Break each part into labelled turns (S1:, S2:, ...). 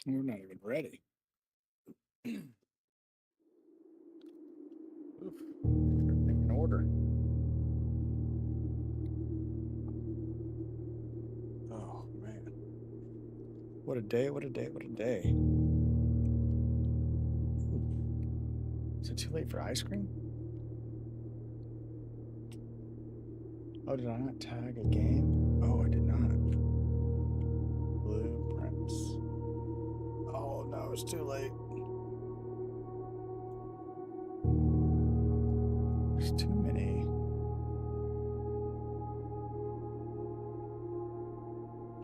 S1: We're not even ready. Oof. Everything in order. Oh, man. What a day, what a day, what a day. Ooh. Is it too late for ice cream? Oh, did I not tag a game? Oh, I did not. Blueprints. Oh, no, it's too late. There's too many.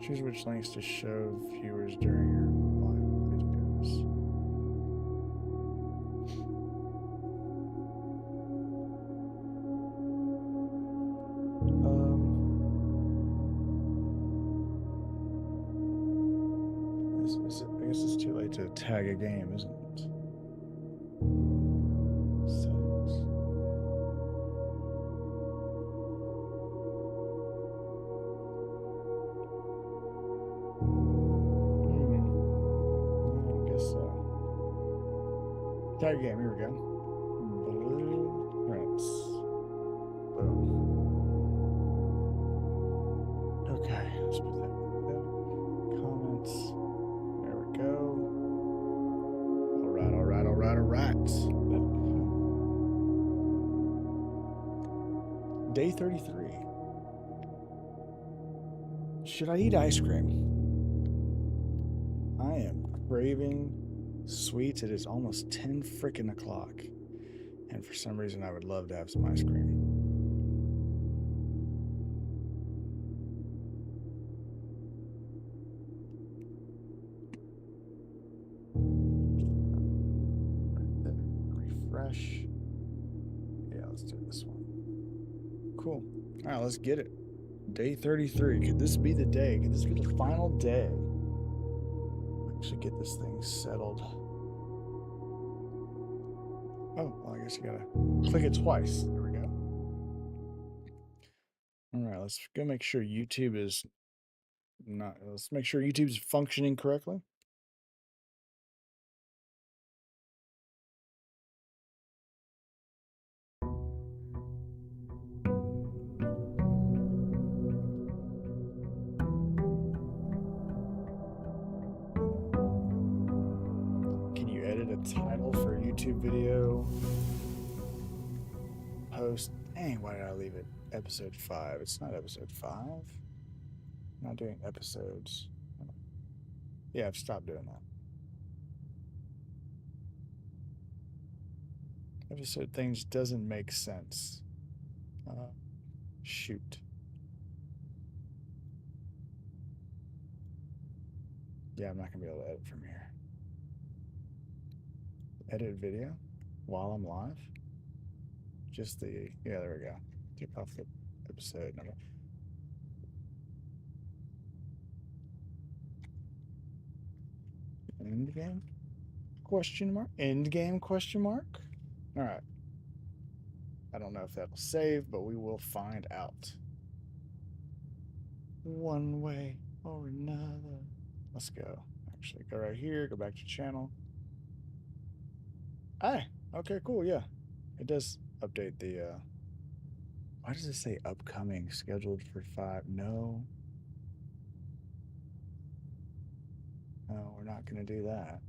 S1: Choose which links to show viewers during your live videos. I guess it's too late to tag a game, isn't it? Settings. I guess so. Tag game, here we go. Blueprints. Boom. Okay, let's put that there. Comments. There we go. Alright, alright, alright, alright. Day 33. Should I eat ice cream? I am craving sweets. It is almost 10 freaking o'clock. And for some reason, I would love to have some ice cream. Refresh. Yeah, let's do this one. Cool. All right, let's get it. Day 33. Could this be the day? Could this be the final day? Actually get this thing settled. Oh, well, I guess you gotta click it twice. There we go. All right, let's go make sure YouTube is not. Let's make sure YouTube's functioning correctly. Can you edit a title for a YouTube video? Post. Dang, why did I leave it? Episode 5. It's not episode 5. I'm not doing episodes. Yeah, I've stopped doing that. Episode things doesn't make sense. Shoot. Yeah, I'm not gonna be able to edit from here. Edit video while I'm live. Just the yeah, there we go. Take off the episode number. End game? Question mark? End game? Question mark? All right. I don't know if that'll save, but we will find out. One way or another. Let's go. Actually, go right here. Go back to channel. Ah, okay, cool. Yeah, it does update the. Why does it say upcoming? Scheduled for 5? No. No, we're not going to do that.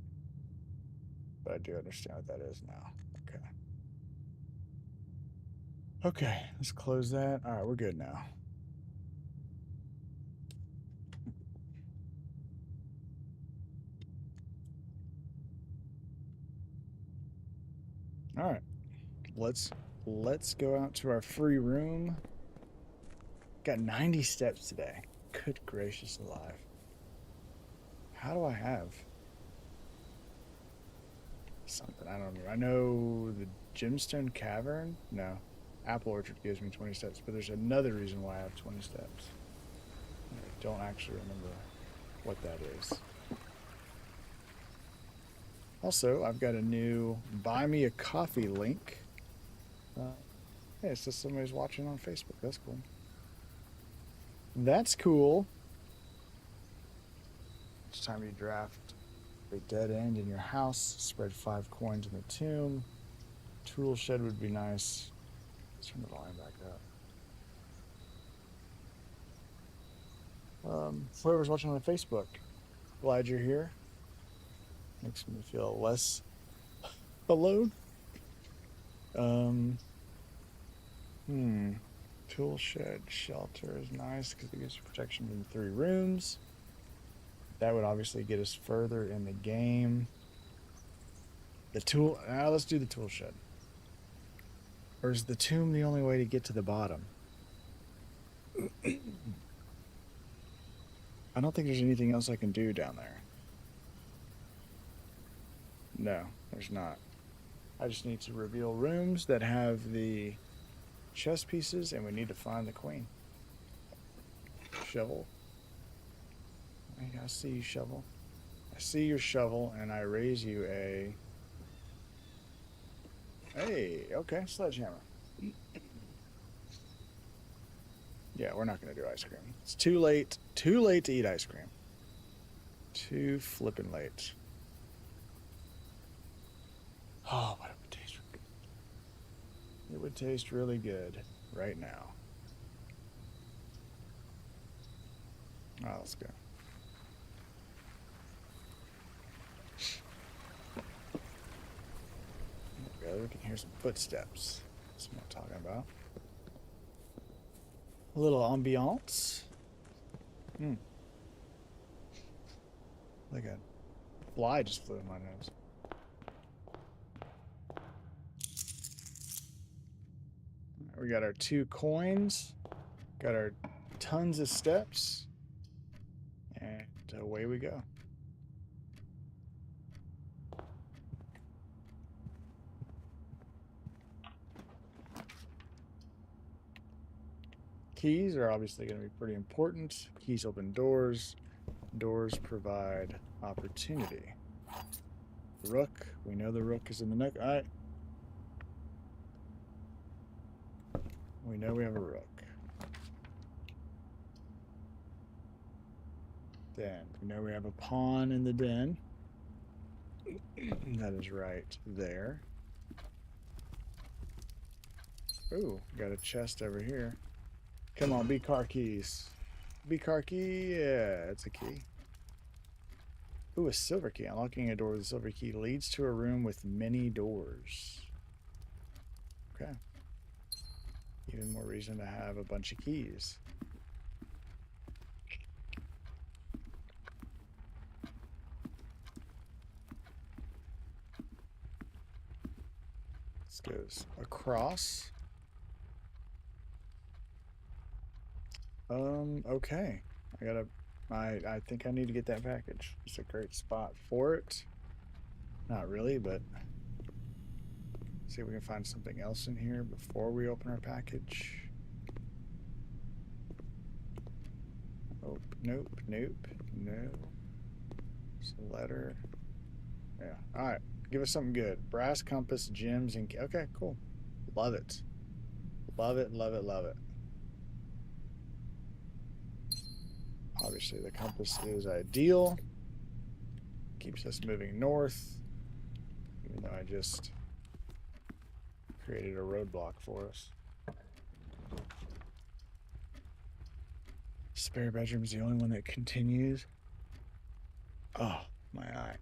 S1: But I do understand what that is now. Okay. Okay, let's close that. All right, we're good now. All right, let's go out to our free room. Got 90 steps today. Good gracious alive. How do I have something? I don't know. I know the Gemstone Cavern. No, Apple Orchard gives me 20 steps, but there's another reason why I have 20 steps. I don't actually remember what that is. Also, I've got a new Buy Me a Coffee link. Hey, it's just somebody's watching on Facebook. That's cool. That's cool. It's time you draft A dead end in your house. Spread 5 coins in the tomb. Tool shed would be nice. Let's turn the volume back up. Whoever's watching on Facebook, glad you're here. Makes me feel less alone. Tool shed shelter is nice because it gives you protection in 3 rooms. That would obviously get us further in the game. The tool. Now let's do the tool shed. Or is the tomb the only way to get to the bottom? I don't think there's anything else I can do down there. No, there's not. I just need to reveal rooms that have the chess pieces, and we need to find the queen. Shovel. I see you, shovel. I see your shovel, and I raise you a... Hey, okay, sledgehammer. Yeah, we're not going to do ice cream. It's too late. Too late to eat ice cream. Too flippin' late. Oh, but it would taste really good. It would taste really good right now. Oh, let's go. There we go. We can hear some footsteps. That's what I'm talking about. A little ambiance. Like a fly just flew in my nose. We got our 2 coins. Got our tons of steps. And away we go. Keys are obviously going to be pretty important. Keys open doors. Doors provide opportunity. Rook. We know the rook is in the nook. All right. We know we have a rook. Den. We know we have a pawn in the den. That is right there. Ooh, got a chest over here. Come on, be car keys. Be car key. Yeah, it's a key. Ooh, a silver key. Unlocking a door with a silver key leads to a room with many doors. Okay. Even more reason to have a bunch of keys. This goes across. Okay. I think I need to get that package. It's a great spot for it. Not really, but see if we can find something else in here before we open our package. Oh, nope, no. It's a letter. Yeah. All right. Give us something good. Brass compass, gems, and... Okay, cool. Love it. Love it, love it, love it. Obviously, the compass is ideal. Keeps us moving north. Even though I just created a roadblock for us. Spare bedroom's the only one that continues. Oh, my eye.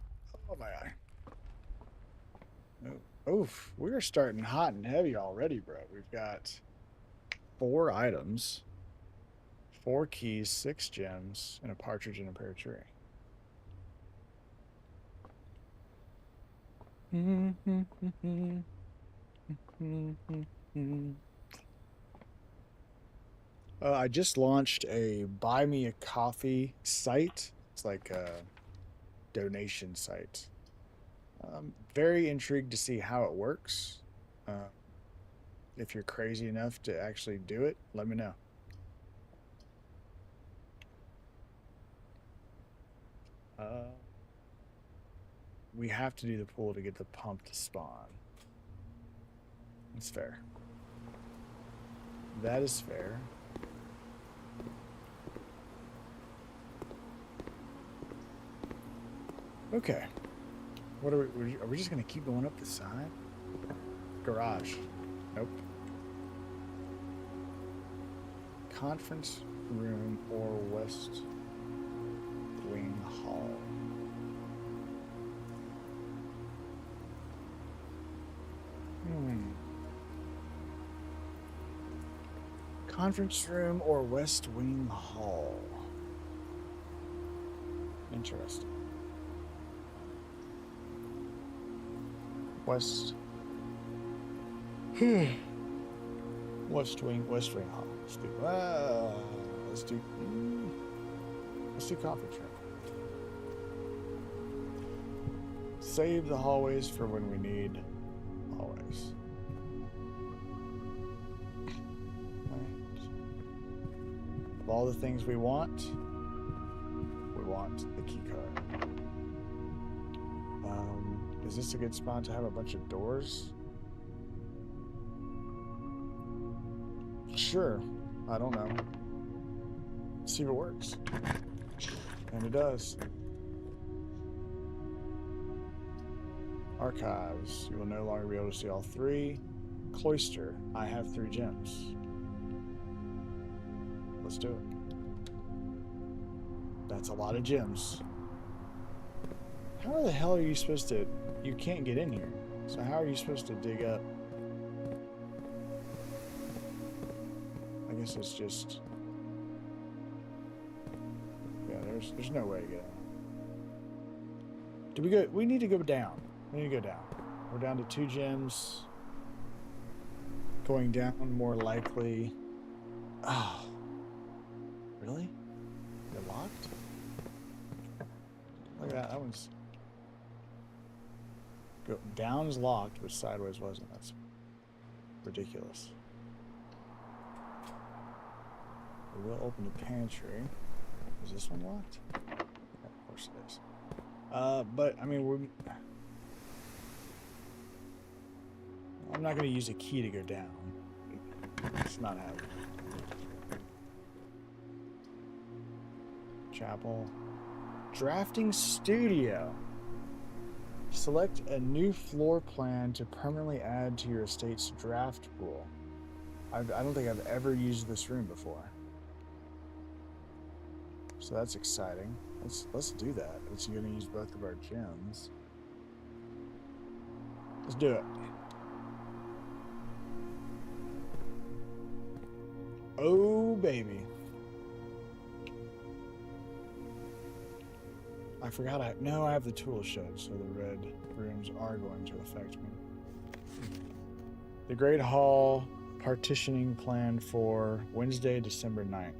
S1: Oh, my eye. Oof, we're starting hot and heavy already, bro. We've got 4 items, 4 keys, 6 gems, and a partridge in a pear tree. I just launched a Buy Me a Coffee site. It's like a donation site. Very intrigued to see how it works. If you're crazy enough to actually do it, let me know. We have to do the pool to get the pump to spawn. That's fair. That is fair. Okay. What are we just gonna keep going up the side? Garage. Nope. Conference room or West Wing Hall. Conference room or West Wing Hall. Interesting. West Wing Hall. Let's do conference room. Save the hallways for when we need hallways. Right. Of all the things we want the key card. Is this a good spot to have a bunch of doors? Sure. I don't know. Let's see if it works. And it does. Archives. You will no longer be able to see all three. Cloister. I have 3 gems. Let's do it. That's a lot of gems. How the hell are you supposed to... You can't get in here. So how are you supposed to dig up? I guess it's just... Yeah, there's no way to get in. Do we go... We need to go down. We need to go down. We're down to 2 gems. Going down more likely... Oh. Really? They're locked? Look at that. That one's... Go down is locked, but sideways wasn't. That's ridiculous. We will open the pantry. Is this one locked? Yeah, of course it is. But I mean, I'm not going to use a key to go down. It's not happening. Chapel. Drafting studio. Select a new floor plan to permanently add to your estate's draft pool. I don't think I've ever used this room before. So that's exciting. Let's do that. It's going to use both of our gems. Let's do it. Oh, baby. I forgot I have the tool shed, so the red rooms are going to affect me. The Great Hall partitioning plan for Wednesday, December 9th.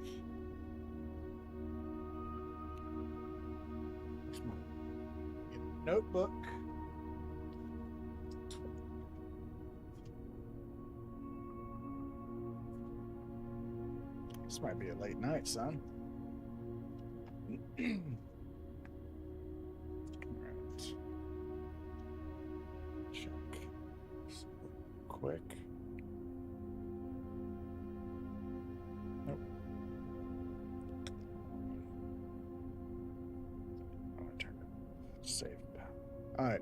S1: Notebook. This might be a late night, son. Quick. Nope. I'm gonna turn it. Save. Alright.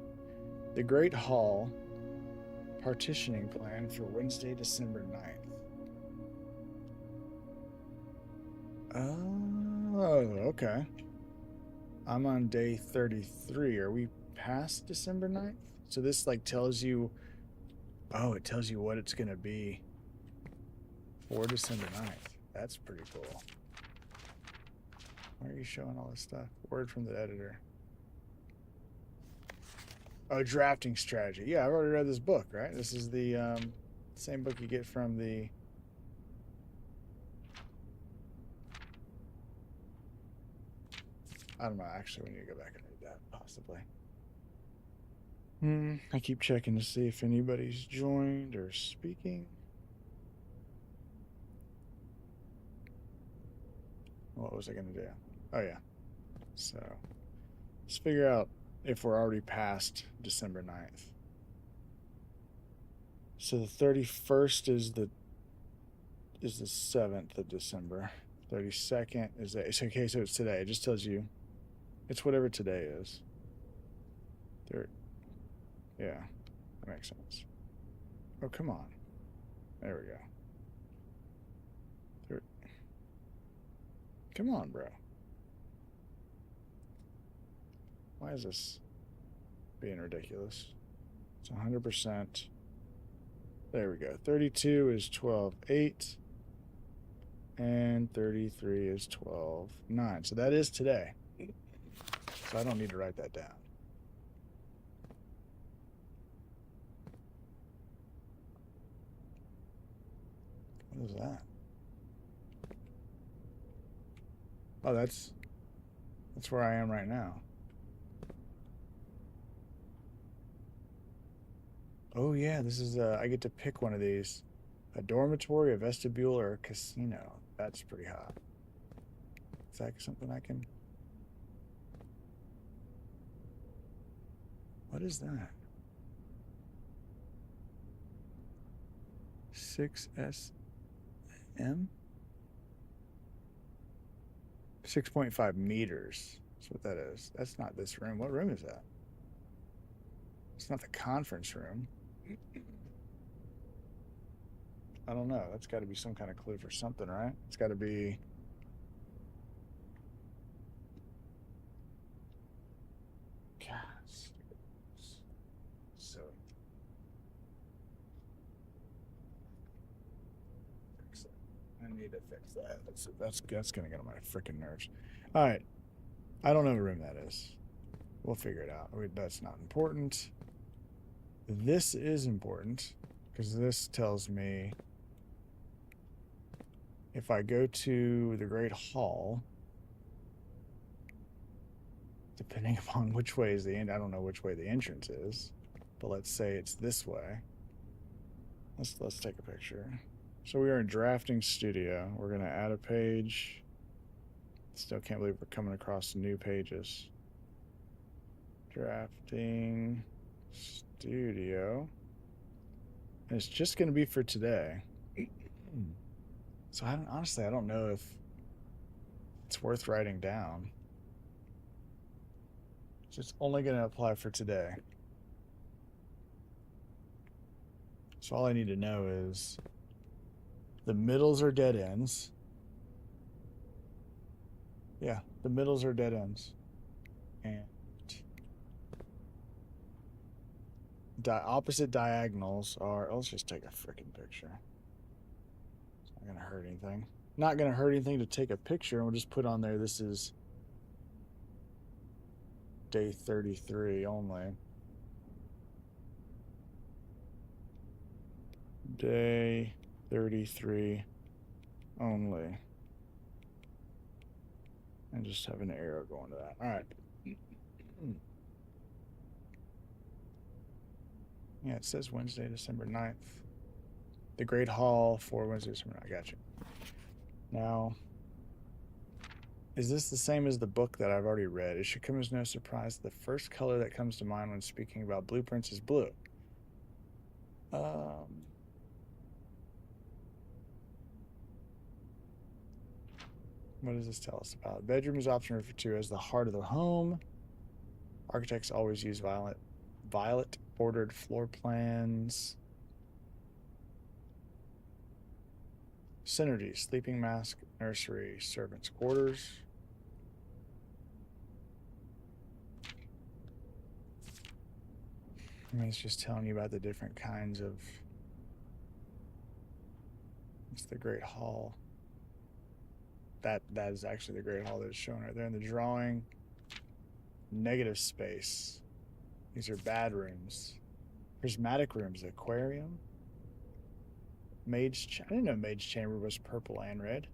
S1: The Great Hall partitioning plan for Wednesday, December 9th. Oh, okay. I'm on day 33. Are we past December 9th? So this like tells you... Oh, it tells you what it's going to be for December 9th. That's pretty cool. Why are you showing all this stuff? Word from the editor. Oh, drafting strategy. Yeah, I've already read this book, right? This is the same book you get from the... I don't know. Actually, we need to go back and read that, possibly. I keep checking to see if anybody's joined or speaking. What was I going to do? Oh, yeah. So, let's figure out if we're already past December 9th. So the 31st is the 7th of December. 32nd is the... Okay, so it's today. It just tells you... It's whatever today is. There. Yeah, that makes sense. Oh, come on. There we go. There. Come on, bro. Why is this being ridiculous? It's 100%. There we go. 32 is 12.8. And 33 is 12.9. So that is today. So I don't need to write that down. What is that? Oh, that's where I am right now. Oh yeah, this is I get to pick one of these. A dormitory, a vestibule, or a casino. That's pretty hot. Is that something I can... What is that? 6SM? 6.5 meters. That's what that is. That's not this room. What room is that? It's not the conference room. I don't know. That's got to be some kind of clue for something, right? It's got to be... Gosh. So... Fix it. I need to fix that. That's going to get on my freaking nerves. All right. I don't know what room that is. We'll figure it out. That's not important. This is important because this tells me if I go to the Great Hall, depending upon which way is the end, I don't know which way the entrance is, but let's say it's this way. Let's take a picture. So we are in drafting studio. We're going to add a page. Still can't believe we're coming across new pages. Drafting studio. And it's just going to be for today. So honestly, I don't know if it's worth writing down. It's just only going to apply for today. So all I need to know is the middles are dead ends. Yeah, the middles are dead ends. And opposite diagonals are... let's just take a freaking picture. It's not going to hurt anything. Not going to hurt anything to take a picture, and we'll just put on there this is day 33 only. Day 33 only. And just have an arrow going to that. All right. Yeah, it says Wednesday, December 9th. The Great Hall for Wednesday, December 9th. I got you. Now, is this the same as the book that I've already read? It should come as no surprise. The first color that comes to mind when speaking about blueprints is blue. What does this tell us about? Bedroom is often referred to as the heart of the home. Architects always use violet bordered floor plans. Synergy, sleeping mask, nursery, servants' quarters. I mean, it's just telling you about the different kinds of... It's the Great Hall. That is actually the Great Hall that's shown right there in the drawing. Negative space. These are bad rooms. Prismatic rooms, aquarium. I didn't know Mage Chamber was purple and red.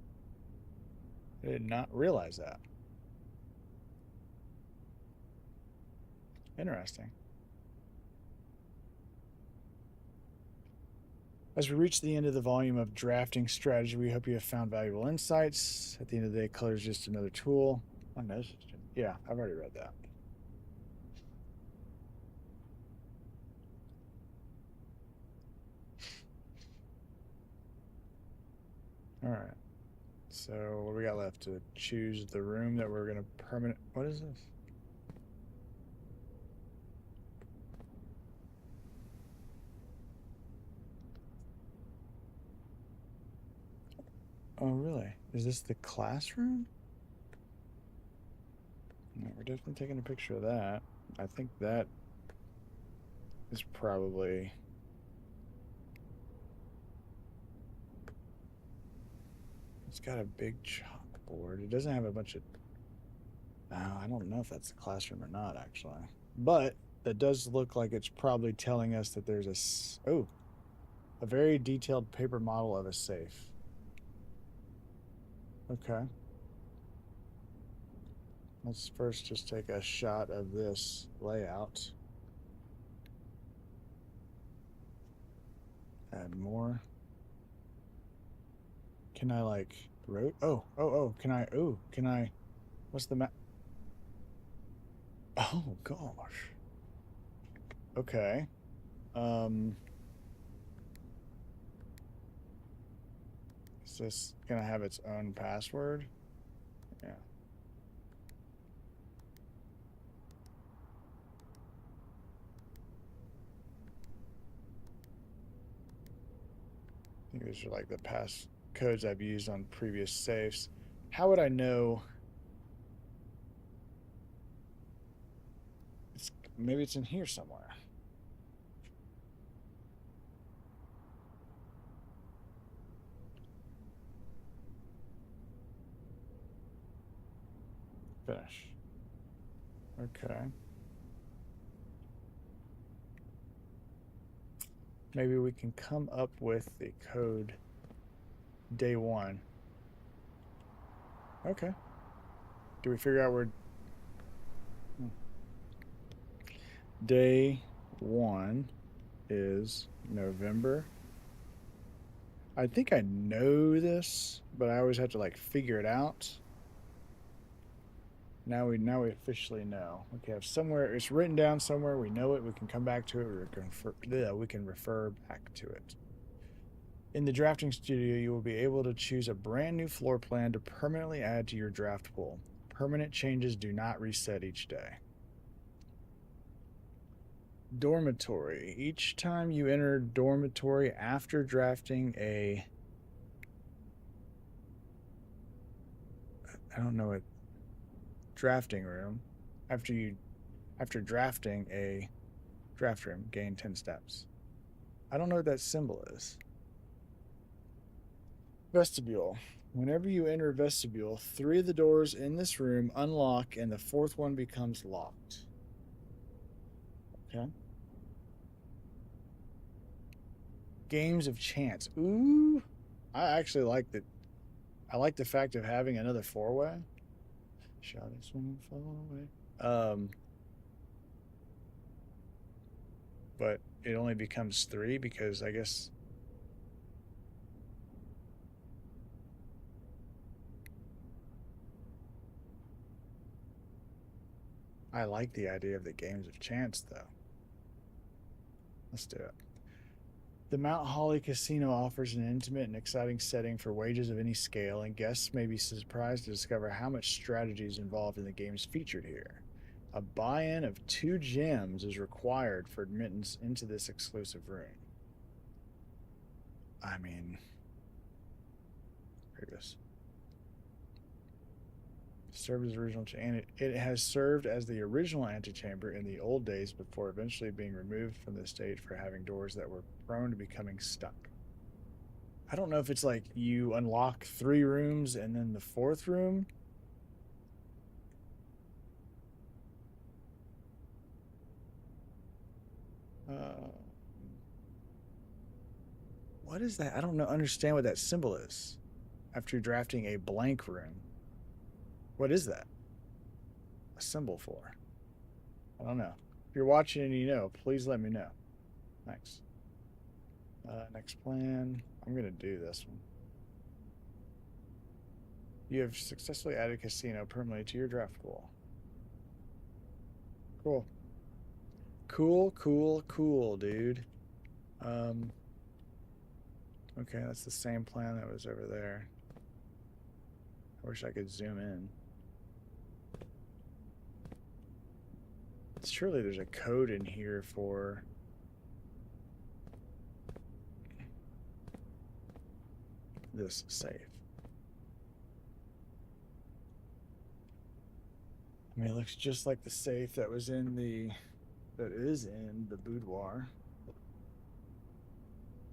S1: I did not realize that. Interesting. As we reach the end of the volume of drafting strategy, we hope you have found valuable insights. At the end of the day, color is just another tool. Oh, no, yeah, I've already read that. All right. So what do we got left? To choose the room that we're going to permanent... What is this? Oh, really? Is this the classroom? No, we're definitely taking a picture of that. I think that is probably... It's got a big chalkboard. It doesn't have a bunch of... I don't know if that's the classroom or not, actually. But that does look like it's probably telling us that there's a very detailed paper model of a safe. Okay. Let's first just take a shot of this layout. Add more. Can I like can I what's the map? Oh gosh. Okay. Um is this gonna have its own password? Yeah. I think these are like the pass codes I've used on previous safes. How would I know? Maybe it's in here somewhere. Finish. Okay. Maybe we can come up with the code day 1. Okay. Do we figure out where day 1 is? November? I think I know this, but I always have to like figure it out. Now we officially know. Okay, have somewhere it's written down somewhere. We know it. We can come back to it. We can refer back to it. In the drafting studio, you will be able to choose a brand new floor plan to permanently add to your draft pool. Permanent changes do not reset each day. Dormitory. Each time you enter dormitory after drafting I don't know what drafting room. After drafting a draft room, gain 10 steps. I don't know what that symbol is. Vestibule. Whenever you enter vestibule, 3 of the doors in this room unlock and the 4th one becomes locked. Okay. Games of chance. Ooh. I actually like that. I like the fact of having another 4-way. Shot it swinging 4-way. But it only becomes 3 because I guess I like the idea of the games of chance though. Let's do it. The Mount Holly Casino offers an intimate and exciting setting for wages of any scale, and guests may be surprised to discover how much strategy is involved in the games featured here. A buy-in of 2 gems is required for admittance into this exclusive room. I mean, here it goes. Served as original, and it has served as the original antechamber in the old days before eventually being removed from the stage for having doors that were prone to becoming stuck. I don't know if it's like you unlock 3 rooms and then the 4th room. What is that? I don't know. Understand what that symbol is. After drafting a blank room, what is that a symbol for? I don't know. If you're watching and you know, please let me know. Thanks. Next plan. I'm gonna do this one. You have successfully added casino permanently to your draft pool. Cool. Cool, dude. Okay, that's the same plan that was over there. I wish I could zoom in. Surely there's a code in here for this safe. I mean, it looks just like the safe that is in the boudoir.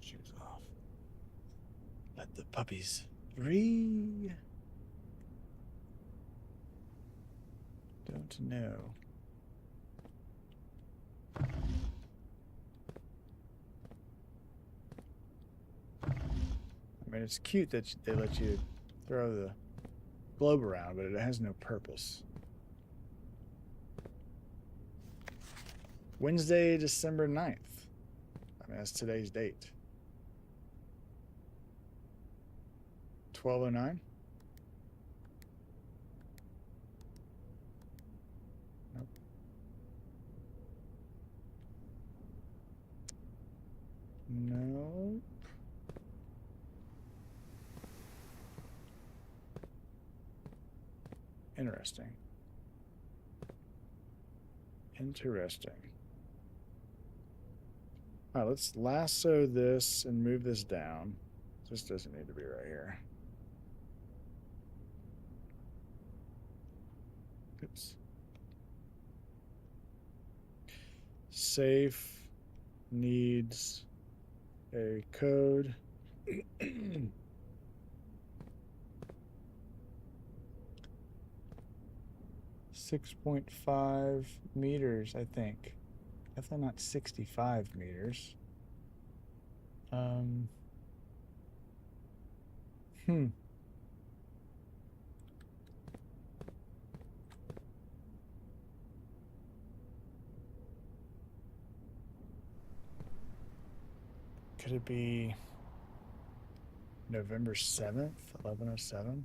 S1: Shoes off. Let the puppies free. Don't know. I mean, it's cute that they let you throw the globe around, but it has no purpose. Wednesday, December 9th. I mean, that's today's date. 12:09. Nope. No. Interesting. Interesting. All right, let's lasso this and move this down. This doesn't need to be right here. Oops. Safe needs a code. 6.5 meters, I think. Definitely not 65 meters. Could it be November 7th, 11:07?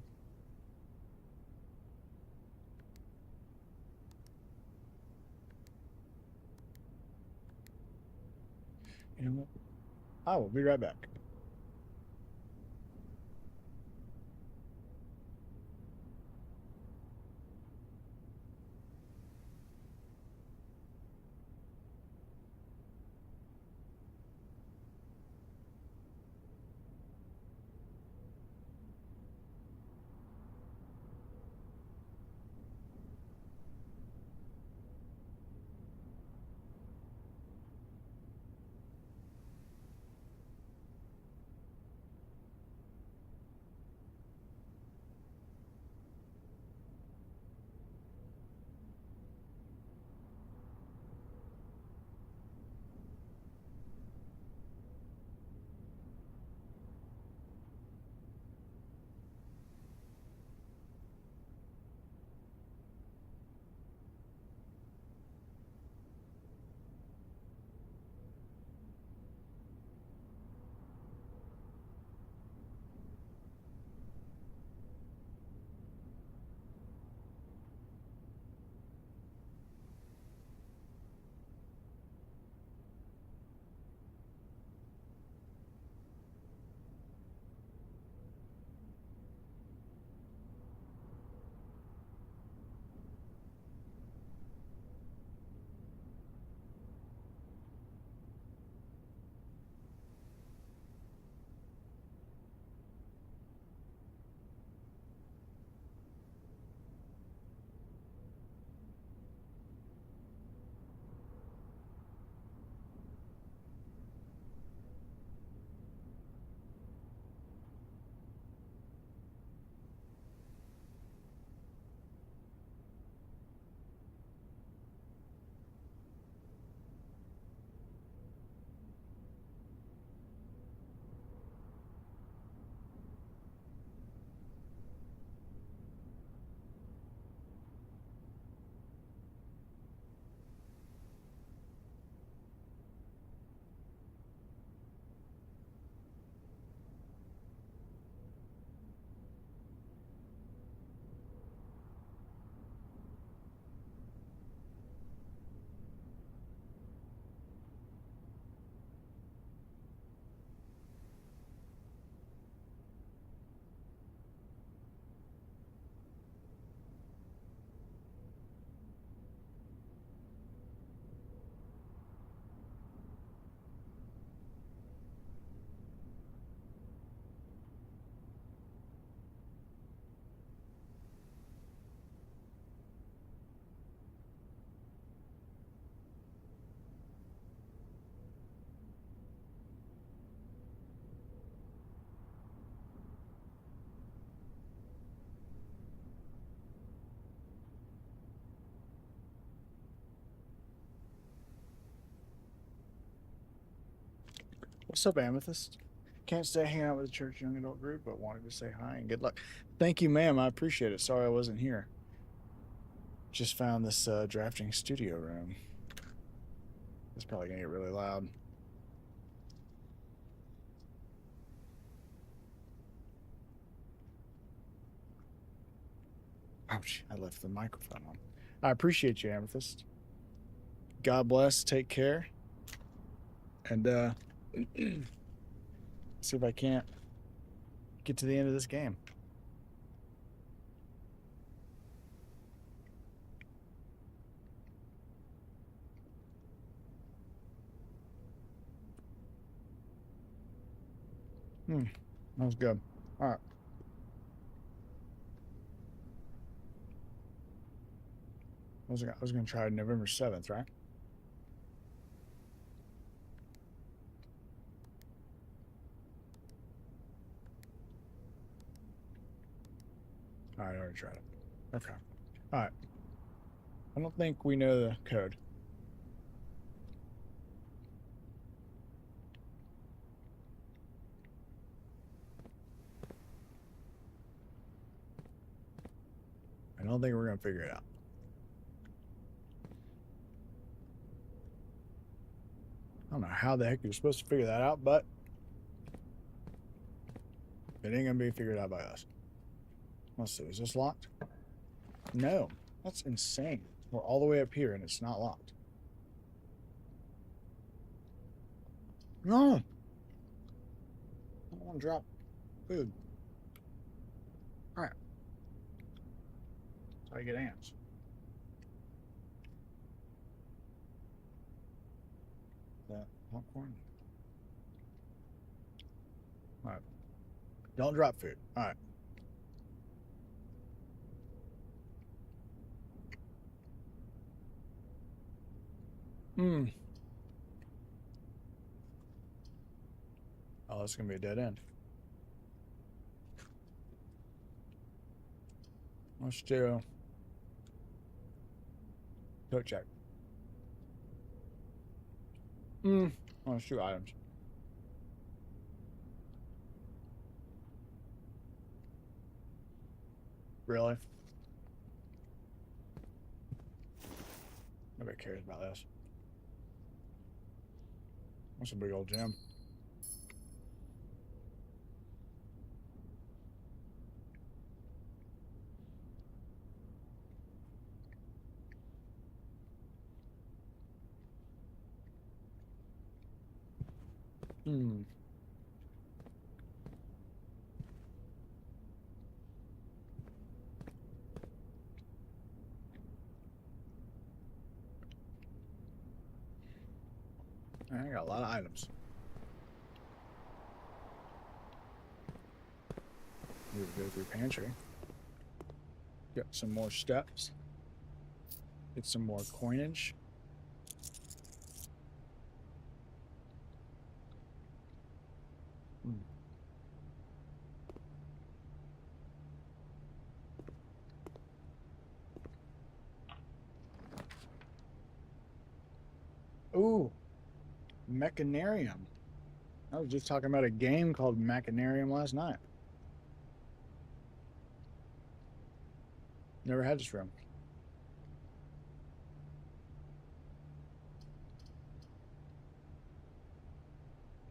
S1: You know what? I will be right back. What's up, Amethyst? Can't stay hanging out with the church young adult group, but wanted to say hi and good luck. Thank you, ma'am. I appreciate it. Sorry I wasn't here. Just found this drafting studio room. It's probably gonna get really loud. Ouch, I left the microphone on. I appreciate you, Amethyst. God bless. Take care. And see if I can't get to the end of this game. That was good. All right. I was going to try November 7th, right? All right, I already tried it. Okay. All right. I don't think we know the code. I don't think we're going to figure it out. I don't know how the heck you're supposed to figure that out, but it ain't going to be figured out by us. Let's see. Is this locked? No. That's insane. We're all the way up here and it's not locked. No. I don't want to drop food. All right. That's how you get ants. That popcorn. All right. Don't drop food. All right. Oh, that's going to be a dead end. Let's do coat check. Let's do items. Really? Nobody cares about this. That's a big old gym. I got a lot of items. Need to go through pantry. Get some more steps. Get some more coinage. Ooh, Mechanarium. I was just talking about a game called Mechanarium last night. Never had this room.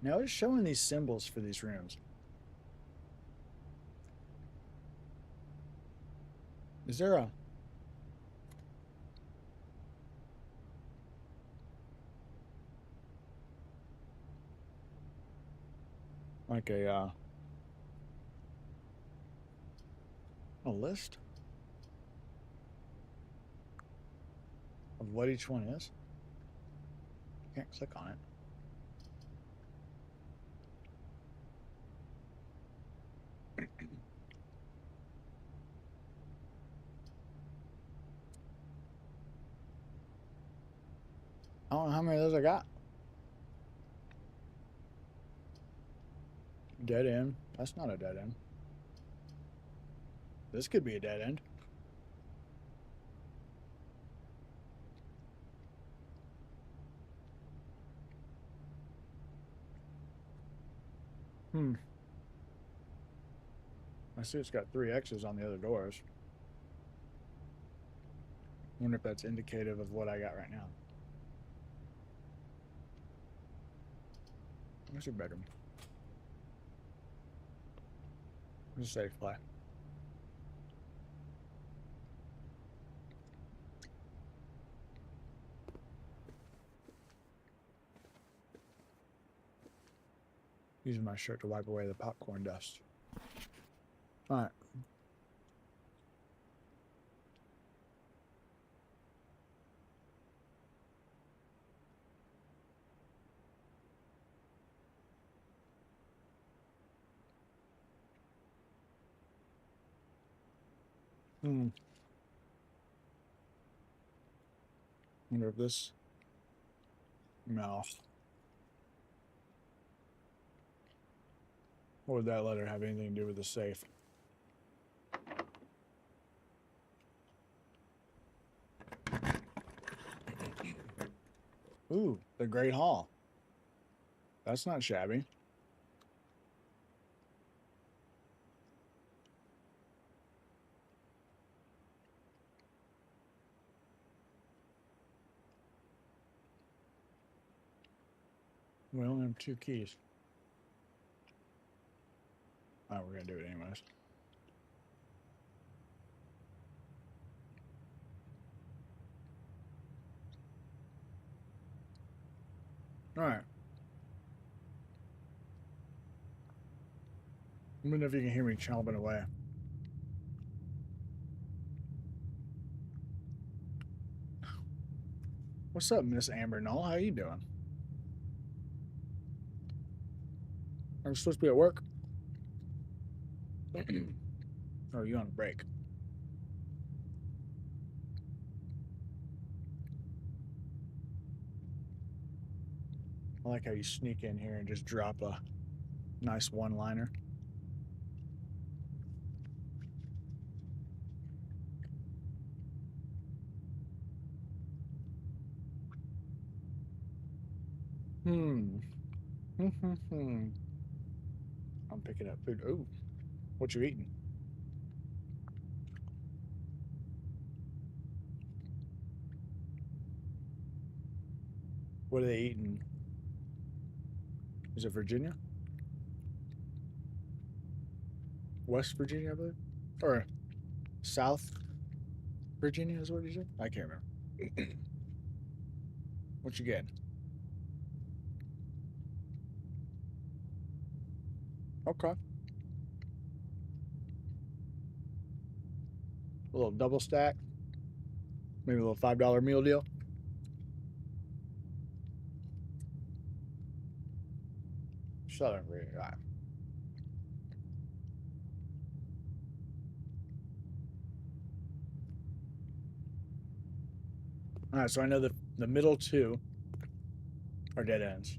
S1: Now it's showing these symbols for these rooms. Is there a... like a list of what each one is? Can't click on it. I don't know how many of those I got. Dead end. That's not a dead end. This could be a dead end. Hmm. I see it's got 3 X's on the other doors. Wonder if that's indicative of what I got right now. Where's your bedroom? It's a safe play. Using my shirt to wipe away the popcorn dust. All right. Hmm. Wonder if this. No. What would that letter have anything to do with the safe? Ooh, the Great Hall. That's not shabby. We only have 2 keys. Oh, we're gonna do it anyways. All right. Let me know if you can hear me chomping away. What's up, Miss Amber Null? How you doing? I'm supposed to be at work. Or are you on a break? I like how you sneak in here and just drop a nice one-liner. Hmm. I'm picking up food. Ooh, what you eating? What are they eating? Is it Virginia? West Virginia, I believe? Or South Virginia is what you said? I can't remember. What you getting? Okay. A little double stack. Maybe a little $5 meal deal. Southern Virginia. All right. All right, so I know the middle 2 are dead ends.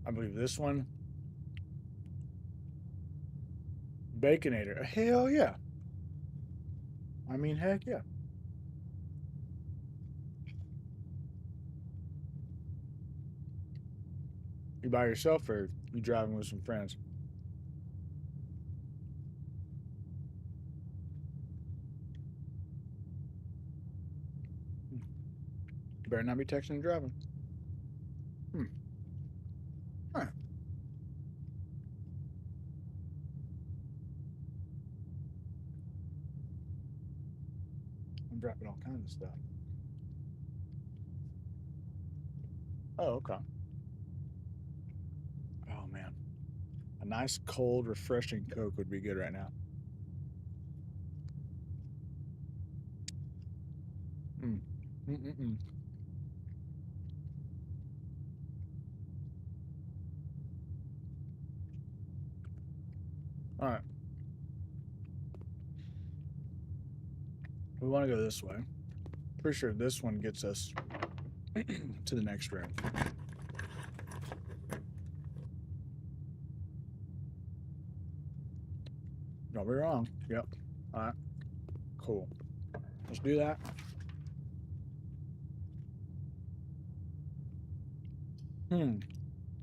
S1: I believe this one, Baconator. Hell yeah. I mean, heck yeah. You by yourself or you driving with some friends? You better not be texting and driving. Hmm. All right. I'm dropping all kinds of stuff. Oh, okay. Oh man, a nice cold, refreshing Coke would be good right now. Mm. Mm-mm-mm. All right, we want to go this way. Pretty sure this one gets us to the next room. Don't be wrong. Yep. All right. Cool. Let's do that. Hmm.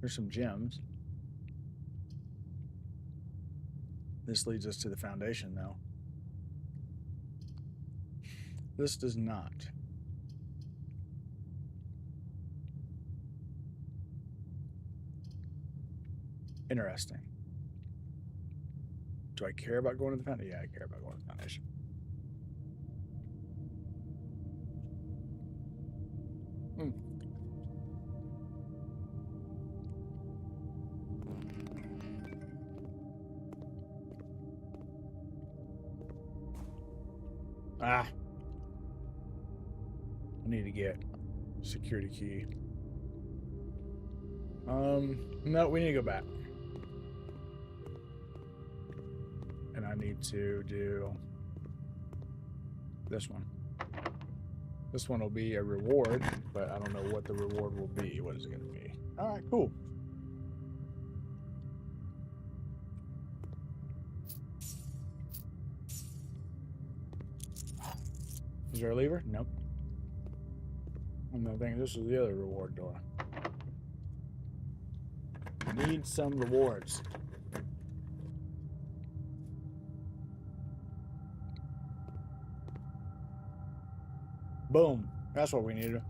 S1: There's some gems. This leads us to the foundation, though. This does not. Interesting. Do I care about going to the foundation? Yeah, I care about going to the foundation. Ah. I need to get security key. No, we need to go back. And I need to do this one. This one will be a reward, but I don't know what the reward will be. What is it going to be? All right, cool. Is there a lever? Nope. I'm not thinking this is the other reward door. Need some rewards. Boom. That's what we needed.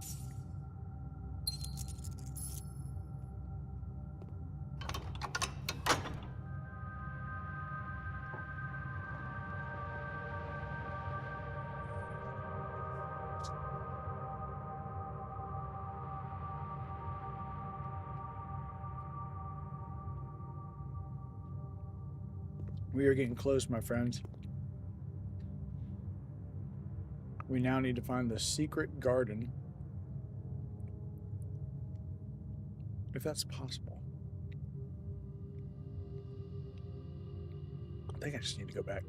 S1: We are getting close, my friends. We now need to find the secret garden. If that's possible. I think I just need to go back.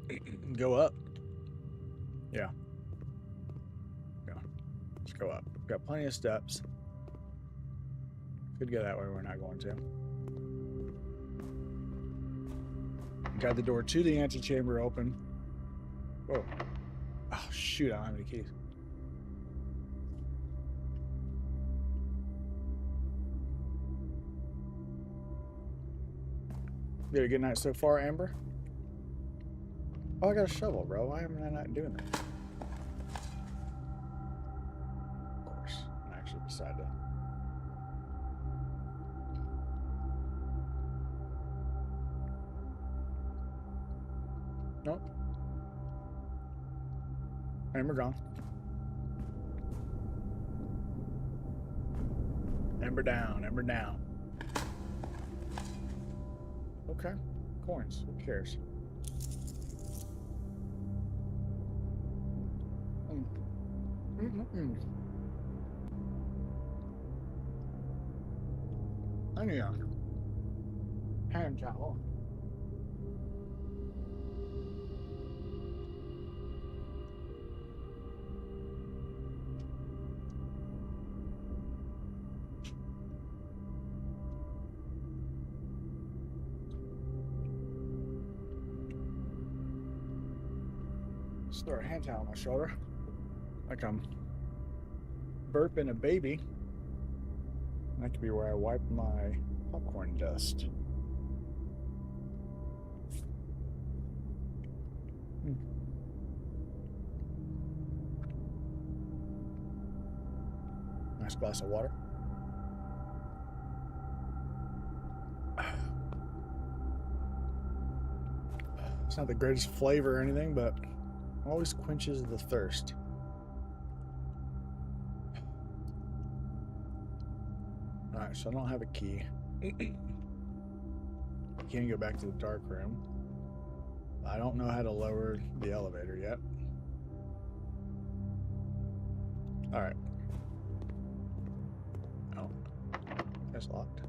S1: Go up. Yeah. Go. Let's go up. We've got plenty of steps. Could go that way. We're not going to. Got the door to the antechamber open. Whoa. Oh, shoot. I don't have any keys. You had a good night so far, Amber? Oh, I got a shovel, bro. Why am I not doing that? Of course. I'm actually beside that. Nope. Amber gone. Amber down. Amber down. Okay. Coins. Who cares? I need a hand towel. Just throw a hand towel on my shoulder. Like I'm burping a baby. That could be where I wipe my popcorn dust. Nice glass of water. It's not the greatest flavor or anything, but always quenches the thirst. Alright, so I don't have a key. I can't go back to the dark room. I don't know how to lower the elevator yet. Alright. Oh. That's locked.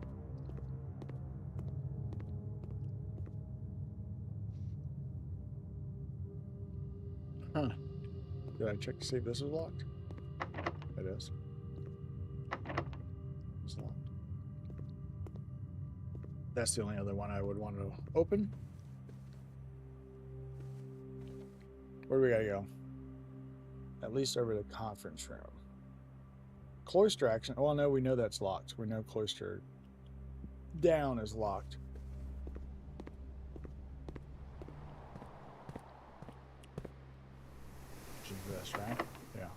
S1: Huh. Did I check to see if this is locked? It is. It's locked. That's the only other one I would want to open. Where do we gotta go? At least over to the conference room. Cloister action. Oh, no, we know that's locked. We know cloister down is locked. this, right? Yeah.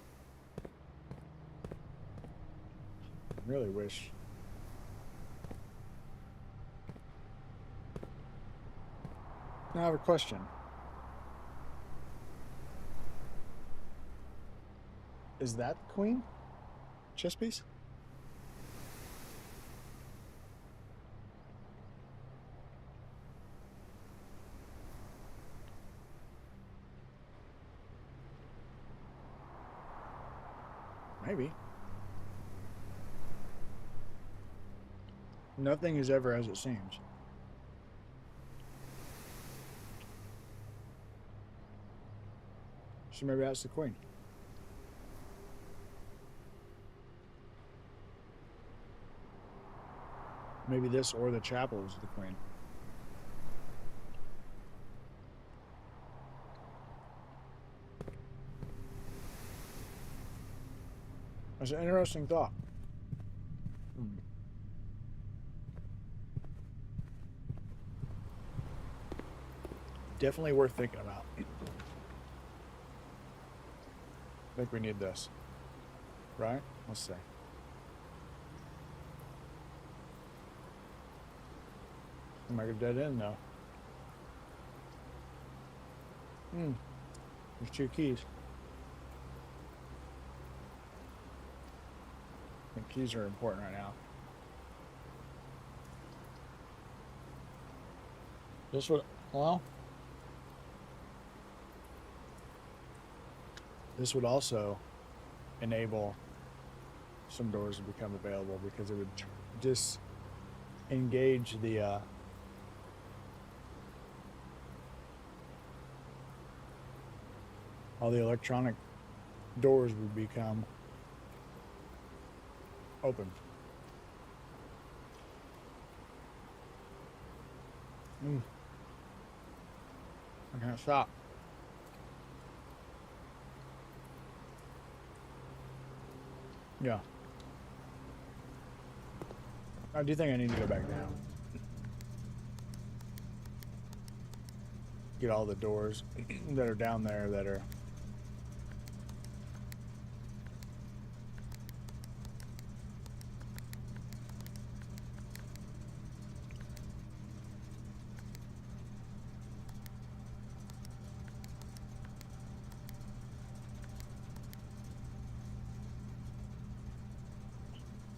S1: I really wish. Now I have a question. Is that the queen? Chess piece? Maybe. Nothing is ever as it seems. So maybe that's the queen. Maybe this or the chapel is the queen. That's an interesting thought. Definitely worth thinking about. I think we need this. Right? Let's see. Make a dead end though. There's 2 keys. I think keys are important right now. This would, well, this would also enable some doors to become available because it would disengage the all the electronic doors would become open. I can't stop. Yeah. I do think I need to go back down. Get all the doors that are down there that are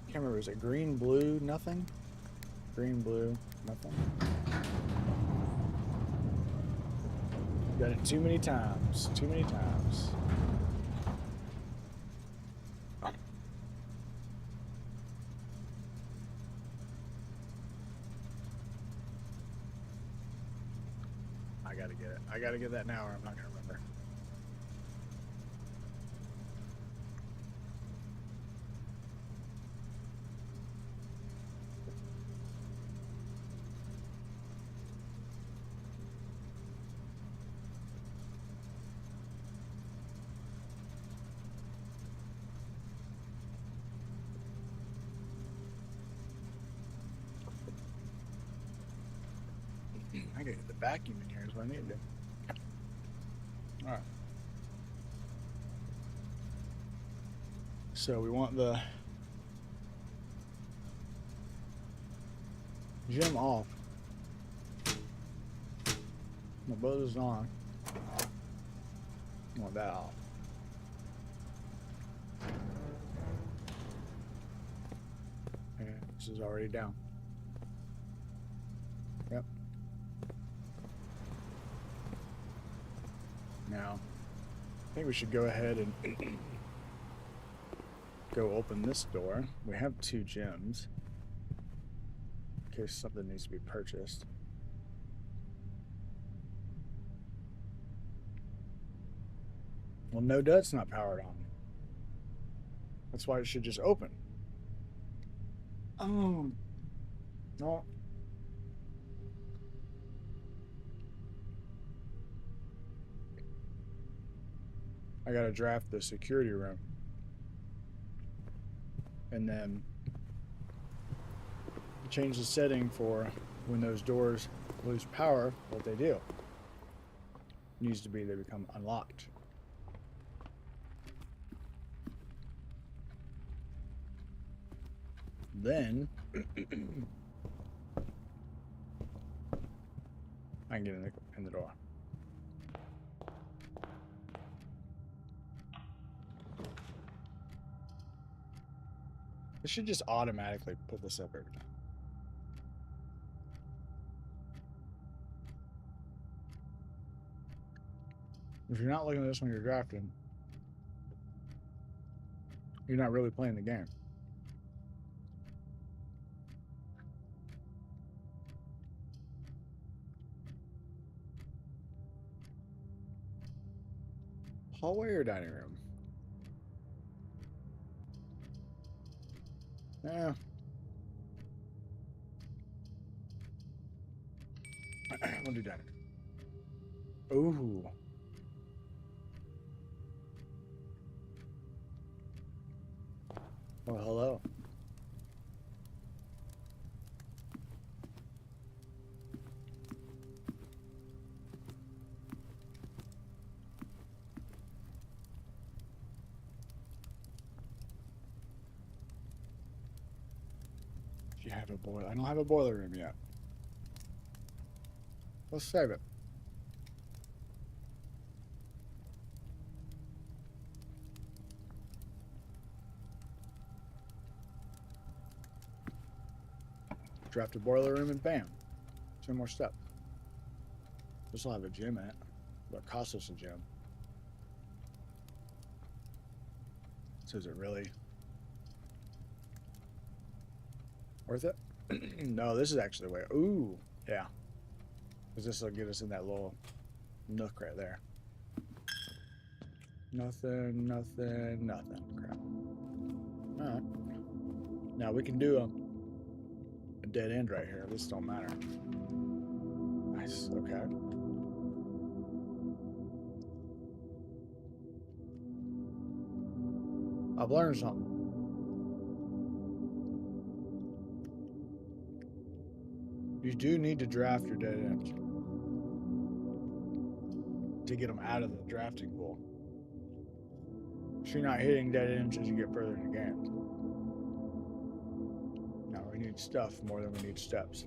S1: I can't remember, is it green, blue, nothing? Green, blue, nothing. Done it too many times. Too many times. I gotta get it. I gotta get that now or I'm not gonna remember. I gotta get the vacuum in here is what I need to do. Alright. So we want the gym off. My buzz is on. I want that off. Okay, this is already down. Yep. Now, I think we should go ahead and go open this door. We have 2 gems in case something needs to be purchased. Well, no, that's not powered on. That's why it should just open. Oh. No. I gotta draft the security room. And then change the setting for when those doors lose power, what they do. It needs to be they become unlocked. Then I can get in the door. It should just automatically put this up every time. If you're not looking at this when you're drafting, you're not really playing the game. Hallway or dining room? Yeah. We'll do dining room. Ooh. Well, hello. You have a boiler. I don't have a boiler room yet. Let's save it. Draft a boiler room and bam. 2 more steps. This will have a gym in it, but it costs us a gym. So is it really worth it? No, this is actually way. Ooh, yeah. Because this will get us in that little nook right there. Nothing, nothing, nothing. Crap. Alright. Now we can do a dead end right here. This don't matter. Nice. Okay. I've learned something. You do need to draft your dead ends to get them out of the drafting pool. So you're not hitting dead ends as you get further in the game. Now we need stuff more than we need steps.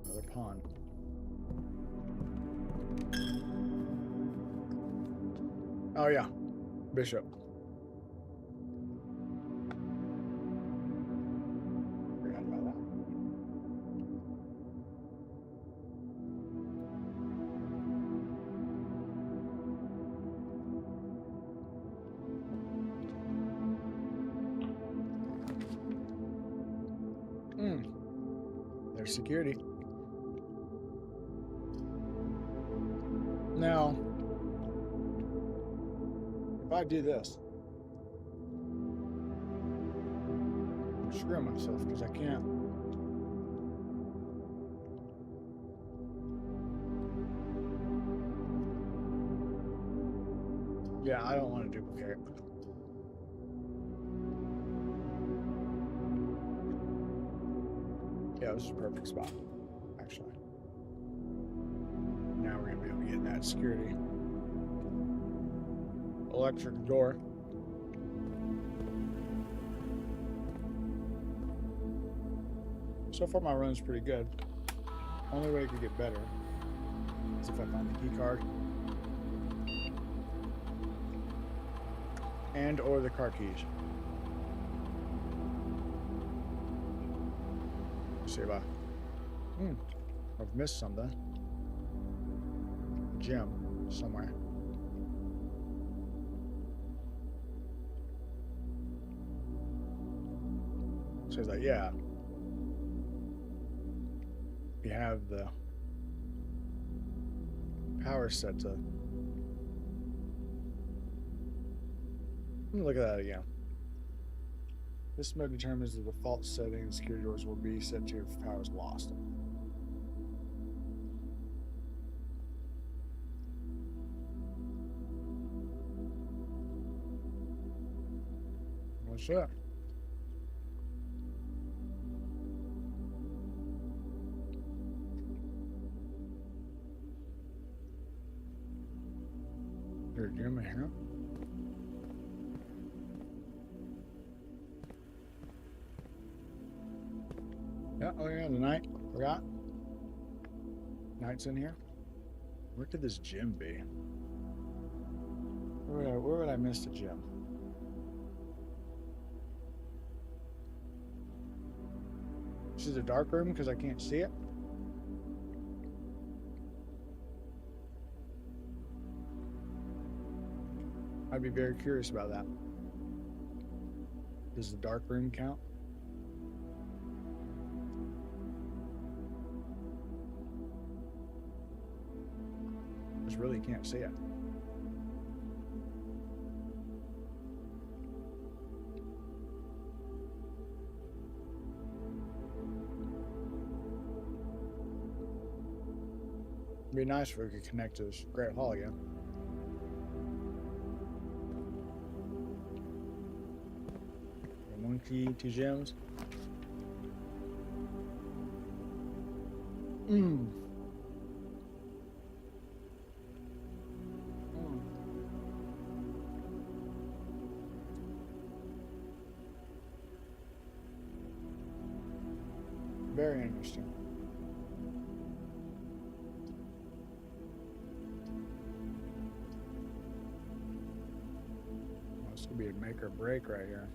S1: Another pawn. Oh yeah, bishop. Forgot about that. There's security. Now, if I do this, I'm screwing myself because I can't. Yeah, I don't want to duplicate. Yeah, this is a perfect spot, actually. Now we're going to be able to get in that security. Electric door. So far my run's pretty good. Only way it could get better is if I find the key card. And or the car keys. See if I've missed something. Gym somewhere. So it's like, yeah. You have the power set to. Let me look at that again. This mode determines the default setting and security doors will be set to if power is lost. What's that? Your gym in here? Yeah, oh yeah, the night. Forgot. Night's in here. Where could this gym be? Where would I miss the gym? This is a dark room because I can't see it. I'd be very curious about that. Does the dark room count? Just really can't see it. It'd be nice if we could connect to this Great Hall again. One key, 2 gems. Very interesting. Well, this could be a make or break right here.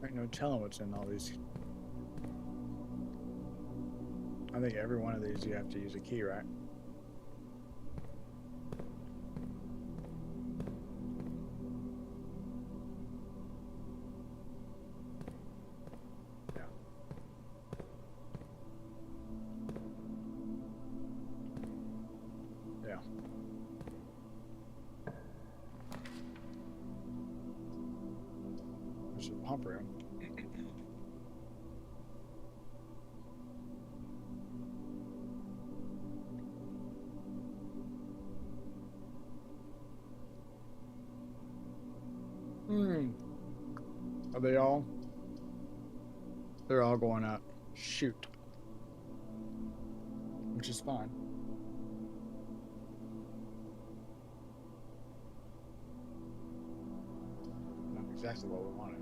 S1: Ain't no telling what's in all these. I think every one of these you have to use a key, right? Yeah. Yeah. There's a pump room. Are they all? They're all going up. Shoot. Which is fine. Not exactly what we wanted.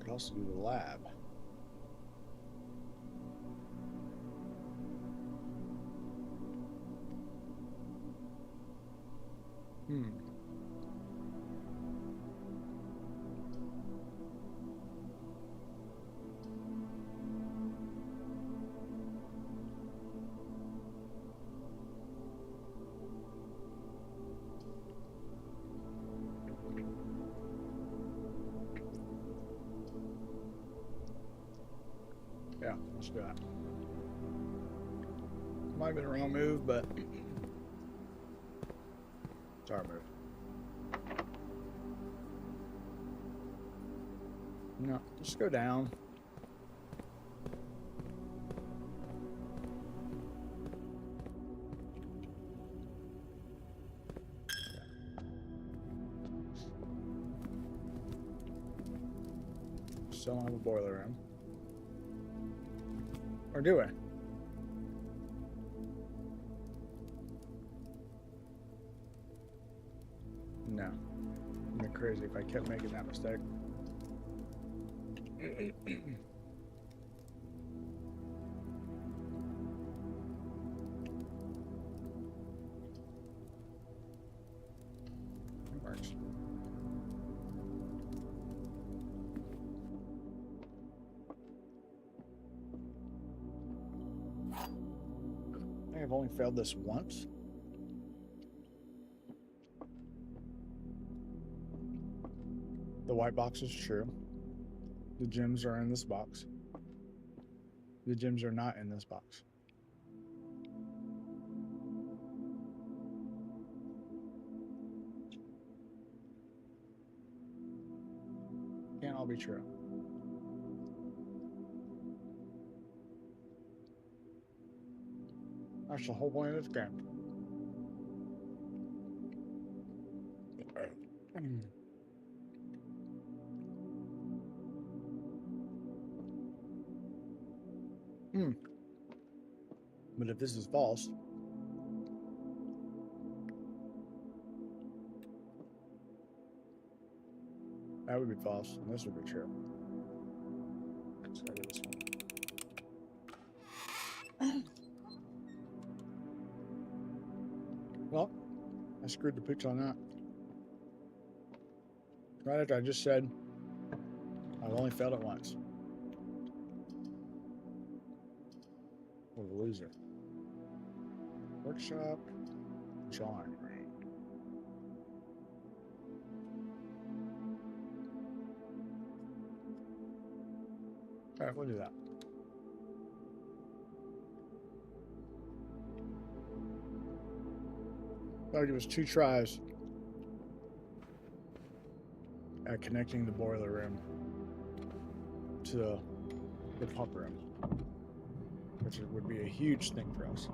S1: Could also do the lab. Yeah, let's do that. Might have been a wrong move, but it's our move. No, just go down. Still don't have a boiler room. Or do I? No. I'd be crazy if I kept making that mistake. It works. I think I've only failed this once. The white box is true. The gems are in this box. The gems are not in this box. be true. That's the whole point of this game. But if this is false, that would be false, and this would be true. Let's go to this one. Well, I screwed the pooch on that. Right after I just said I've only failed it once. What a loser. Workshop, John. All right, we'll do that. That'll give us 2 tries at connecting the boiler room to the pump room, which would be a huge thing for us.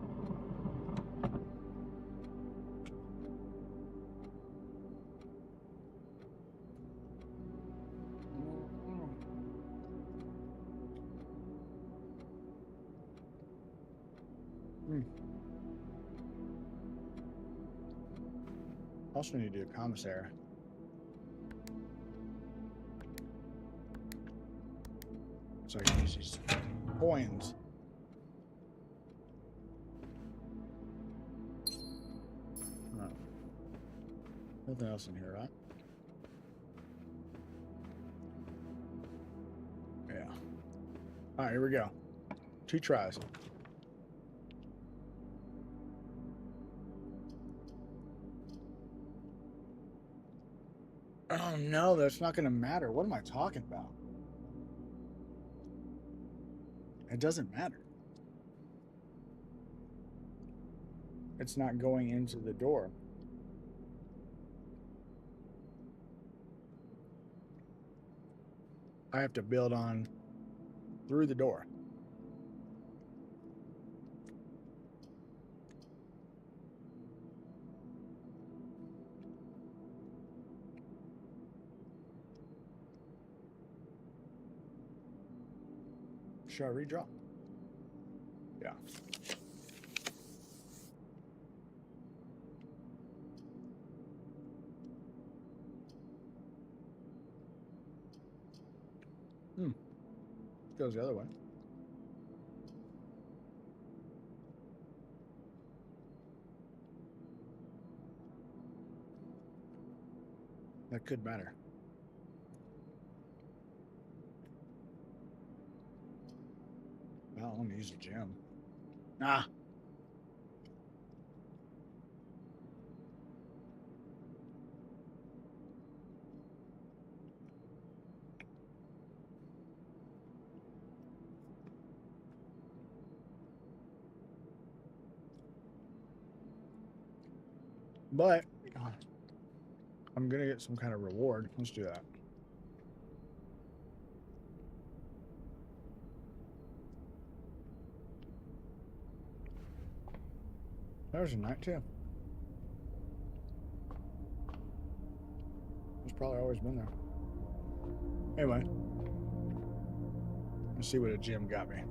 S1: Also need to do a commissary. So I can use these coins. No. Nothing else in here, right? Yeah. Alright, here we go. 2 tries. Oh no, that's not going to matter. What am I talking about? It doesn't matter. It's not going into the door. I have to build on through the door. Should I redraw? Yeah. Goes the other way. That could matter. Well, I want to use a gem. Nah. But I'm gonna get some kind of reward. Let's do that. There's a night too. It's probably always been there. Anyway, let's see what a gem got me.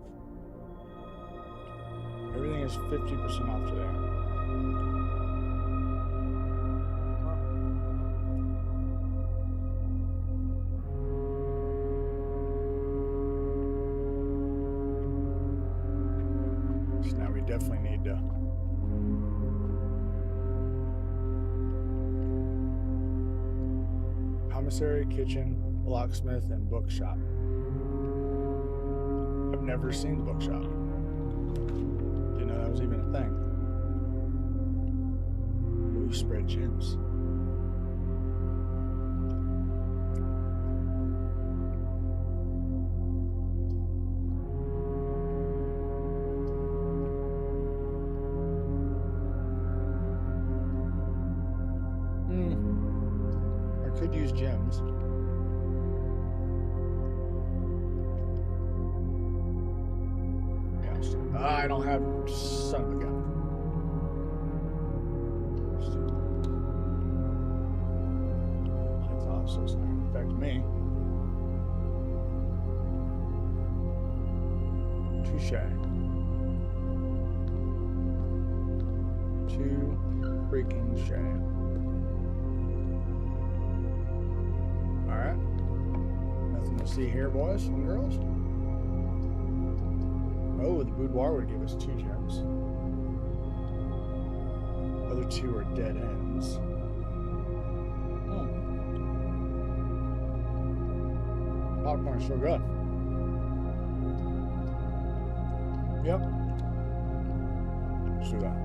S1: Everything is 50% off today. So now we definitely need to commissary, kitchen, locksmith, and bookshop. I've never seen the bookshop. Didn't know that was even a thing. Ooh, spread gems. I could use gems. I don't have son of a gun. Lights off, so it's not going to affect me. Touche. Too freaking shame. Alright. Nothing to see here, boys and girls. Oh, the boudoir would give us 2 gems. Other 2 are dead ends. Popcorn's so good. Yep. Let's do that.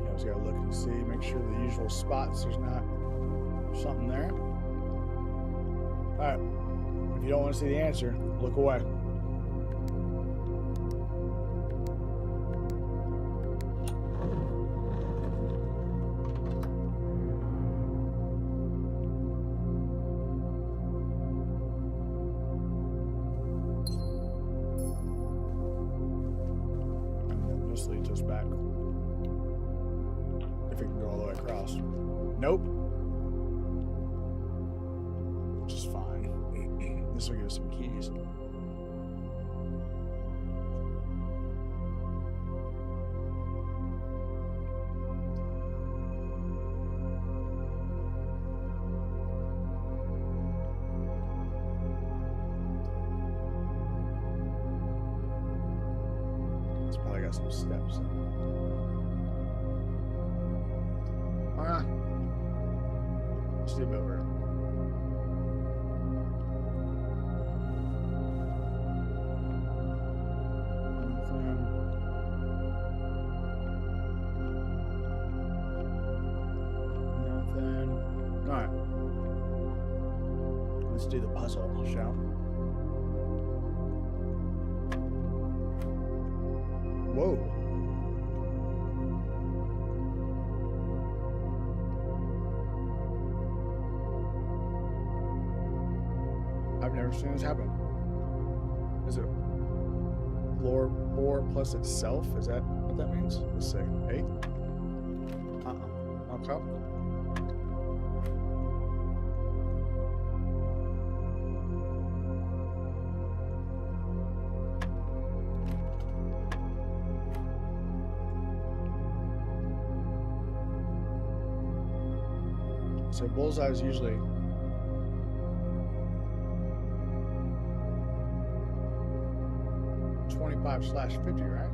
S1: Yeah, I just gotta look and see, make sure the usual spots, there's not something there. Alright. If you don't want to see the answer, look away. And then this leads us back. If we can go all the way across. Nope. Which is fine. This will give us some keys. It's probably got some steps. Alright. Let's do it over. Alright. Let's do the puzzle, shall we? Whoa. I've never seen this happen. Is it floor 4 plus itself? Is that what that means? Let's see. 8? Okay. So bullseye is usually 25/50, right?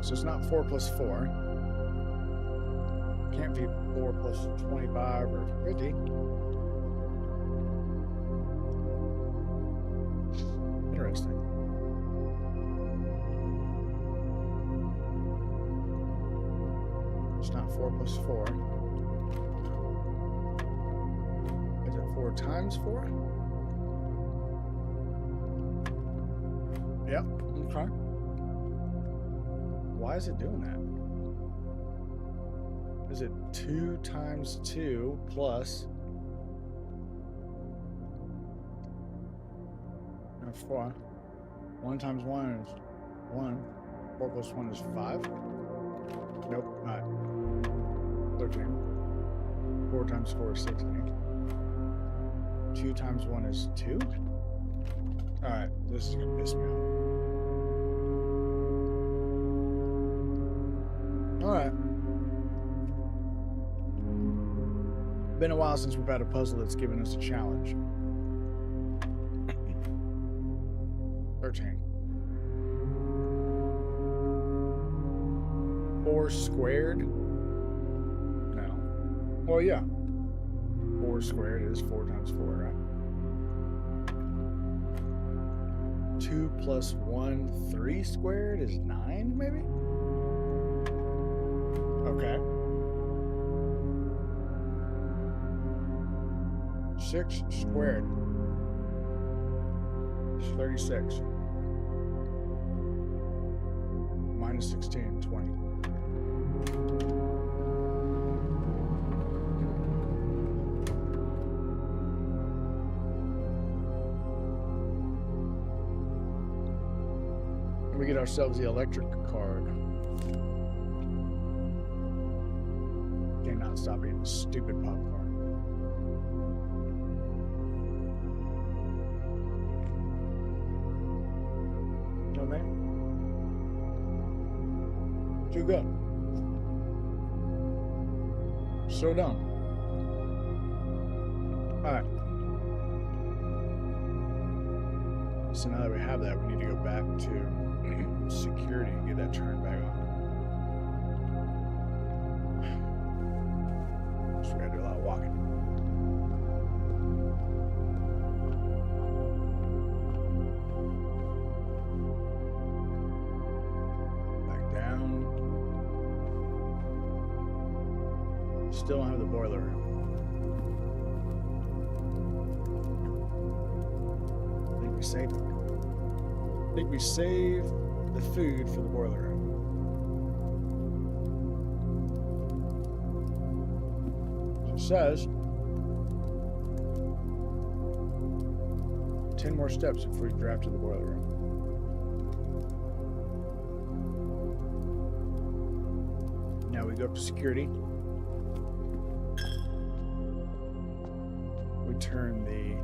S1: So it's not 4 plus 4. Can't be 4 plus 25 or 50. Interesting. It's not 4 plus 4. Is it 4 times 4? Yep. Okay. Why is it doing that? Is it 2 times 2 plus 4? 1 times 1 is 1. 4 plus 1 is 5. Nope, not 13. 4 times 4 is 16. 2 times 1 is 2? Alright, this is gonna piss me off. Alright. Been a while since we've had a puzzle that's given us a challenge. 13. 4 squared? No. Well, yeah. 4 squared is 4 times 4, right? 2 plus 1, 3 squared is 9, maybe? Okay. 6 squared is 36. minus 16, 20. We get ourselves the electric card. Cannot stop eating this stupid popcorn. No, man. Too good. So dumb. Alright. So now that we have that, we need to go back to security and get that turned back on. So we gotta do a lot of walking. Back down. Still don't have the boiler room. I think we saved it. I think we saved the food for the boiler room. It says 10 more steps before you drive to the boiler room. Now we go up to security. We turn the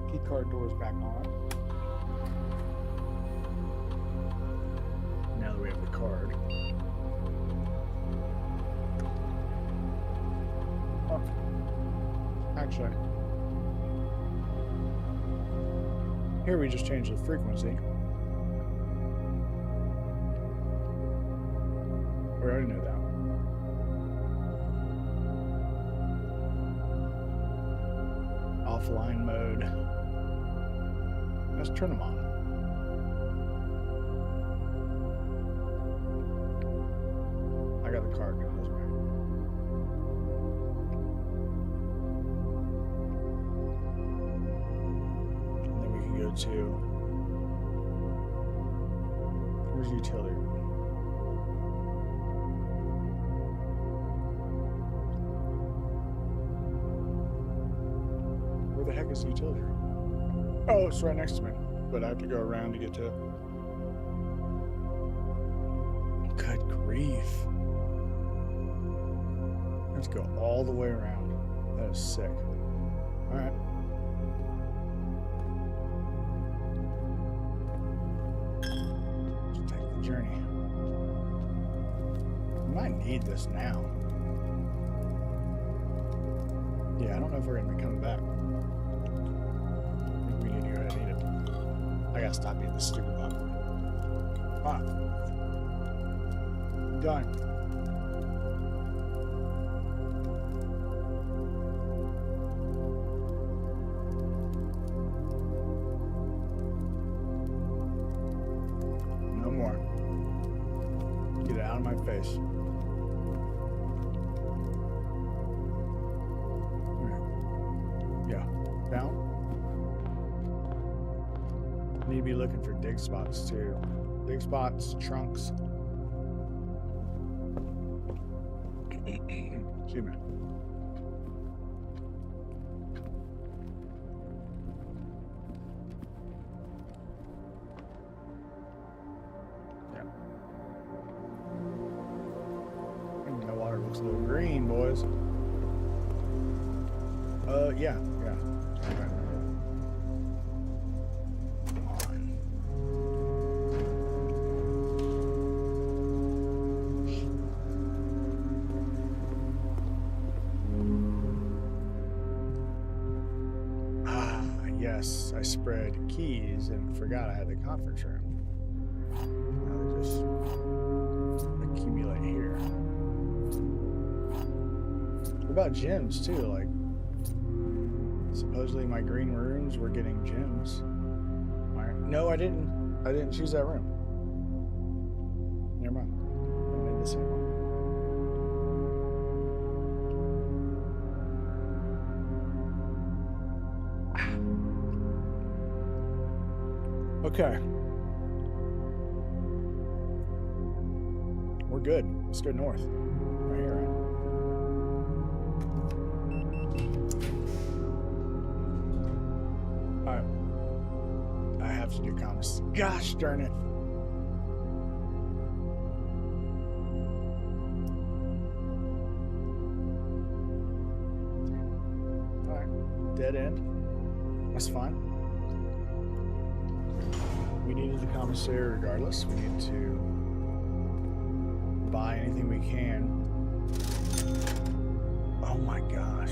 S1: key card doors back on. Now that we have the card. Oh, actually, here we just change the frequency. We already know that. Offline mode. Let's turn them on. I got the card going this way. And then we can go to, where's utility? Where the heck is the utility room? Oh, it's right next to me, but I have to go around to get to it. Good grief. Let's go all the way around. That is sick. Alright. Let's take the journey. We might need this now. Yeah, I don't know if we're going to be coming back. We need to go ahead and eat it. I gotta stop eating this stupid popcorn. Ah. Done. No more. Get it out of my face. Yeah. Down. Need to be looking for dig spots too. Dig spots, trunks. Excuse me. Yeah. The water looks a little green, boys. Yeah. Okay. Yes, I spread keys and forgot I had the conference room. Now they just accumulate here. What about gems too? Like, supposedly my green rooms were getting gems. No, I didn't. I didn't choose that room. Never mind. I need the same one. Okay. We're good. Let's go north. Right here, right? Alright. I have to do commas. Gosh darn it. Alright. Dead end. That's fine. We needed the commissary regardless. We need to buy anything we can. Oh my gosh.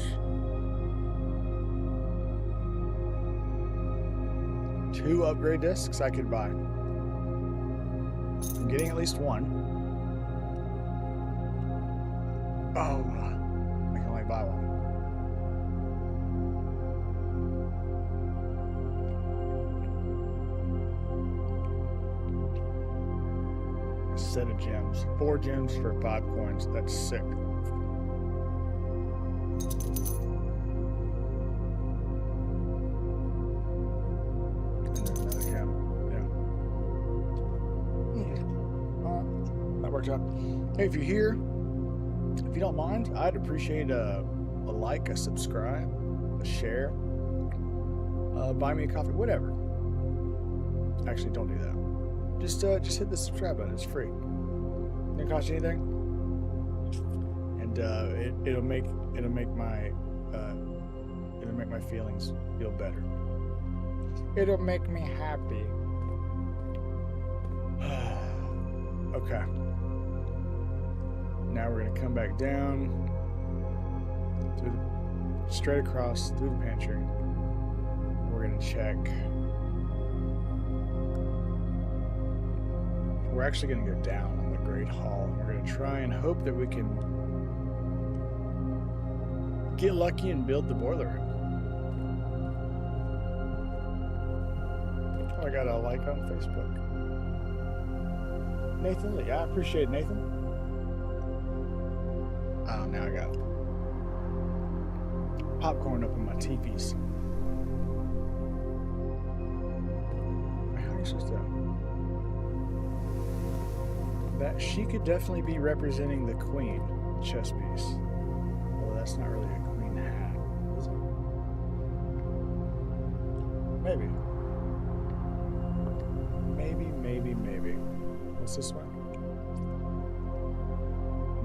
S1: 2 upgrade discs I could buy. I'm getting at least one. Oh, I can only buy one. A set of gems. 4 gems for 5 coins. That's sick. Hey, if you're here, if you don't mind, I'd appreciate a like, a subscribe, a share, buy me a coffee, whatever. Actually, don't do that. Just hit the subscribe button. It's free. It doesn't cost you anything, and it'll make my feelings feel better. It'll make me happy. Okay. Now we're going to come back down, straight across through the pantry. We're going to check. We're actually going to go down on the Great Hall. And we're going to try and hope that we can get lucky and build the boiler room. Oh, I got a like on Facebook. Nathan Lee. I appreciate it, Nathan. Oh, now I got popcorn up in my teepees. How are you supposed to? That she could definitely be representing the queen chess piece. Well, that's not really a queen hat, is it? Maybe. Maybe. What's this one?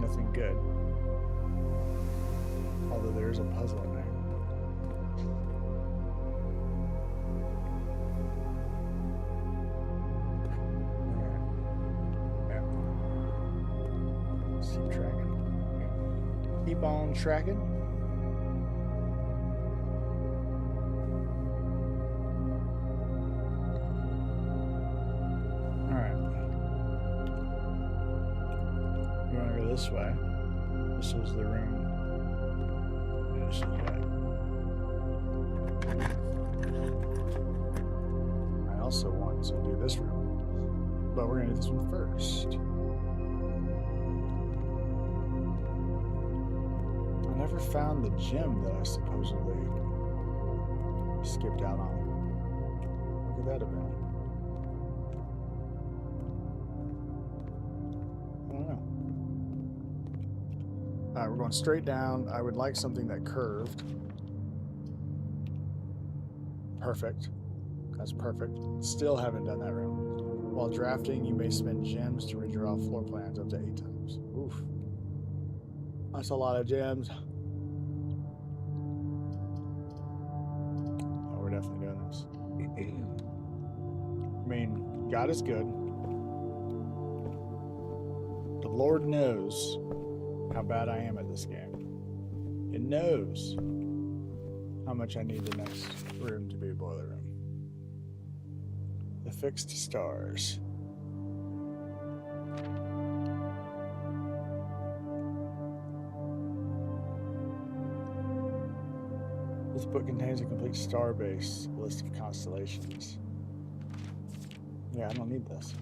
S1: Nothing good. Although there's a puzzle in there. Alright. Yeah. Let's keep tracking. Keep on tracking. Alright. You want to go this way? This was the room. I also want to do this room, but we're going to do this one first. I never found the gem that I supposedly skipped out on. What could that have been? I don't know. Alright, we're going straight down. I would like something that curved. Perfect. That's perfect. Still haven't done that room. While drafting, you may spend gems to redraw floor plans up to 8 times. Oof. That's a lot of gems. Oh, we're definitely doing this. I mean, God is good. The Lord knows how bad I am at this game. It knows how much I need the next room to be a boiler room. The fixed stars. This book contains a complete star-based list of constellations. Yeah, I don't need this.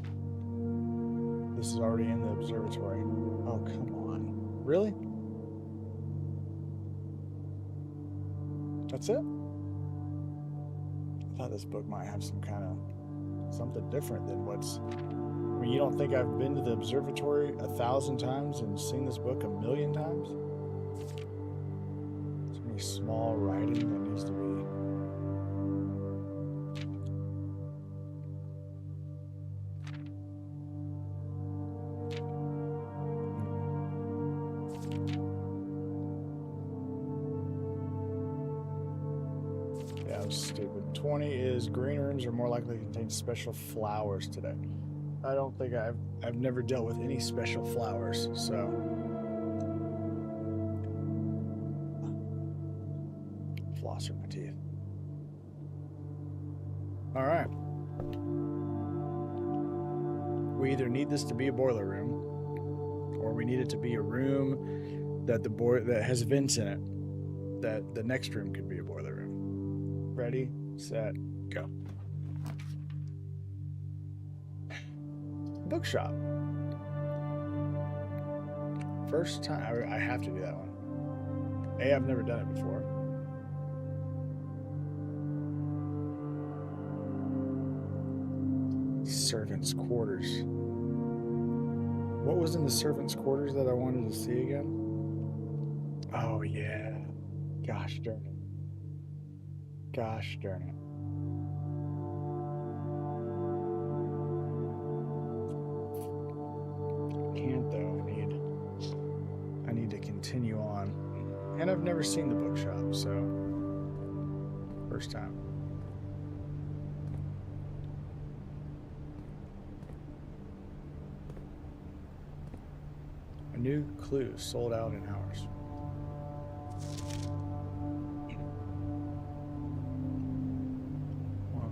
S1: This is already in the observatory. Oh, come on. Really? That's it? I thought this book might have some kind of something different than what's... I mean, you don't think I've been to the observatory 1,000 times and seen this book 1,000,000 times? Is there any small writing that needs to be... Yeah, that was stupid. 20 is green rooms are more likely to contain special flowers today. I don't think I've never dealt with any special flowers, so... Flossing my teeth. All right. We either need this to be a boiler room, or we need it to be a room that that has vents in it. That the next room could be a boiler room. Ready, set, go. Bookshop. First time. I have to do that one. I've never done it before. Servants' quarters. What was in the servants' quarters that I wanted to see again? Oh, yeah. Gosh darn it. Gosh darn it. Can't though. I need to continue on. And I've never seen the bookshop, so first time. A new clue sold out in hours.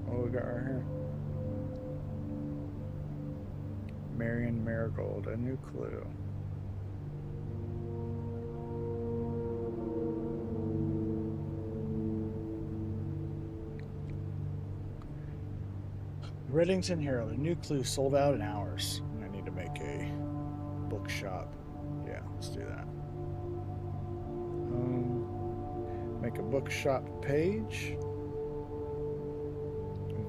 S1: What we got right here? Marion Marigold, a new clue. Reddington Herald, a new clue sold out in hours. I need to make a bookshop. Yeah, let's do that. Make a bookshop page.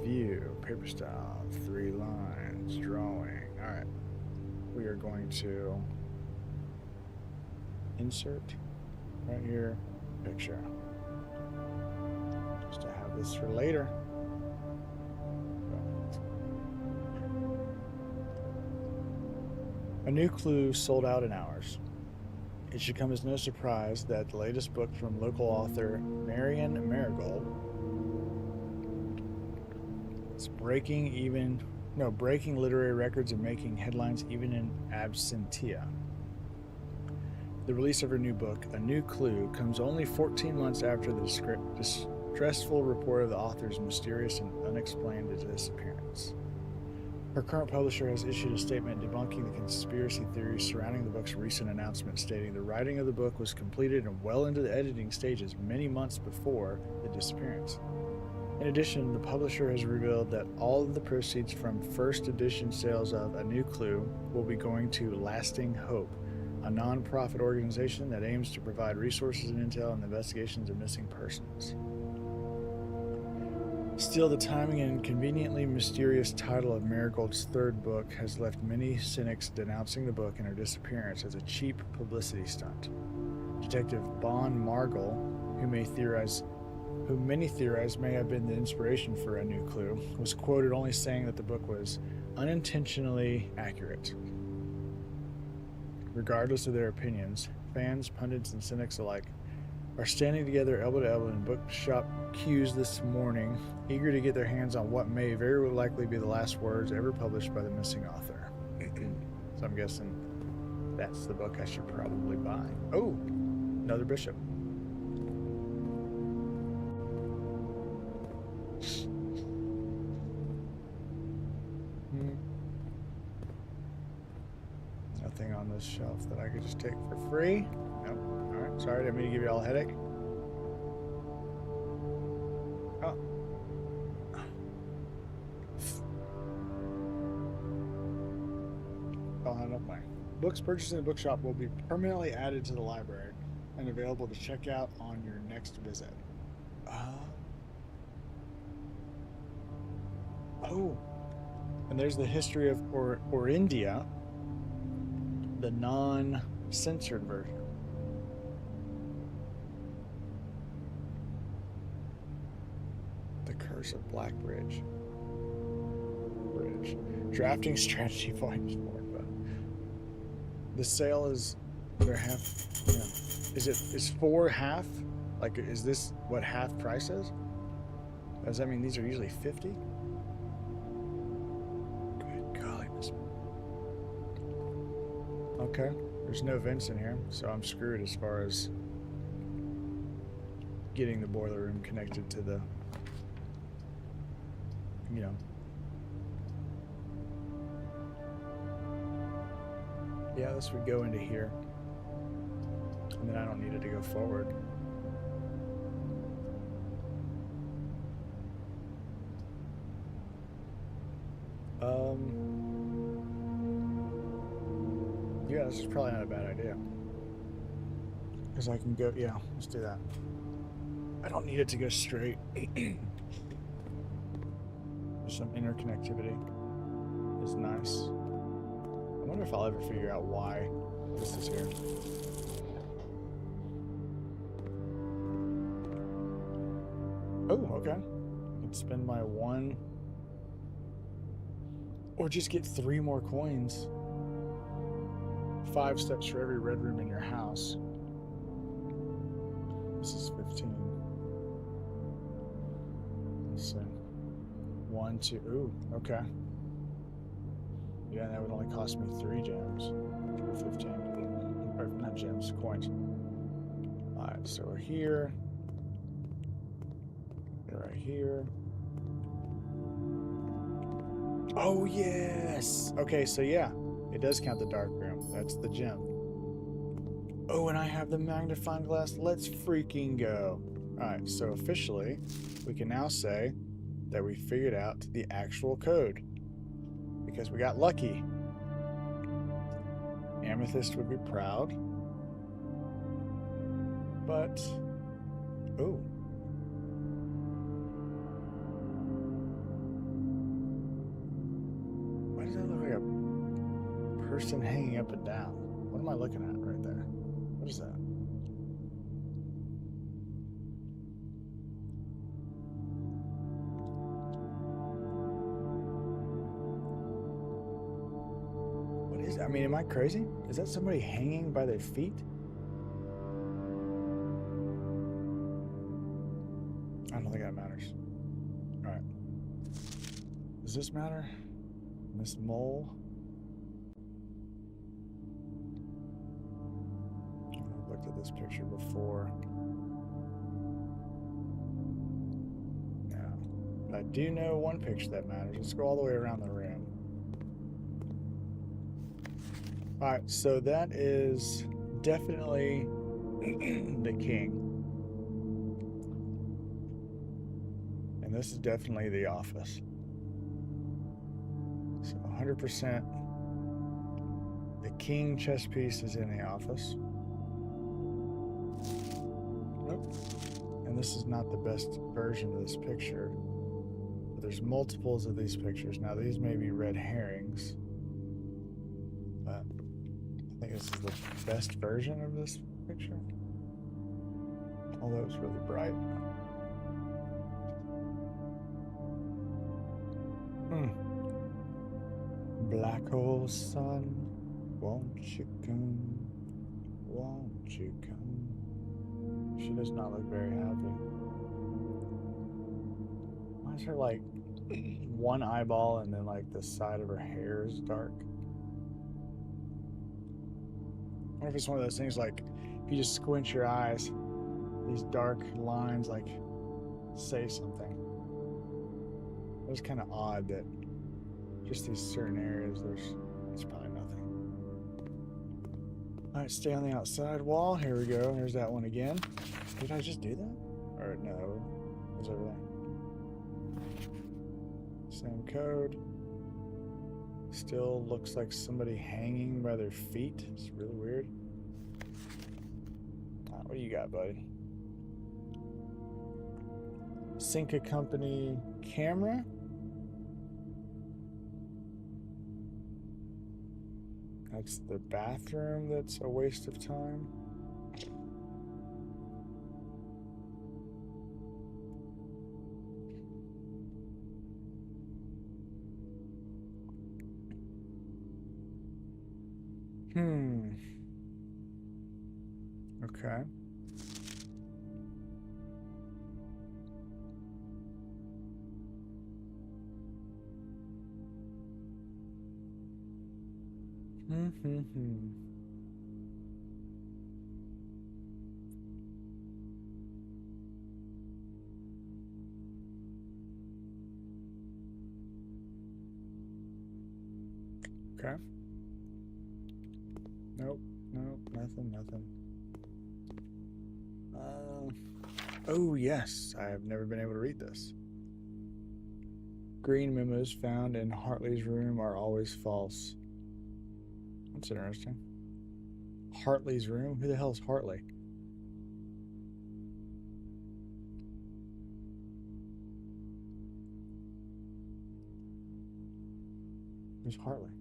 S1: View, paper style, 3 lines, drawing. All right. We are going to insert right here, picture. Just to have this for later. A new clue sold out in hours. It should come as no surprise that the latest book from local author Marion Marigold is breaking literary records and making headlines even in absentia. The release of her new book, A New Clue, comes only 14 months after the distressful report of the author's mysterious and unexplained disappearance. Her current publisher has issued a statement debunking the conspiracy theories surrounding the book's recent announcement, stating the writing of the book was completed and well into the editing stages many months before the disappearance. In addition, the publisher has revealed that all of the proceeds from first edition sales of A New Clue will be going to Lasting Hope, a non-profit organization that aims to provide resources and intel in the investigations of missing persons. Still, the timing and conveniently mysterious title of Marigold's third book has left many cynics denouncing the book and her disappearance as a cheap publicity stunt. Detective Bon Margol, who many theorize may have been the inspiration for A New Clue, was quoted only saying that the book was unintentionally accurate. Regardless of their opinions, fans, pundits, and cynics alike are standing together elbow to elbow in bookshop queues this morning, eager to get their hands on what may very likely be the last words ever published by the missing author. So I'm guessing that's the book I should probably buy. Oh, another bishop. Nothing on this shelf that I could just take for free. Nope. Alright, sorry, I didn't mean to give you all a headache. Oh. I'll have enough money. Books purchased in the bookshop will be permanently added to the library and available to check out on your next visit. Oh. And there's the history of or India, the non-censored version. The Curse of Blackbridge. Drafting strategy volumes 4. But the sale is they're half. Yeah. Is 4 half? Like, is this what half price is? Does that mean these are usually 50? Good golly. Okay. There's no vents in here, so I'm screwed as far as getting the boiler room connected to the, you know. Yeah, this would go into here. And then I don't need it to go forward. Yeah, this is probably not a bad idea. Because I can go, yeah, let's do that. I don't need it to go straight. There's some interconnectivity. It's nice. I wonder if I'll ever figure out why this is here. Oh, okay. I can spend my 1 or just get 3 more coins. 5 steps for every red room in your house. This is 15. Let's see. 1, 2. Ooh, okay. Yeah, that would only cost me 3 gems for 15. Or not gems, coins. Alright, so we're here. We're right here. Oh, yes! Okay, so yeah, it does count the dark room. That's the gem. Oh, and I have the magnifying glass. Let's freaking go. Alright, so officially, we can now say that we figured out the actual code. Because we got lucky. Amethyst would be proud. But, oh. Why does that look like a person hanging up and down? What am I looking at right there? What is that? I mean, am I crazy? Is that somebody hanging by their feet? I don't think that matters. Alright. Does this matter? Miss Mole? I've looked at this picture before. No. But I do know one picture that matters. Let's go all the way around the room. Alright, so that is definitely the king. And this is definitely the office. So 100% the king chess piece is in the office. Nope. And this is not the best version of this picture. But there's multiples of these pictures. Now these may be red herrings. But I think this is the best version of this picture. Although it's really bright. Black hole sun, won't you come? Won't you come? She does not look very happy. Why is her like one eyeball and then like the side of her hair is dark? I wonder if it's one of those things like if you just squint your eyes, these dark lines like say something. It was kind of odd that just these certain areas, it's probably nothing. Alright, stay on the outside wall. Here we go. Here's that one again. Did I just do that? Or no, it was over there. Same code. Still looks like somebody hanging by their feet. It's really weird. What do you got, buddy? Cinca Company camera. That's the bathroom that's a waste of time. Okay. Okay. Nope. Nope. Nothing. Oh, yes. I have never been able to read this. Green memos found in Hartley's room are always false. That's interesting. Hartley's room? Who the hell is Hartley? Who's Hartley?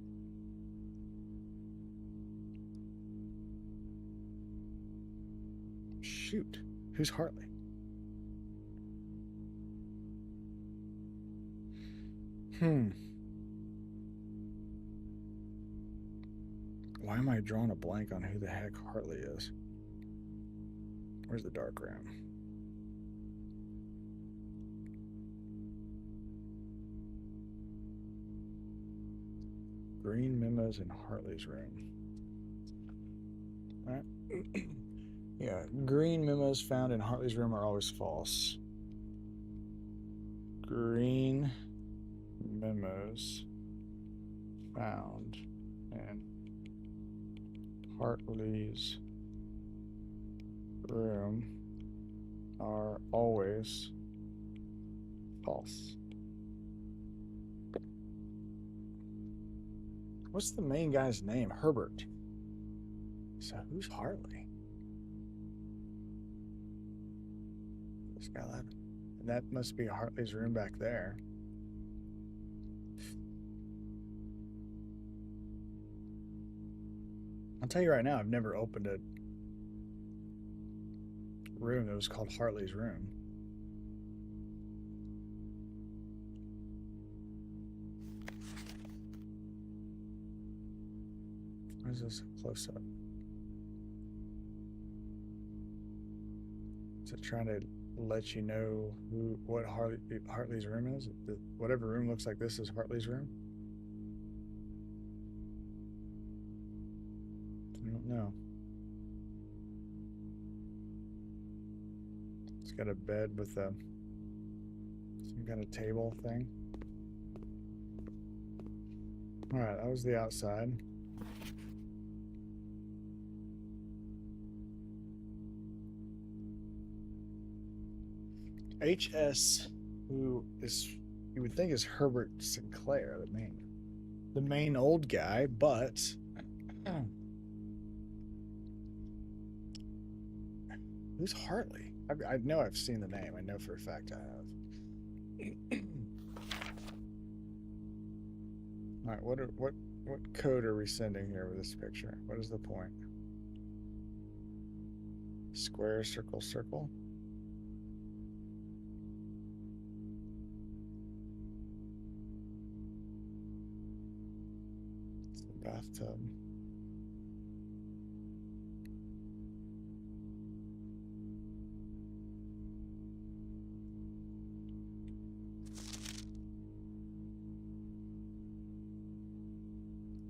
S1: Shoot. Who's Hartley? Why am I drawing a blank on who the heck Hartley is? Where's the dark room? Green memos in Hartley's room. All right. Yeah, green memos found in Hartley's room are always false. Green memos found in Hartley's room are always false. What's the main guy's name? Herbert. So who's Hartley? This guy left. That must be Hartley's room back there. I'll tell you right now, I've never opened a room that was called Hartley's room. Where's this close up? Is it trying to let you know what Hartley's room is? Whatever room looks like this is Hartley's room? I don't know. It's got a bed with some kind of table thing. Alright, that was the outside. HS, who is, you would think is Herbert Sinclair, the main old guy, but who's Hartley? I know I've seen the name. I know for a fact I have. All right, what code are we sending here with this picture? What is the point? Square, circle, circle. It's the bathtub.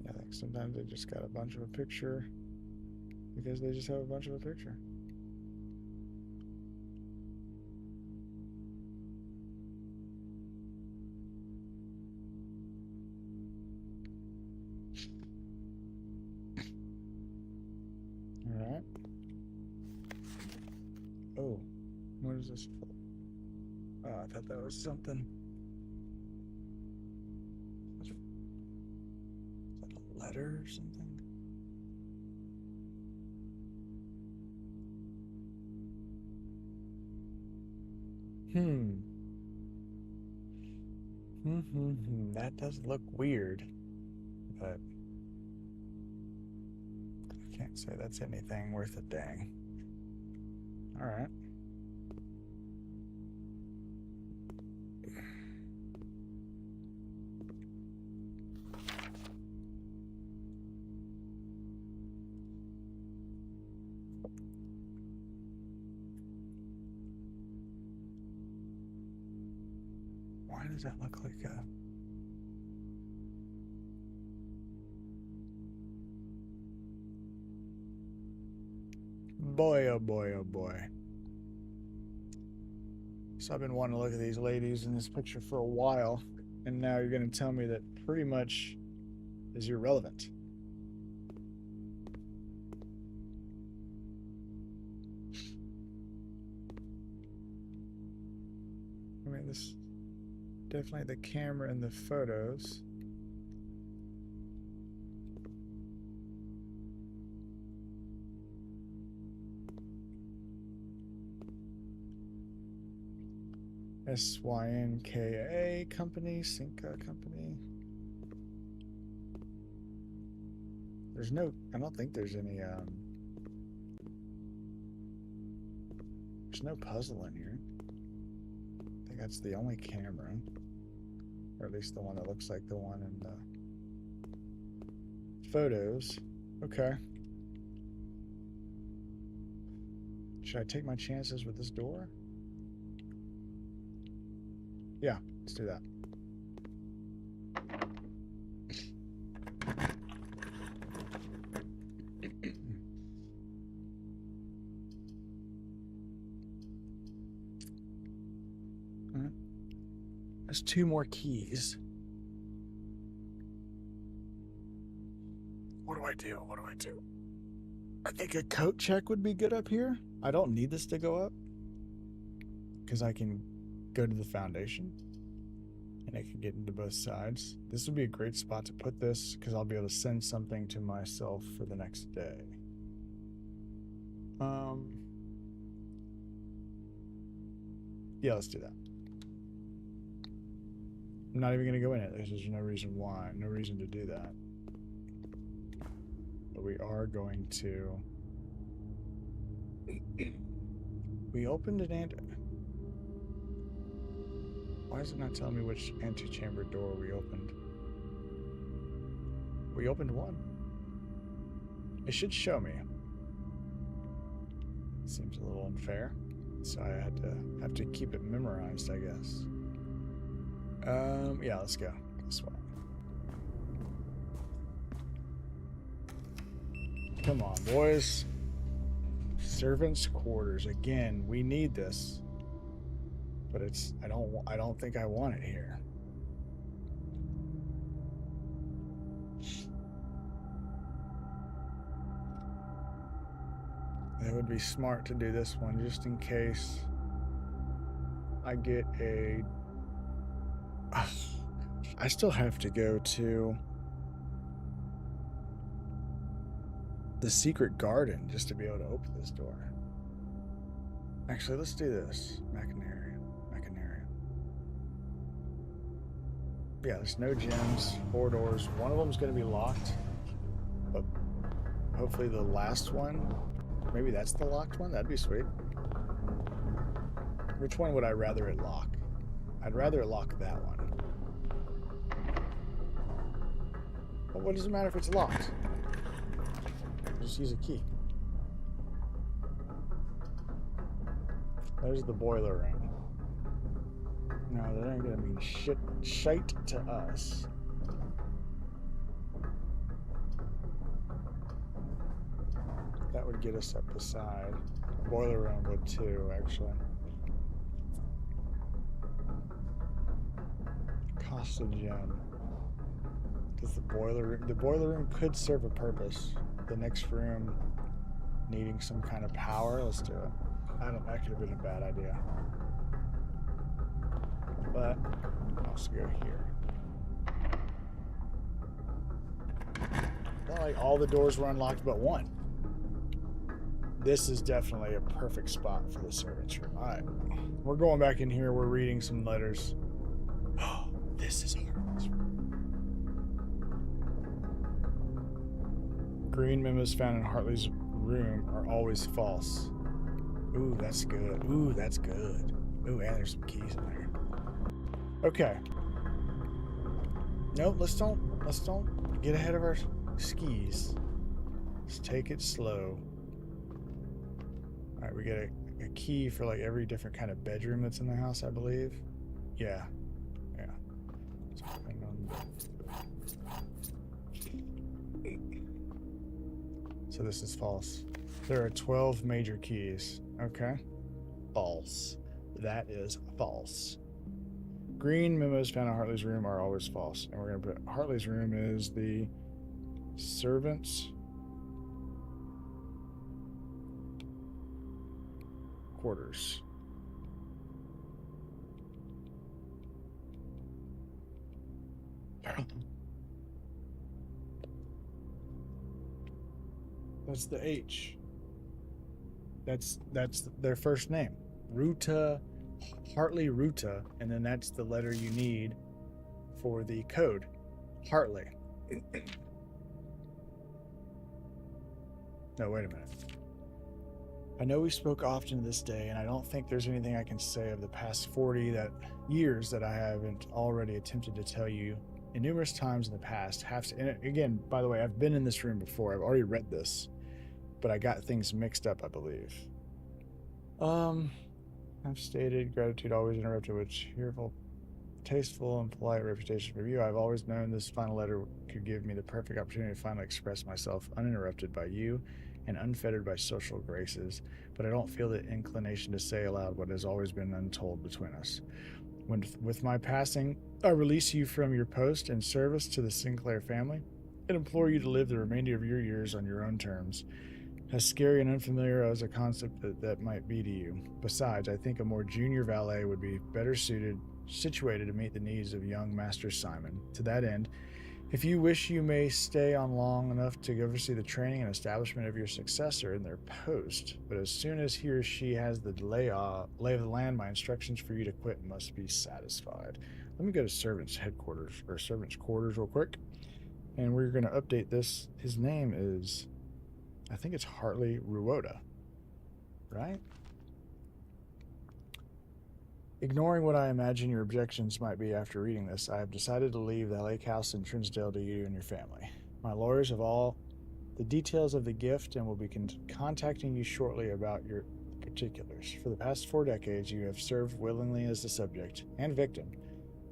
S1: I think sometimes they just got a bunch of a picture because they just have a bunch of a picture. All right. Oh, what is this? Oh, I thought that was something. Is that a letter or something? That does look weird, but Can't say that's anything worth a dang. All right. Why does that look like a... Boy, oh boy, oh boy. So I've been wanting to look at these ladies in this picture for a while, and now you're going to tell me that pretty much is irrelevant. I mean, this definitely the camera and the photos. SYNKA company, Synca company. There's no, I don't think there's any, there's no puzzle in here. I think that's the only camera, or at least the one that looks like the one in the photos. Okay. Should I take my chances with this door? Yeah, let's do that. All right. There's 2 more keys. What do I do? What do I do? I think a coat check would be good up here. I don't need this to go up because I can go to the foundation and I can get into both sides. This would be a great spot to put this because I'll be able to send something to myself for the next day. Yeah, let's do that. I'm not even going to go in it. There's no reason why. No reason to do that. But we are going to... We opened an ante... Why is it not telling me which antechamber door we opened? We opened one. It should show me. Seems a little unfair. So I have to keep it memorized, I guess. Yeah, let's go this way. Come on, boys. Servants' quarters. Again, we need this. But it's I don't think I want it here. It would be smart to do this one just in case I get a... I still have to go to the secret garden just to be able to open this door. Actually, let's do this. Machinarium. Yeah, there's no gems, 4 doors. One of them's going to be locked, but hopefully the last one, maybe that's the locked one. That'd be sweet. Which one would I rather it lock? I'd rather it lock that one. Well, what does it matter if it's locked? Just use a key. There's the boiler room. No, that ain't gonna mean shite to us. That would get us up the side. The boiler room would too, actually. Cost a gem. Does the boiler room could serve a purpose. The next room needing some kind of power. Let's do it. That could have been a bad idea. But I'll also go here. Not like all the doors were unlocked but one. This is definitely a perfect spot for the servants' room. Alright. We're going back in here, we're reading some letters. Oh, this is our room. Green memos found in Hartley's room are always false. Ooh, that's good. Ooh, that's good. Ooh, and there's some keys in there. Okay. Nope, let's don't get ahead of our skis. Let's take it slow. Alright, we get a key for like every different kind of bedroom that's in the house, I believe. Yeah. Yeah. So this is false. There are 12 major keys. Okay. False. That is false. Green memos found in Hartley's room are always false. And we're going to put Hartley's room is the servants' quarters. That's the H. That's their first name. Ruta, Hartley Ruta, and then that's the letter you need for the code. Hartley. No, wait a minute. I know we spoke often this day, and I don't think there's anything I can say of the past 40 years that I haven't already attempted to tell you in numerous times in the past. And again, by the way, I've been in this room before. I've already read this, but I got things mixed up, I believe. I've stated gratitude always interrupted with cheerful, tasteful, and polite reputation for you. I've always known this final letter could give me the perfect opportunity to finally express myself uninterrupted by you and unfettered by social graces, but I don't feel the inclination to say aloud what has always been untold between us. With my passing, I release you from your post and service to the Sinclair family and implore you to live the remainder of your years on your own terms. As scary and unfamiliar as a concept that might be to you. Besides, I think a more junior valet would be better situated to meet the needs of young Master Simon. To that end, if you wish, you may stay on long enough to oversee the training and establishment of your successor in their post. But as soon as he or she has the lay of the land, my instructions for you to quit must be satisfied. Let me go to servants' headquarters, or servants' quarters real quick. And we're going to update this. His name is, I think it's Hartley Ruota, right? Ignoring what I imagine your objections might be after reading this, I have decided to leave the lake house in Trinsdale to you and your family. My lawyers have all the details of the gift and will be contacting you shortly about your particulars. For the past 4 decades, you have served willingly as the subject and victim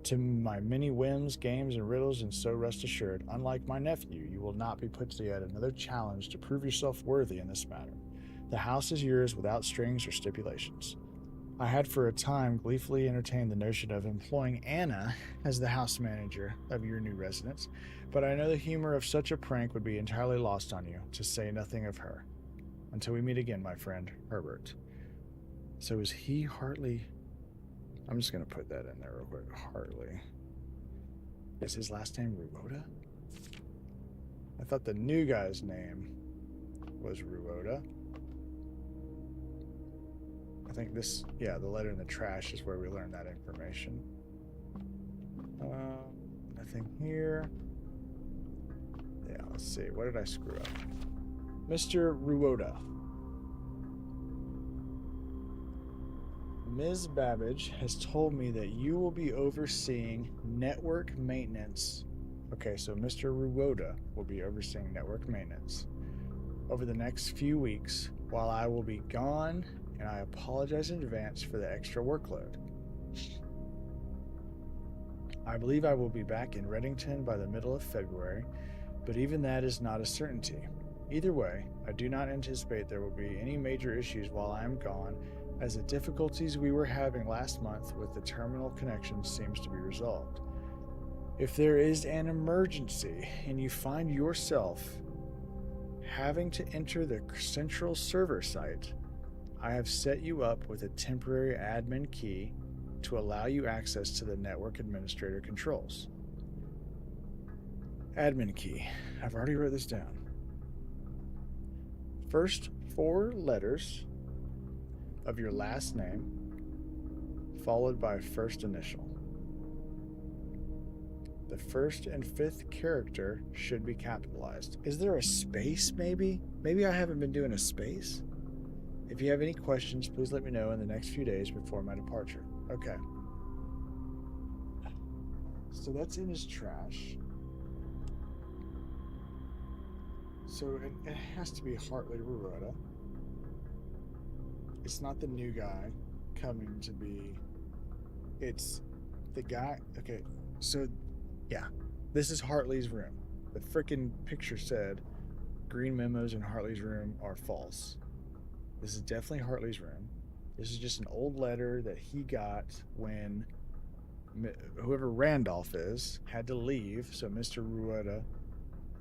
S1: to my many whims, games, and riddles, and so rest assured, unlike my nephew, you will not be put to yet another challenge to prove yourself worthy in this matter. The house is yours without strings or stipulations. I had for a time gleefully entertained the notion of employing Anna as the house manager of your new residence, but I know the humor of such a prank would be entirely lost on you, to say nothing of her. Until we meet again, my friend, Herbert. So is he Hartley? I'm just going to put that in there real quick. Hartley. Is his last name Ruota? I thought the new guy's name was Ruota. I think this, yeah, the letter in the trash is where we learned that information. Nothing here. Yeah, let's see. What did I screw up? Mr. Ruota. Ms. Babbage has told me that you will be overseeing network maintenance. Okay, so Mr. Ruota will be overseeing network maintenance over the next few weeks while I will be gone, and I apologize in advance for the extra workload. I believe I will be back in Reddington by the middle of February, but even that is not a certainty. Either way, I do not anticipate there will be any major issues while I am gone, as the difficulties we were having last month with the terminal connection seems to be resolved. If there is an emergency and you find yourself having to enter the central server site, I have set you up with a temporary admin key to allow you access to the network administrator controls. Admin key. I've already wrote this down. First 4 letters of your last name, followed by first initial. The first and fifth character should be capitalized. Is there a space, maybe? Maybe I haven't been doing a space? If you have any questions, please let me know in the next few days before my departure. Okay. So that's in his trash. So it has to be Hartley Rueda. It's not the new guy coming to be. It's the guy. Okay, so yeah, this is Hartley's room. The frickin' picture said green memos in Hartley's room are false. This is definitely Hartley's room. This is just an old letter that he got when whoever Randolph is had to leave, so Mr. Rueda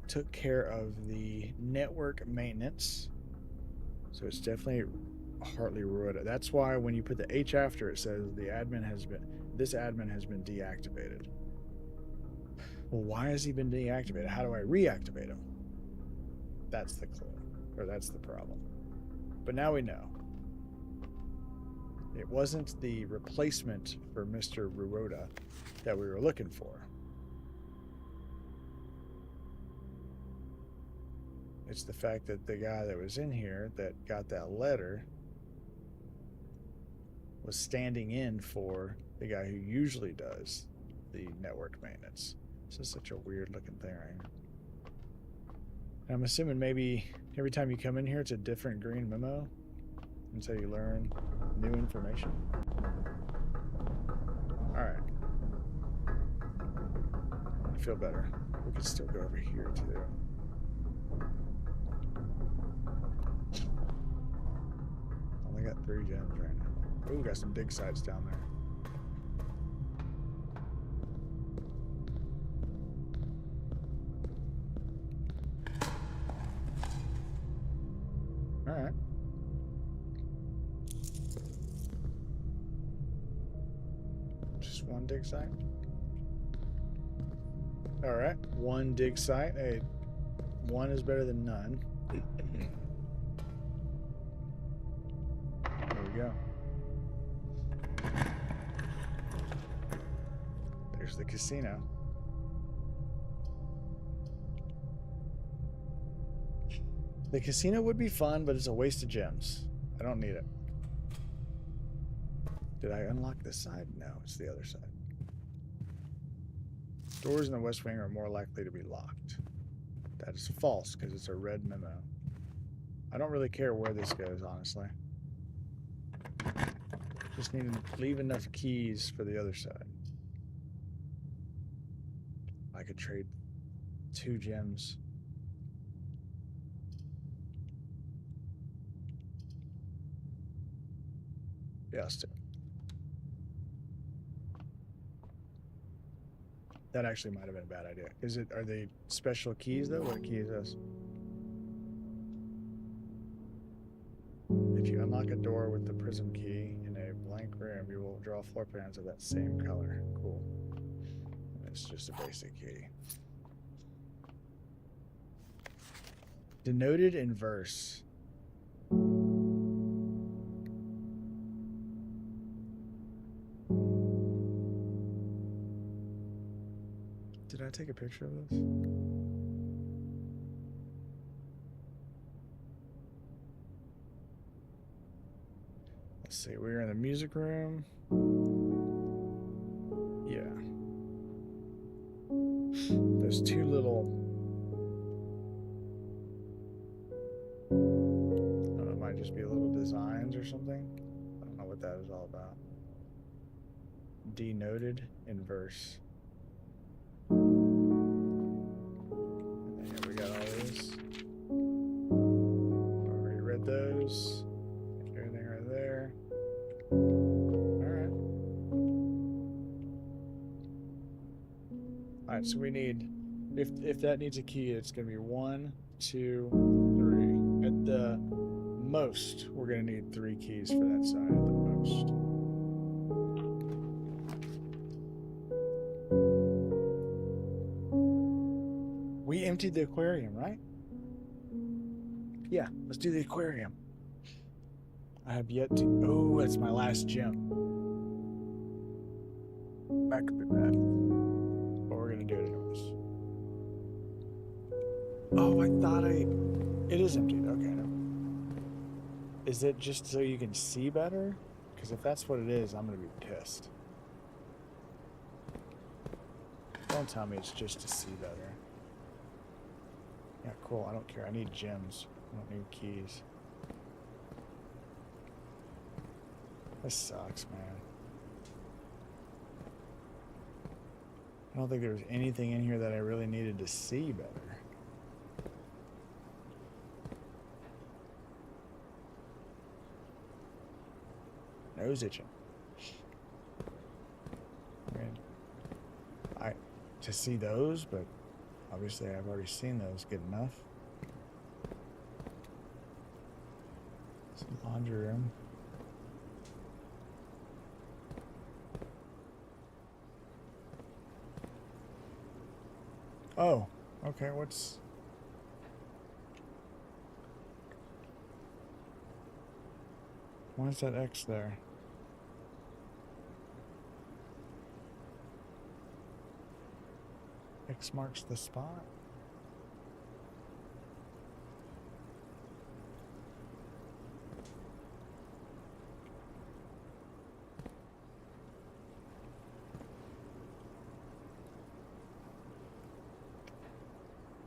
S1: took care of the network maintenance. So it's definitely Hartley Rueda. That's why when you put the H after it says this admin has been deactivated. Well, why has he been deactivated? How do I reactivate him? That's the clue, or that's the problem. But now we know. It wasn't the replacement for Mr. Rueda that we were looking for. It's the fact that the guy that was in here that got that letter was standing in for the guy who usually does the network maintenance. This is such a weird looking thing right here. And I'm assuming maybe every time you come in here it's a different green memo until you learn new information. Alright. I feel better. We could still go over here too. Only got 3 gems right now. Ooh, got some dig sites down there. Alright. Just 1 dig site? Alright, 1 dig site. Hey, 1 is better than none. There we go. There's the casino. The casino would be fun, but it's a waste of gems. I don't need it. Did I unlock this side? No, it's the other side. Doors in the West Wing are more likely to be locked. That is false, because it's a red memo. I don't really care where this goes, honestly. Just need to leave enough keys for the other side. I could trade 2 gems. Yeah, let's do it. That actually might have been a bad idea. Are they special keys though? What key is this? If you unlock a door with the prism key in a blank room, you will draw floor plans of that same color. Cool. It's just a basic key. Denoted in verse. Did I take a picture of this? Let's see, we're in the music room. Yeah. There's 2 little... I don't know, it might just be little designs or something. I don't know what that is all about. Denoted in verse. Those. Everything right there. Alright. Alright, so we need, if that needs a key, it's going to be 1, 2, 3. At the most, we're going to need 3 keys for that side at the most. We emptied the aquarium, right? Yeah, let's do the aquarium. I have yet to... Oh, that's my last gem. That could be bad. But we're going to do it anyways. Oh, I thought it is emptied. Okay, no. Is it just so you can see better? Because if that's what it is, I'm going to be pissed. Don't tell me it's just to see better. Yeah, cool. I don't care. I need gems. I don't need keys. This sucks, man. I don't think there was anything in here that I really needed to see better. Nose itching. I mean, to see those, but obviously I've already seen those. Good enough. Some laundry room. Oh, okay. Why is that X there? X marks the spot.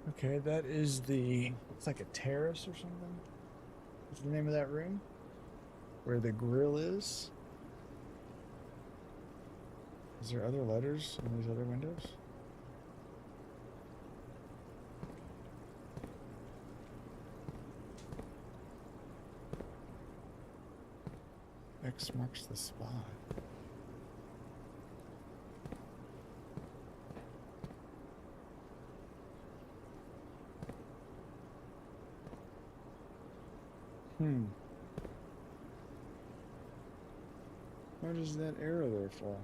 S1: Okay, that is it's like a terrace or something. What's the name of that room? Where the grill is? Is there other letters in these other windows? X marks the spot. What is that arrow there for?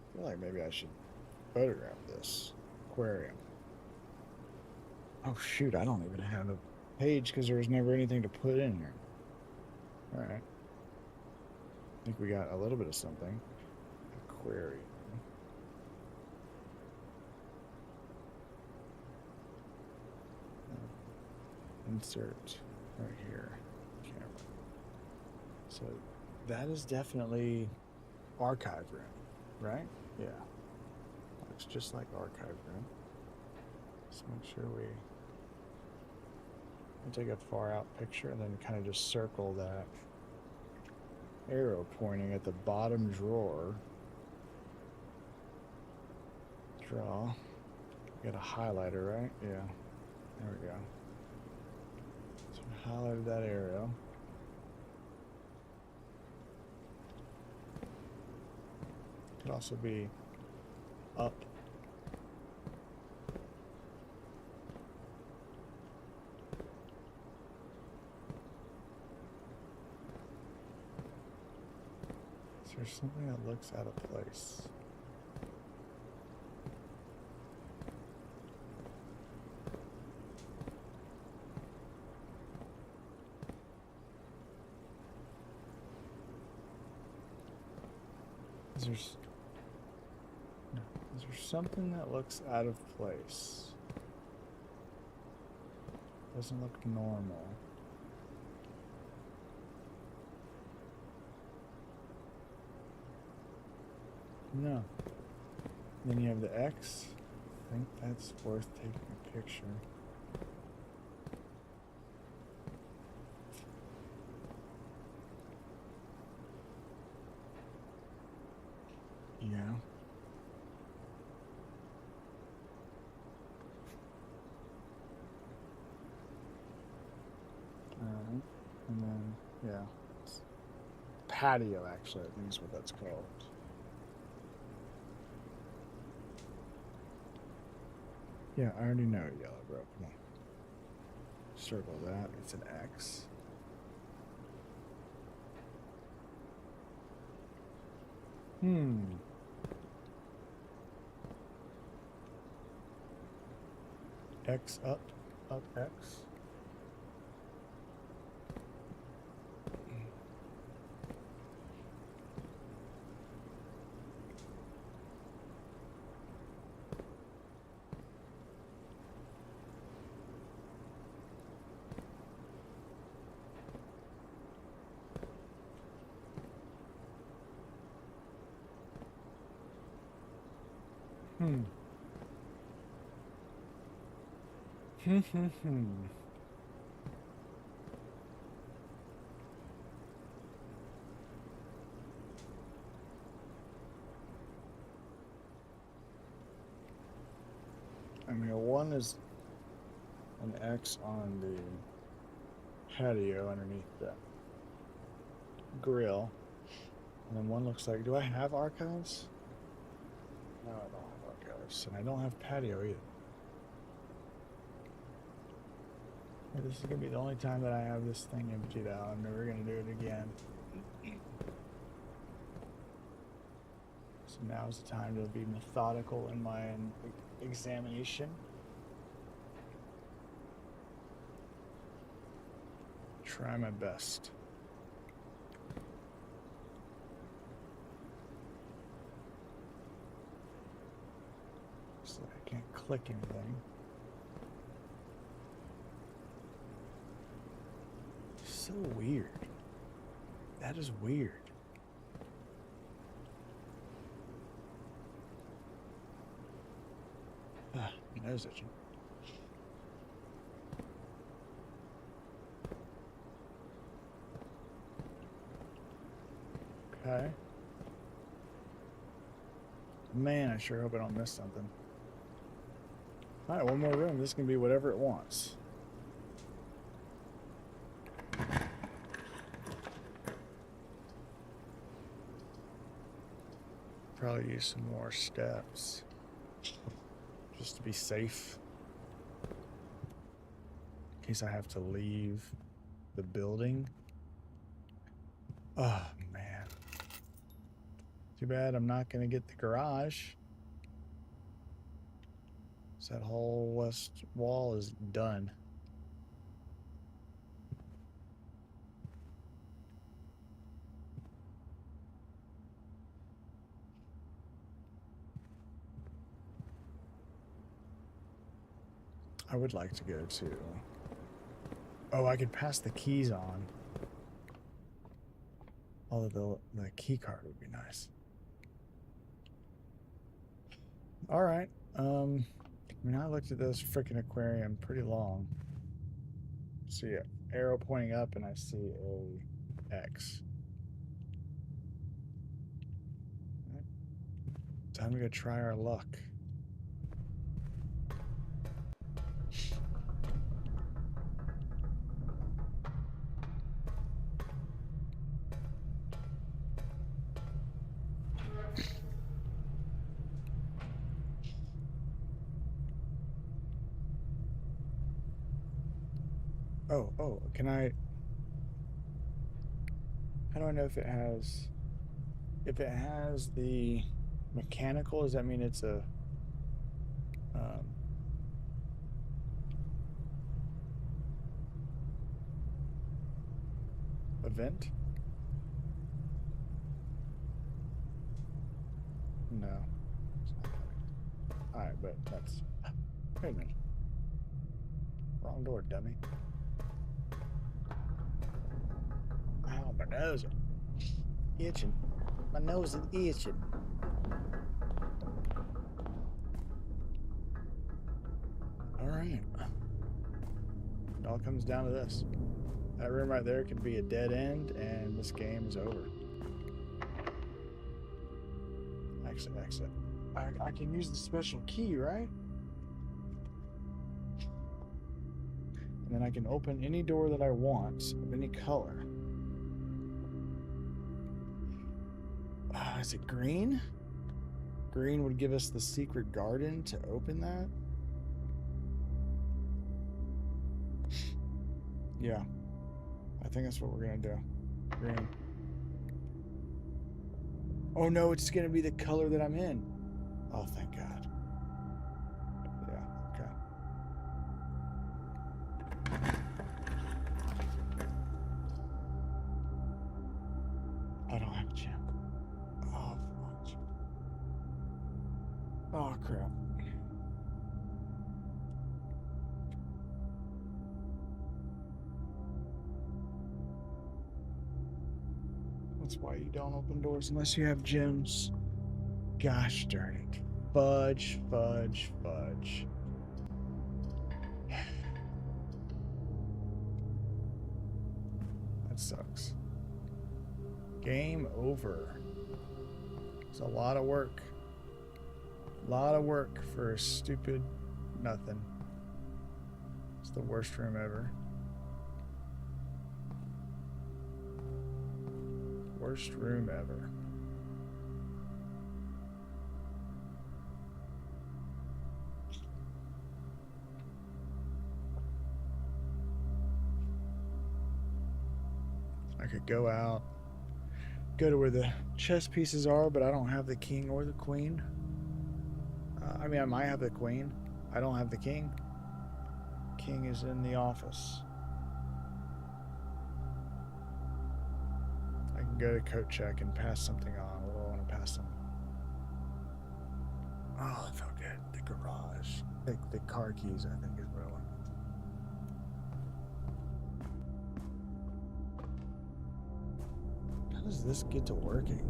S1: I feel like maybe I should photograph this aquarium. Oh shoot, I don't even have a page because there was never anything to put in here. Alright. I think we got a little bit of something. Aquarium. Insert right here. Camera. So that is definitely archive room, right? Yeah. Looks just like archive room. Let's make sure we take a far out picture and then kind of just circle that arrow pointing at the bottom drawer. Draw. Got a highlighter, right? Yeah. There we go. So we highlighted that arrow. Could also be up. Is there something that looks out of place? Is there something that looks out of place? Doesn't look normal. No. Then you have the X. I think that's worth taking a picture. Yeah. Alright. And then, yeah. Patio, actually, I think is what that's called. Yeah, I already know yellow, bro. Come on. Circle that. It's an X. X up, X. Hmm. I mean, one is an X on the patio underneath the grill. And then one looks like, do I have archives? No, I don't have archives. And I don't have patio either. This is going to be the only time that I have this thing emptied out. I'm never going to do it again. So now is the time to be methodical in my examination. Try my best. So I can't click anything. So weird. That is weird. My nose itching. Okay. Man, I sure hope I don't miss something. Alright, one more room. This can be whatever it wants. Probably use some more steps. Just to be safe. In case I have to leave the building. Oh, man. Too bad I'm not going to get the garage. So that whole west wall is done. I would like to go to... Oh, I could pass the keys on. Although the key card would be nice. Alright. I mean, I looked at this freaking aquarium pretty long. See an arrow pointing up and I see a X. Right. Time to go try our luck. Oh, can I... How do I know if it has... If it has the mechanical, does that mean it's a... event? No. It's not coming. Alright, but that's... Wait a minute. Wrong door, dummy. Ow, my nose is itching. My nose is itching. Alright. It all comes down to this. That room right there could be a dead end, and this game is over. Exit. I can use the special key, right? And then I can open any door that I want of any color. Is it green? Green would give us the secret garden to open that. Yeah. I think that's what we're gonna do. Green. Oh no, it's gonna be the color that I'm in. Oh, thank God. Yeah, okay. I don't have a gem. Oh, fudge. Oh, crap. That's why you don't open doors unless you have gems. Gosh darn it. Fudge, fudge, fudge. That sucks. Game over. It's a lot of work. A lot of work for a stupid nothing. It's the worst room ever. Worst room ever. I could go out, go to where the chess pieces are, but I don't have the king or the queen. I mean, I might have the queen. I don't have the king. King is in the office. I can go to coat check and pass something on. What do I want to pass them? Oh, that felt good. The garage. The car keys, I think, is what I want. How does this get to working?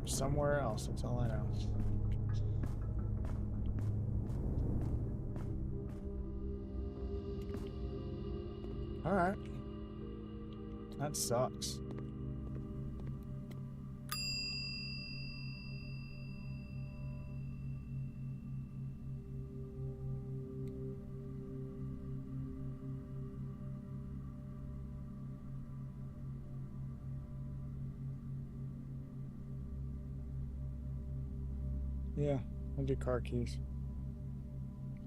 S1: Somewhere else, that's all I know. Alright. That sucks. Yeah, I'll do car keys.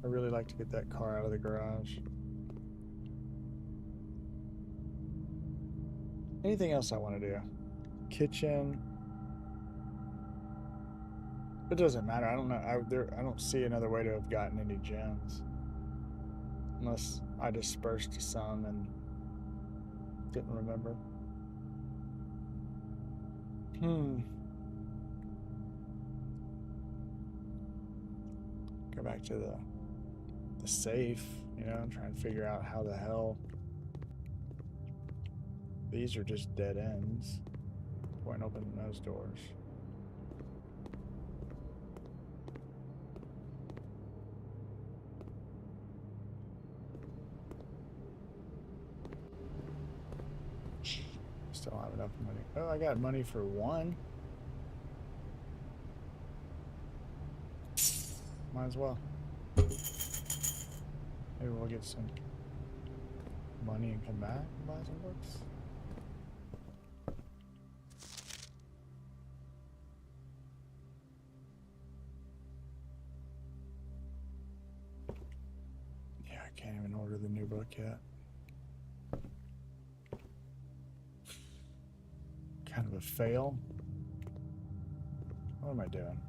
S1: I really like to get that car out of the garage. Anything else I want to do? Kitchen. It doesn't matter. I don't know. I don't see another way to have gotten any gems. Unless I dispersed some and didn't remember. Go back to the safe, you know, try and figure out how the hell these are just dead ends. Point opening those doors. Still don't have enough money. Oh, I got money for one. Might as well. Maybe we'll get some money and come back and buy some books. Yeah, I can't even order the new book yet. Kind of a fail. What am I doing?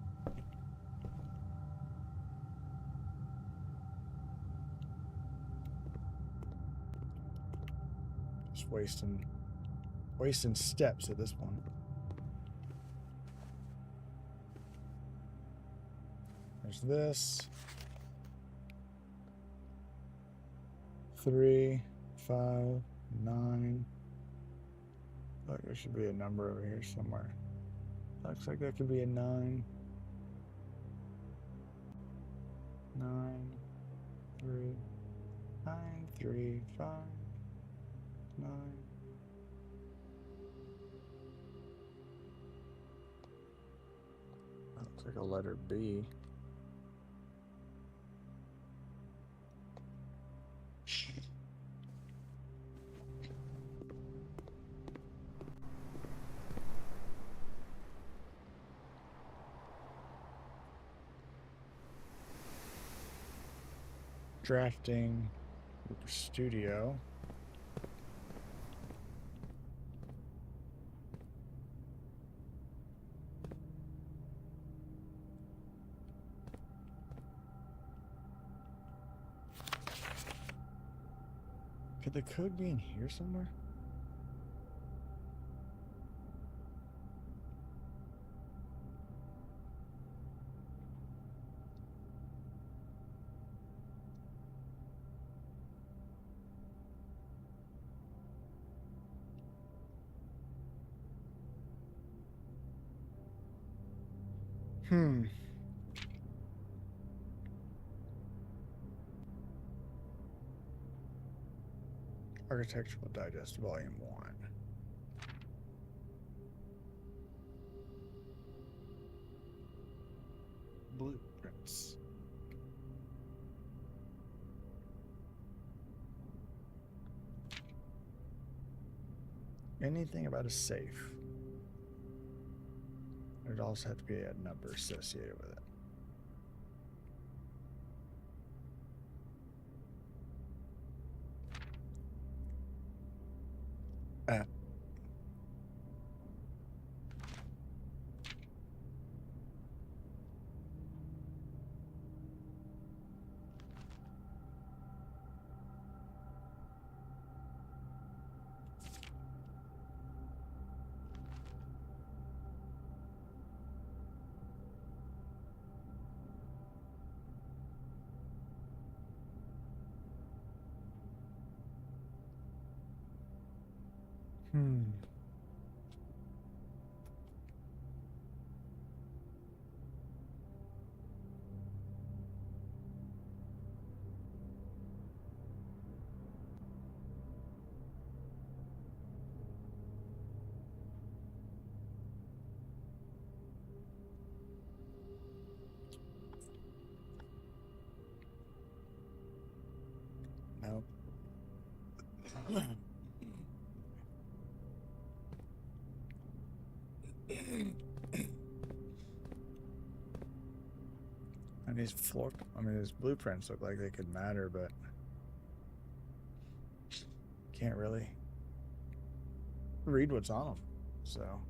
S1: Just wasting steps at this point. There's this. 3, 5, 9. Look, there should be a number over here somewhere. Looks like that could be a 9. 9, 3, 9, 3, 5, 9. That looks like a letter B. Drafting studio. Could the code be in here somewhere? Hmm. Architectural Digest, Volume 1. Blueprints. Anything about a safe. There'd also have to be a number associated with it. Hmm. No. And these these blueprints look like they could matter, but can't really read what's on them. So.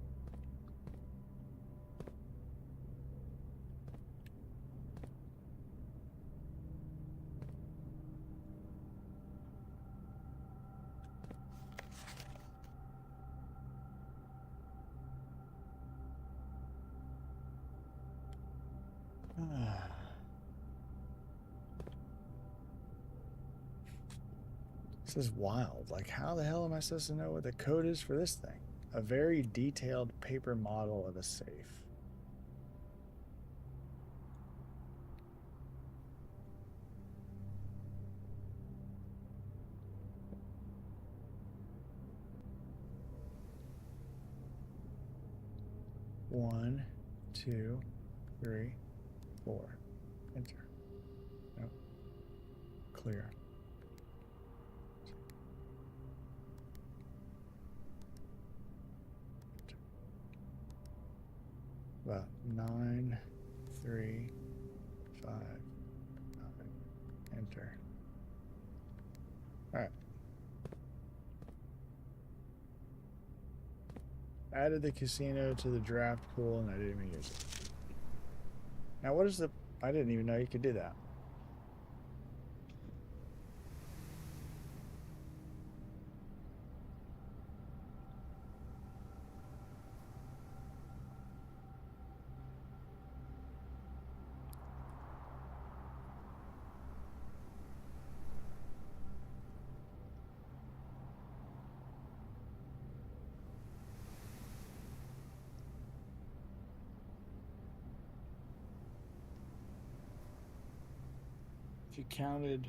S1: This is wild. Like, how the hell am I supposed to know what the code is for this thing? A very detailed paper model of a safe. One, two, three, four. Enter. Nope. Clear. About 9, 3, 5, 9. Enter. All right. Added the casino to the draft pool, and I didn't even use it. Now, what is the... I didn't even know you could do that. If you counted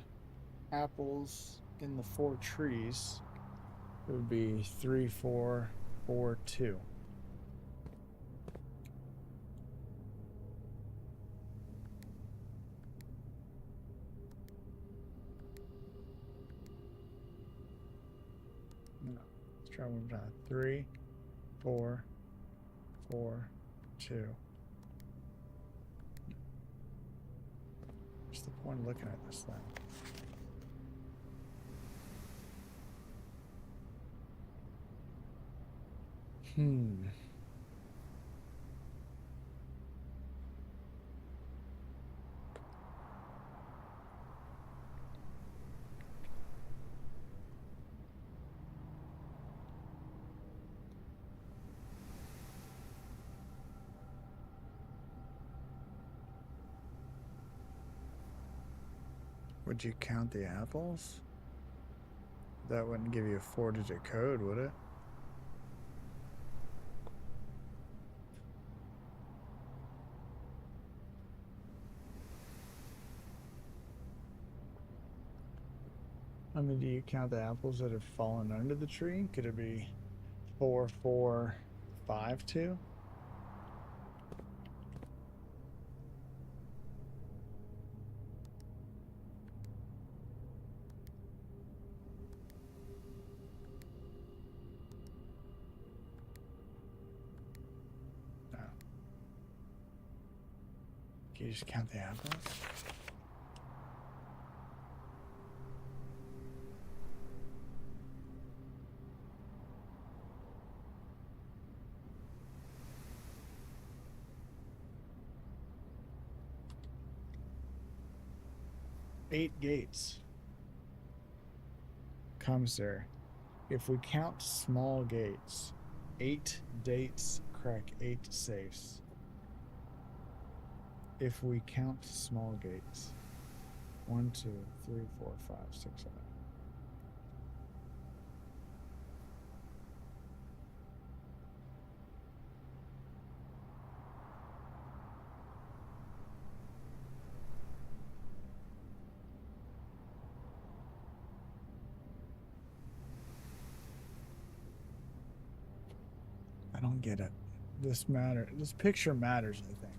S1: apples in the 4 trees, it would be 3, 4, 4, 2. No. Let's try one more time. 3, 4, 4, 2. What's the point of looking at this thing? Would you count the apples? That wouldn't give you a 4-digit code, would it? I mean, do you count the apples that have fallen under the tree? Could it be 4, 4, 5, 2? No. Can you just count the apples? Eight gates. Commissary. If we count small gates, 8 dates crack 8 safes. If we count small gates, 1, 2, 3, 4, 5, 6, 7. I don't get it. This picture matters, I think.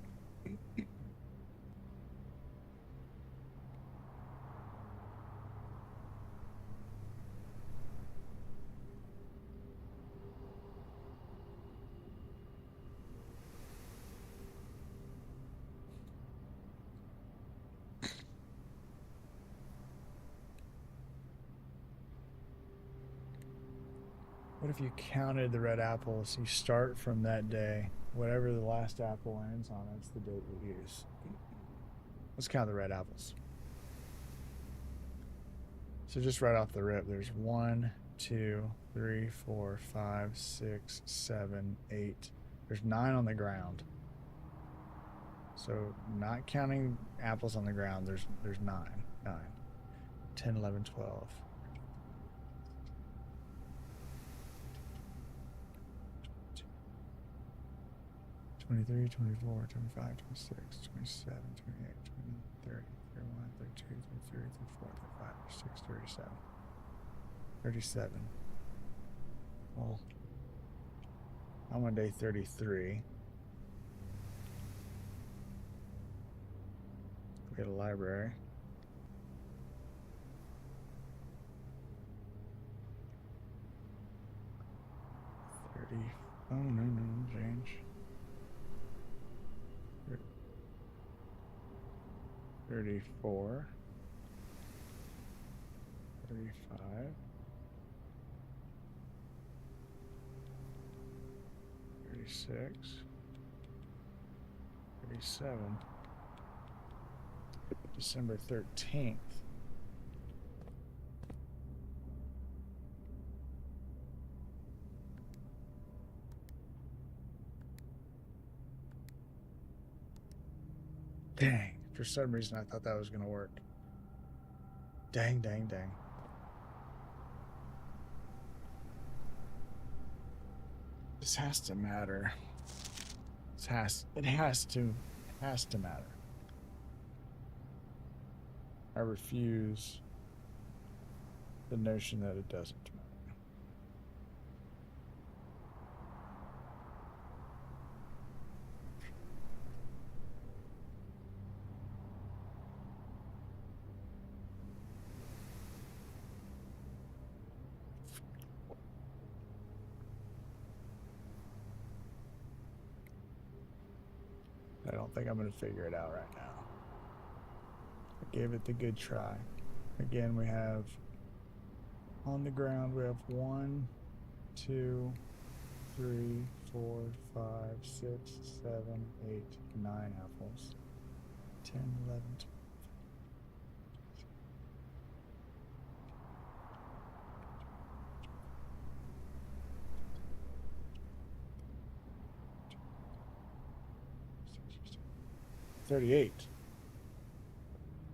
S1: What if you counted the red apples? You start from that day. Whatever the last apple ends on, that's the date we use. Let's count the red apples. So just right off the rip, there's 1, 2, 3, 4, 5, 6, 7, 8. There's 9 on the ground. So not counting apples on the ground, there's 9. 10, 11, 12. 23, 24, 25, 26, 27, 28, 29, 30, 31, 32, 33, 34, 35, 36, 37. 37. Well, I'm on day 33. We got a library. Oh, no, change. 34, 35, 36, 37, December 13th. Dang. For some reason, I thought that was going to work. Dang. This has to matter. It has to matter. I refuse the notion that it doesn't matter. I don't think I'm going to figure it out right now. I gave it the good try. Again, we have on the ground, we have 1, 2, 3, 4, 5, 6, 7, 8, 9 apples. 10, 11, 12. 38.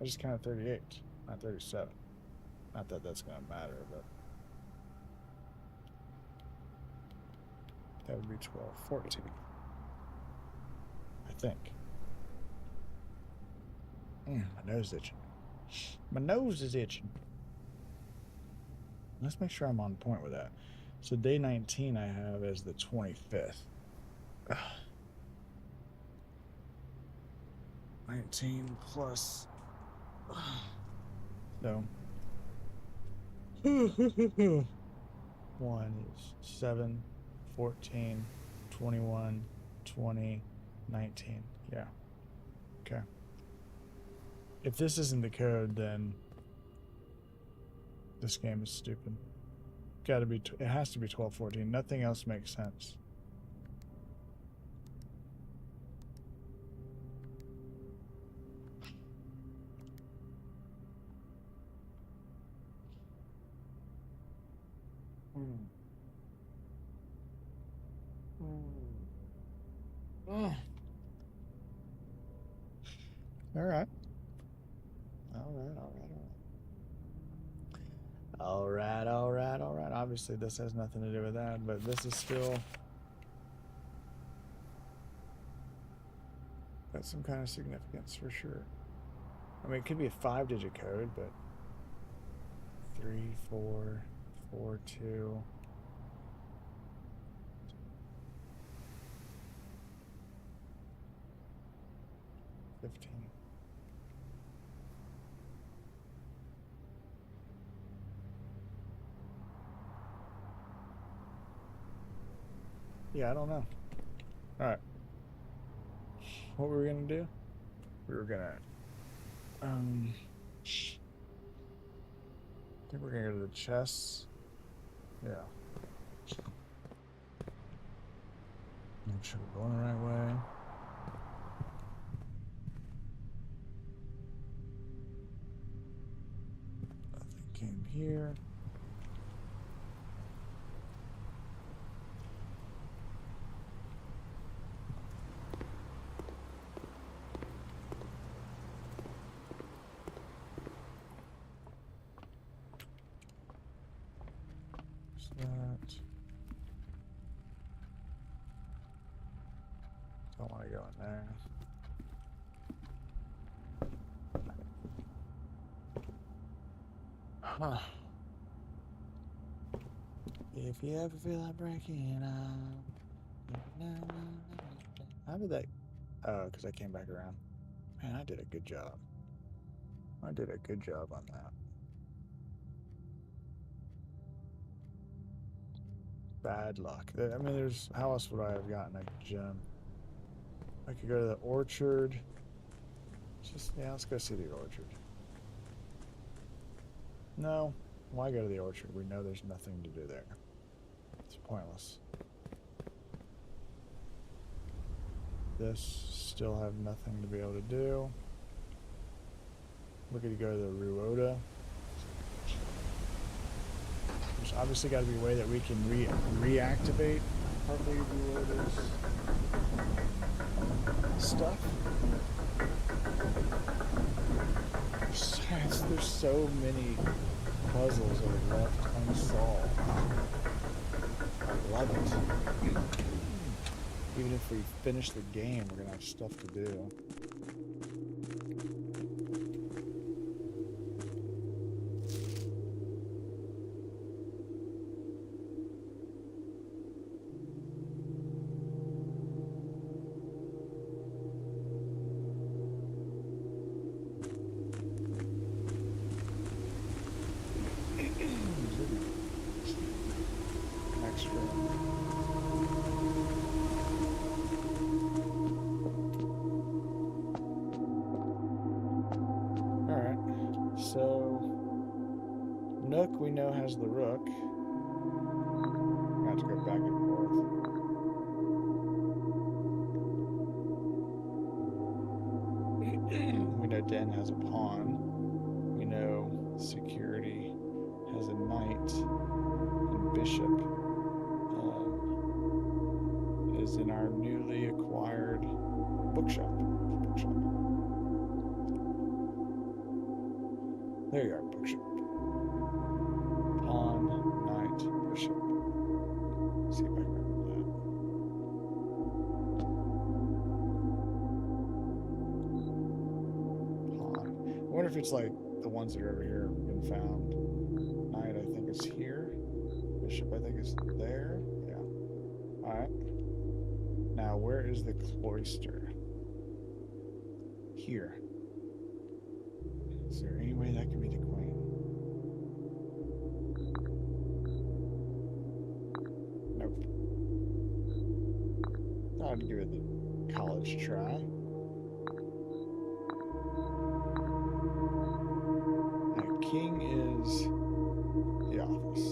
S1: I just counted 38, not 37. Not that that's going to matter, but that would be 12, 14. I think. My nose itching. My nose is itching. Let's make sure I'm on point with that. So day 19 I have as the 25th. Ugh. 19 plus. No. 1 is 7, 14, 21, 20, 19. Yeah. Okay. If this isn't the code, then this game is stupid. Gotta be. It has to be 1214. Nothing else makes sense. All right. All right. Obviously, this has nothing to do with that, but this is still got some kind of significance for sure. I mean, it could be a 5-digit code, but 3, 4, 4, 2. Yeah, I don't know. All right. What were we gonna do? We were gonna. I think we're gonna go to the chests. Yeah. Make sure we're going the right way. Nothing came here. That. Don't want to go in there. Huh. If you ever feel like breaking up. How did that? Oh, because I came back around. Man, I did a good job. I did a good job on that. Bad luck. I mean, there's. How else would I have gotten a gem? I could go to the orchard. Just, yeah, let's go see the orchard. No, why go to the orchard? We know there's nothing to do there. It's pointless. This still have nothing to be able to do. We're going to go to the Ruoda. There's obviously got to be a way that we can reactivate partly Ruoda's stuff. There's so many puzzles that are left unsolved. I love it. Even if we finish the game, we're gonna have stuff to do. We know has the rook. I have to go back and forth. We know Den has a pawn. We know security has a knight and bishop is in our newly acquired bookshop. There you are, bookshop. Pawn, knight, bishop. Let's see if I can remember that. Pawn. I wonder if it's like the ones that are over here have been found. Knight, I think, is here. Bishop, I think, is there. Yeah. Alright. Now, where is the cloister? Here. Is there any way that could be the queen? Nope. I'd give it the college try. Now, king is the office.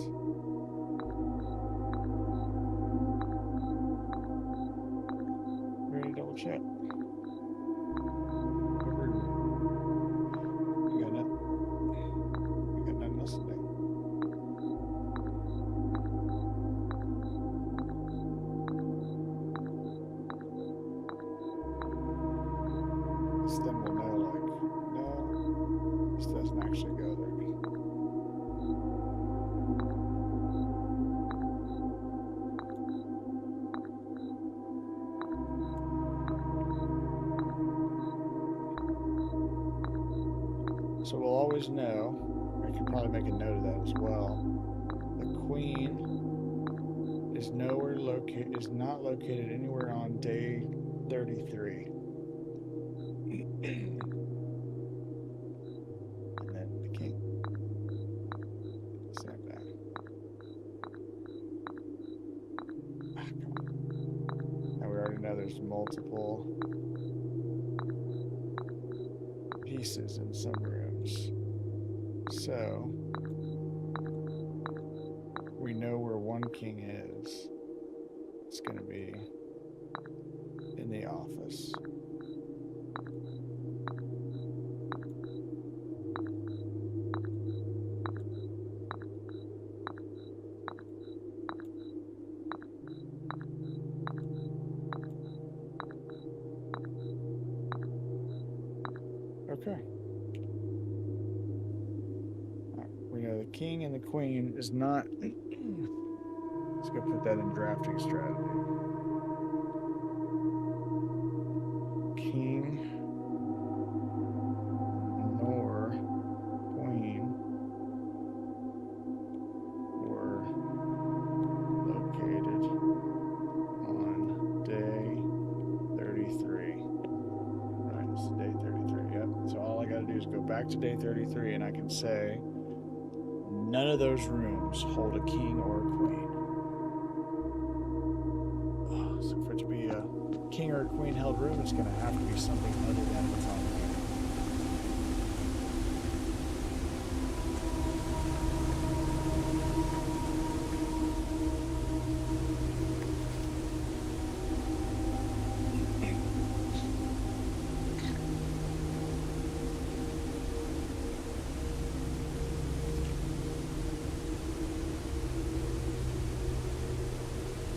S1: Ready to double check? You got nothing else to do. This then will know, like, no, this doesn't actually go there. So we'll always know, I can probably make a note of that as well. The queen is not located anywhere on day 33. And then the king. Same thing. Come on. And we already know there's multiple pieces in some rooms. So we know where one king is. It's going to be in the office. Okay. We know the king and the queen is not. Let's go put that in drafting strategy. King nor queen were located on day 33. Right, it's day 33. Yep. So all I got to do is go back to day 33 and I can say none of those rooms hold a king or a queen. So for it to be a king or a queen held room, it's going to have to be something other than what's on there.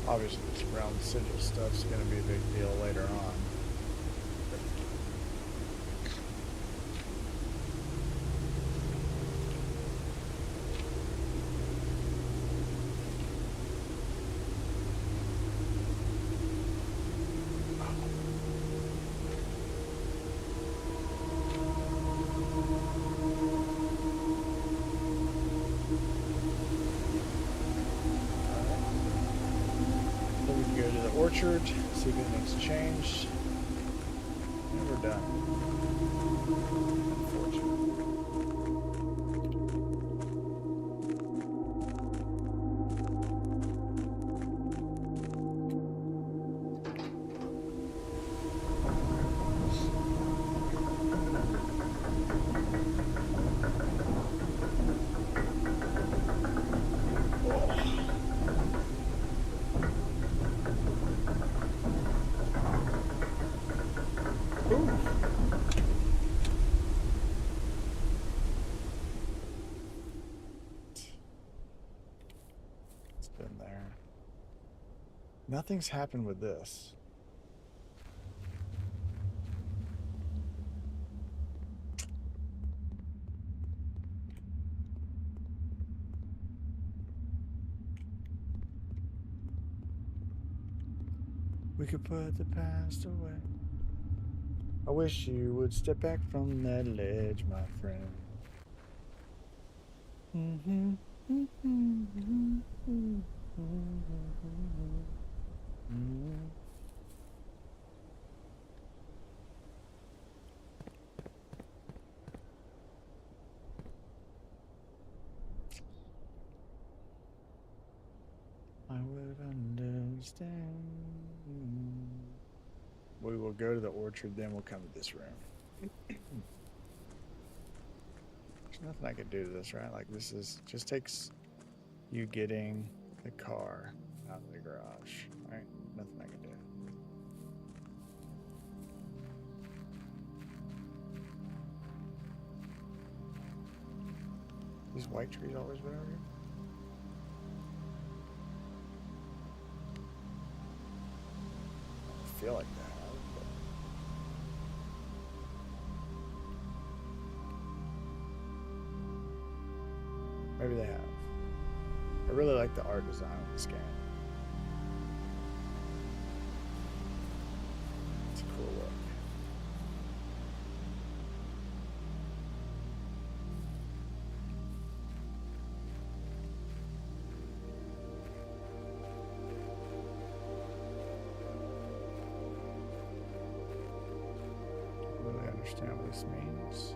S1: Obviously, this brown sigil stuff's going to be a big deal later on. Orchard, see if anything's changed. And we're done. Unfortunately. Nothing's happened with this. We could put the past away. I wish you would step back from that ledge, my friend. I would understand. We will go to the orchard, then we'll come to this room. There's nothing I could do to this, right? Like, this is just takes you getting the car out of the garage, right? Nothing I can do. These white trees always been over here? I feel like that. Maybe they have. I really like the art design of this game. It's a cool look. I don't really understand what this means.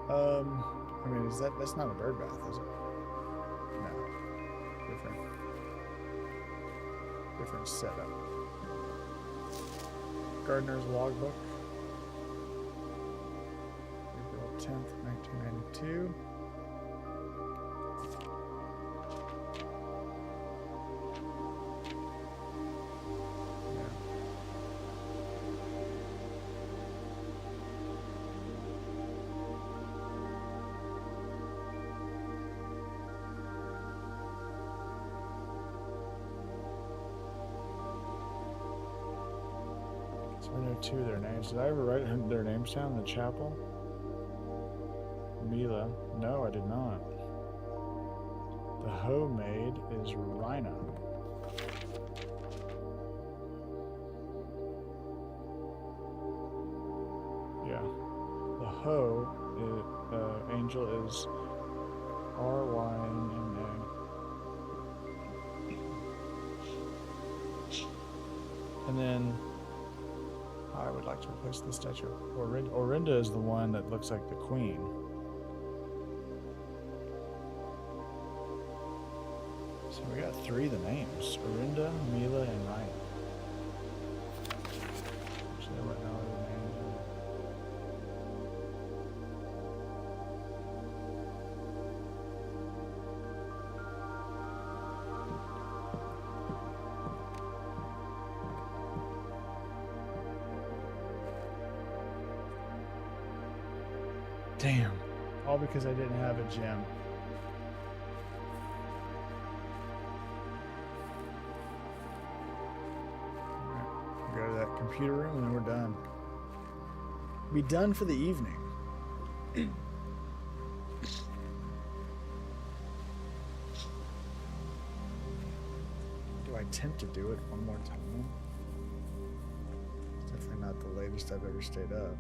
S1: I mean, that's not a bird bath, is it? No. Different setup. Gardener's logbook. April 10th, 1992. I know two of their names. Did I ever write their names down in the chapel? Mila. No, I did not. The hoe maid is Rhina. Yeah. The hoe angel is Ryna. And then I would like to replace the statue of Orinda. Orinda is the one that looks like the queen. So we got three of the names. Orinda, Mila, and Ryan. Actually, I wouldn't know the names. Damn. All because I didn't have a gem. Alright. Go to that computer room and then we're done. Be done for the evening. Do I attempt to do it one more time? It's definitely not the latest I've ever stayed up.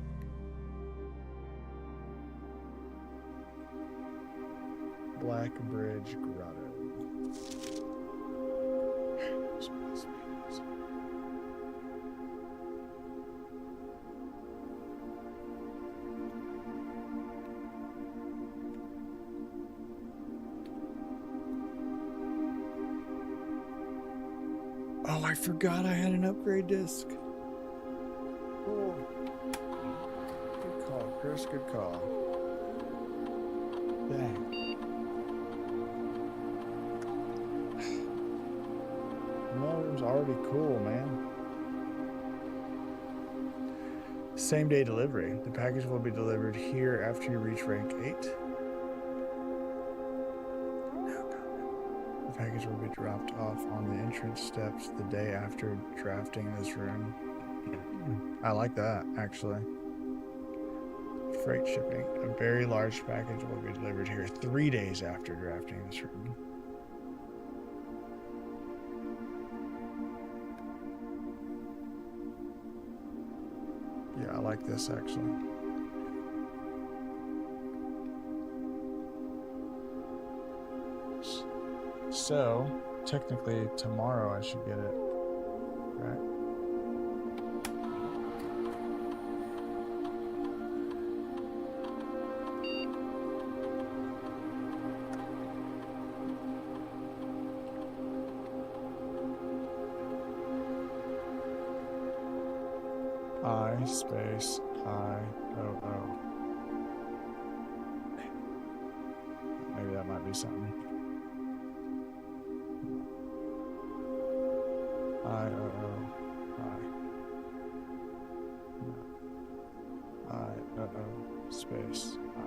S1: Black Bridge Grotto. Oh, I forgot I had an upgrade disc. Oh. Good call, Chris. Good call. Dang. Room's already cool, man. Same day delivery. The package will be delivered here after you reach rank 8. The package will be dropped off on the entrance steps the day after drafting this room. I like that, actually. Freight shipping. A very large package will be delivered here 3 days after drafting this room. Yeah, I like this actually. So, technically, tomorrow I should get it, right? I space I-O-O. Maybe that might be something. I-O-O. I-O-O space I.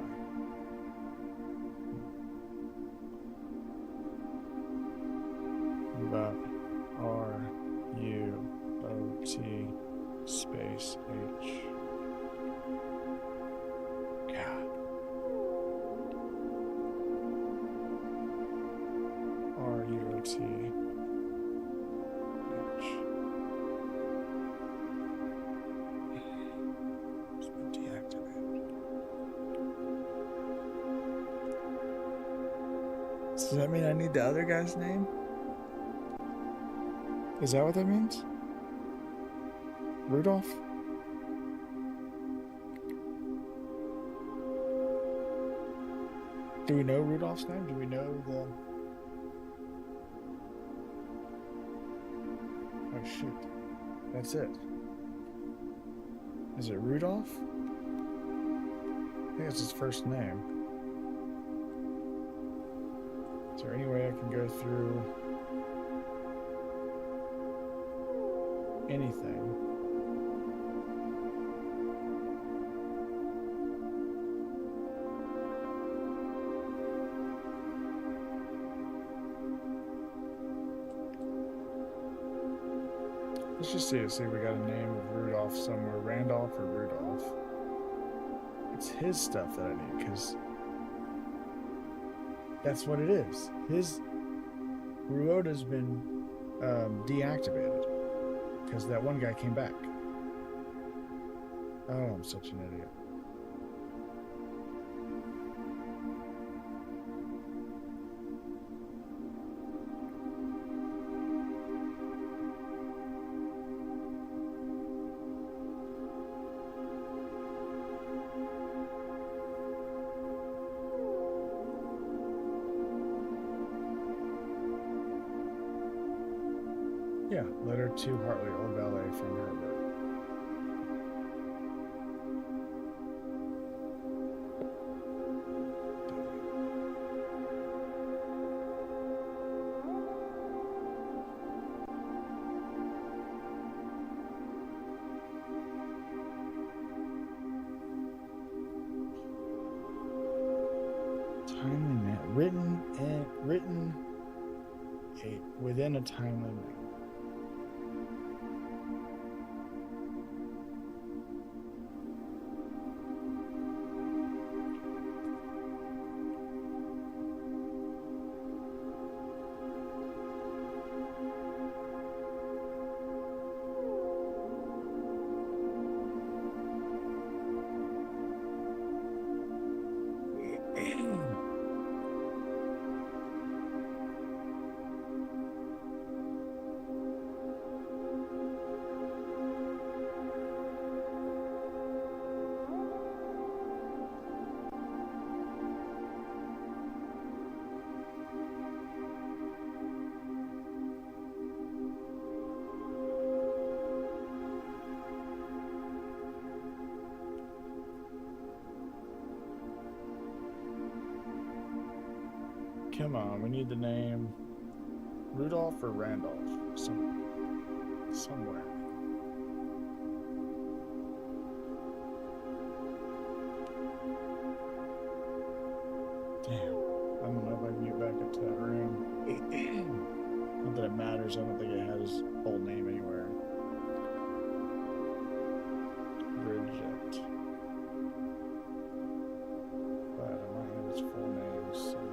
S1: What about R-U-O-T space H? God. R-U-O-T H. It's been deactivated. Does that mean I need the other guy's name? Is that what that means? Rudolph? Do we know Rudolph's name? Do we know the... Oh shoot. That's it. Is it Rudolph? I think it's his first name. Is there any way I can go through anything? Let's just see if we got a name of Rudolph somewhere. Randolph or Rudolph. It's his stuff that I need, because that's what it is. His Ruoda's been deactivated because that one guy came back. Oh, I'm such an idiot. Yeah, letter to Hartley, Old Ballet from Herbert. Timely man, written within a timely manner. Come on, we need the name Rudolph or Randolph. Somewhere. Damn. I don't know if I can get back up to that room. Not that it matters. I don't think it has his whole name anywhere. Bridget. But I might have his full name somewhere.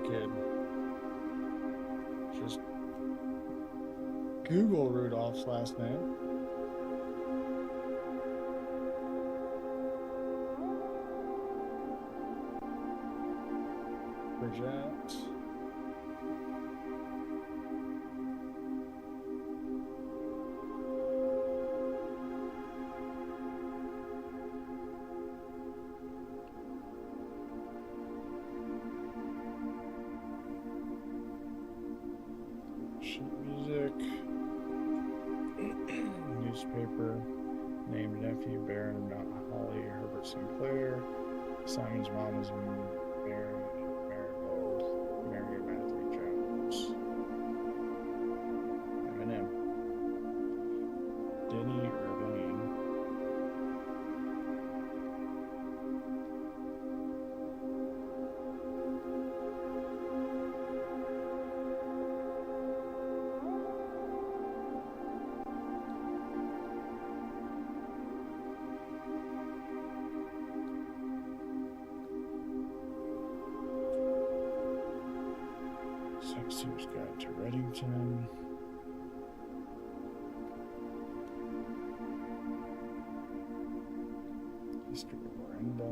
S1: kid. Just Google Rudolph's last name. Bridget. Sheet music. Newspaper. Named nephew Baron of Mount Holly, Herbert Sinclair. Simon's mom is Mary Matthew Jones. Eminem. Denny Irvine. Sextu's Guide to Reddington. History of Miranda.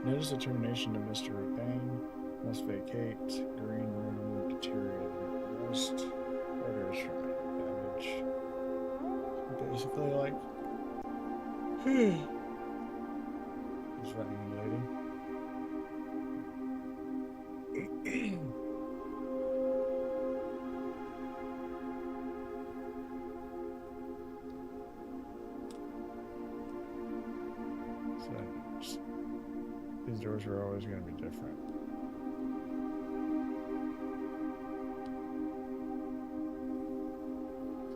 S1: Notice the termination to Mr. Rebane. Must vacate. Green room. Deteriorate. Most orders from damage. Basically, like. He's running lady. So, these doors are always going to be different.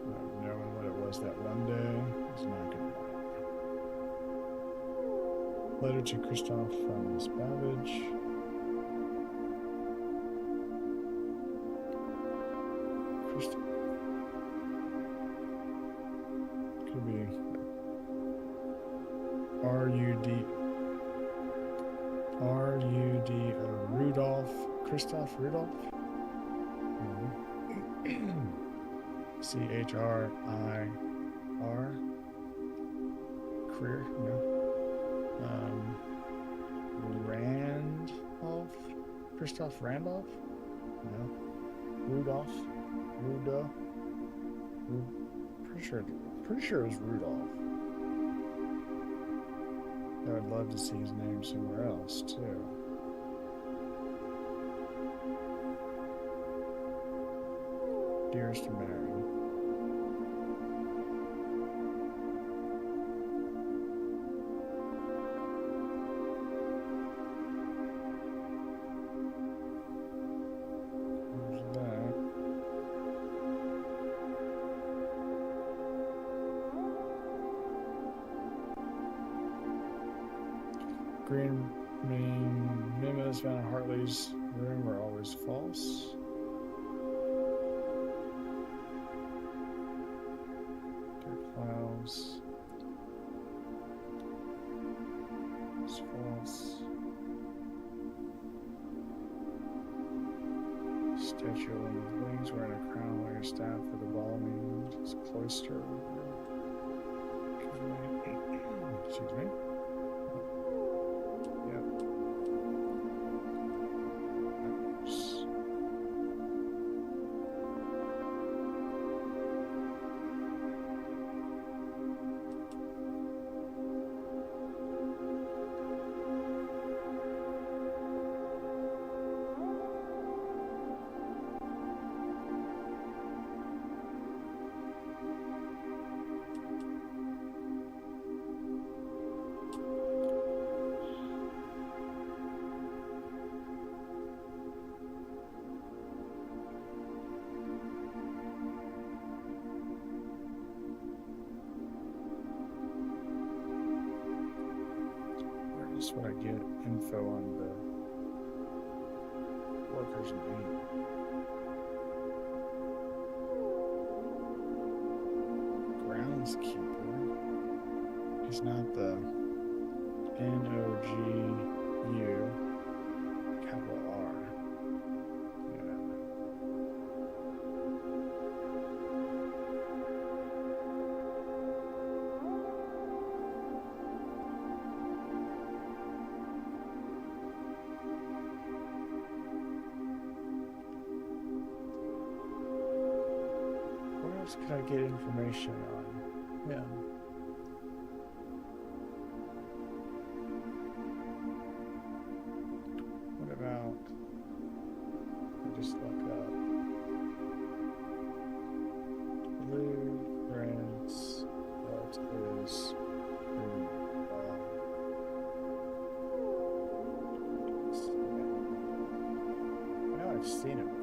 S1: So knowing what it was that one day is not good enough. Letter to Christoph from Miss Babbage. Christoph. Could be R-U-D-O, Rudolph, Christoph Rudolph? C-H-R-I-R? Career? No. Randolph? Christoph Randolph? No. Rudolph? Pretty sure it was Rudolph. I would love to see his name somewhere else, too. Dearest Mary. Who's that? Green memos found in Hartley's room are always false. Dark files. It's false. Statue with wings wearing a crown like a staff with a ball means it's cloister. Excuse me. This is what I get info on the workers' name. Groundskeeper. He's not the NOGU capital R. Yeah. Where else could I get information on him? What about, I just look up blueprints. What is I know I've seen it before.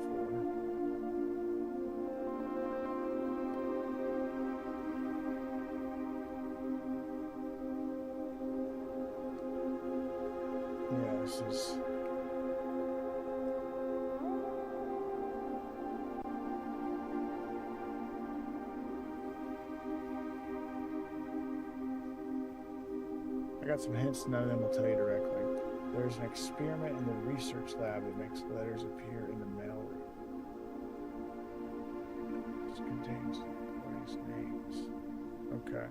S1: Yeah, this is. I got some hints, none of them will tell you directly. There's an experiment in the research lab that makes letters appear in the mail room. This contains employees' names. Okay.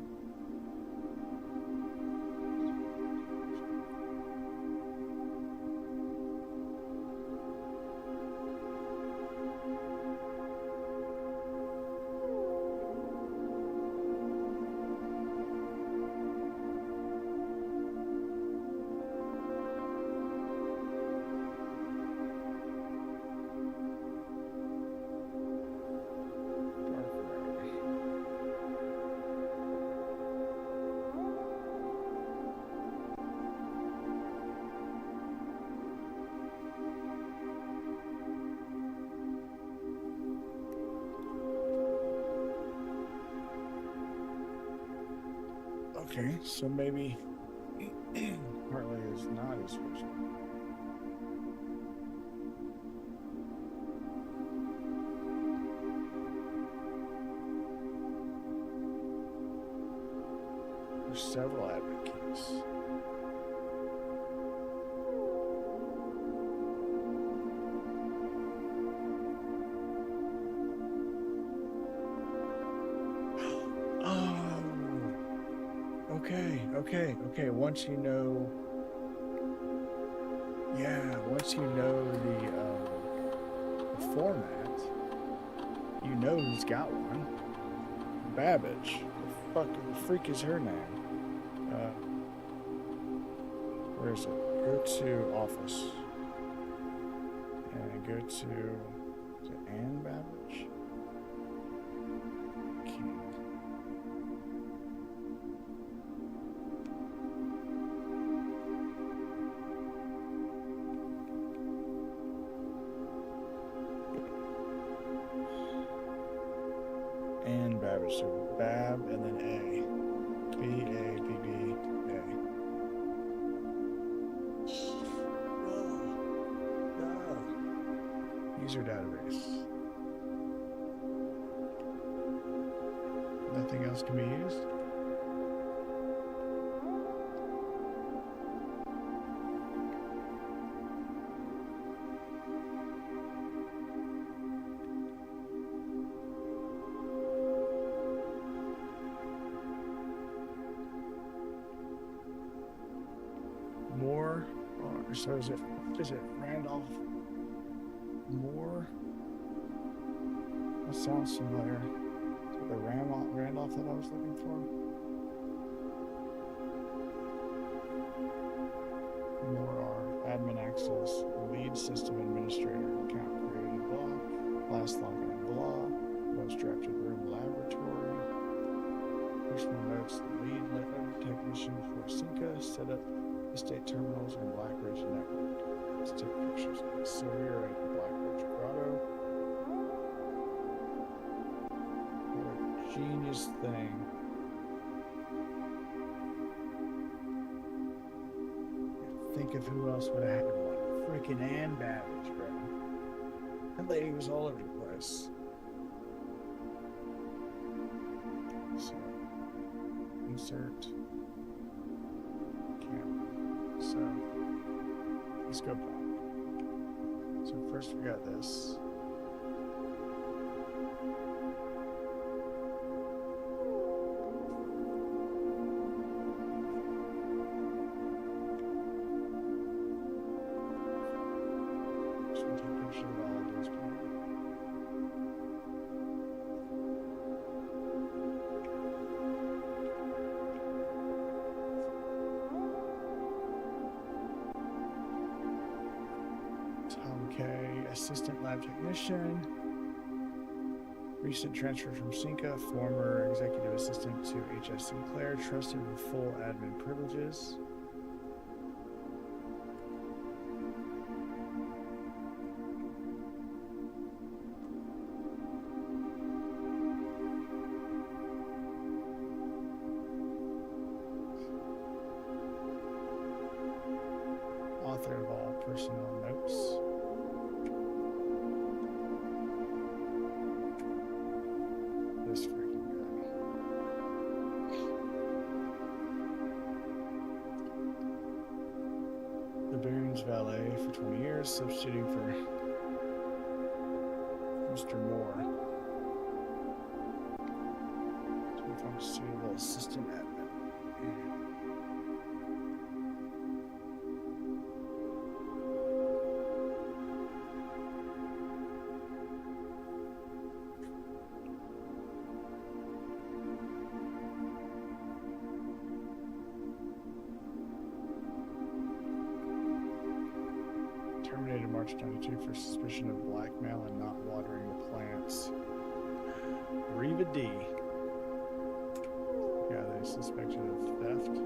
S1: Okay, so maybe Hartley is not his first name. There's several admin keys. Okay. Once you know, the format, you know who's got one. Babbage. The freak is her name? Where is it? Go to office. And go to, is it Ann Babbage? Ann Babbage, so Bab and then A. B-A-B-B-A. User database. Nothing else can be used? Moore, or so is it Randolph Moore? That sounds familiar. Is it the Randolph that I was looking for? Moore, admin access, lead system administrator, account created, blah, last login, blah, most drafted room laboratory, personal notes, lead technician for Cinca, set up estate terminals and Blackridge Network. Let's take pictures of this. So we are at the Blackridge Grotto. What a genius thing. think of who else would have had one. Freaking Ann Babbage, bro. That lady was all over the place. So, insert camera. So, let's go back. So first we got this. Assistant lab technician, recent transfer from Cinca, former executive assistant to H.S. Sinclair, trusted with full admin privileges. Author of all personnel notes. This freaking guy. The Baron's valet for 20 years, substituting for Mr. Moore. To become suitable assistant admin. Terminated March 22 for suspicion of blackmail and not watering the plants. Reva D. Yeah, they suspected of theft.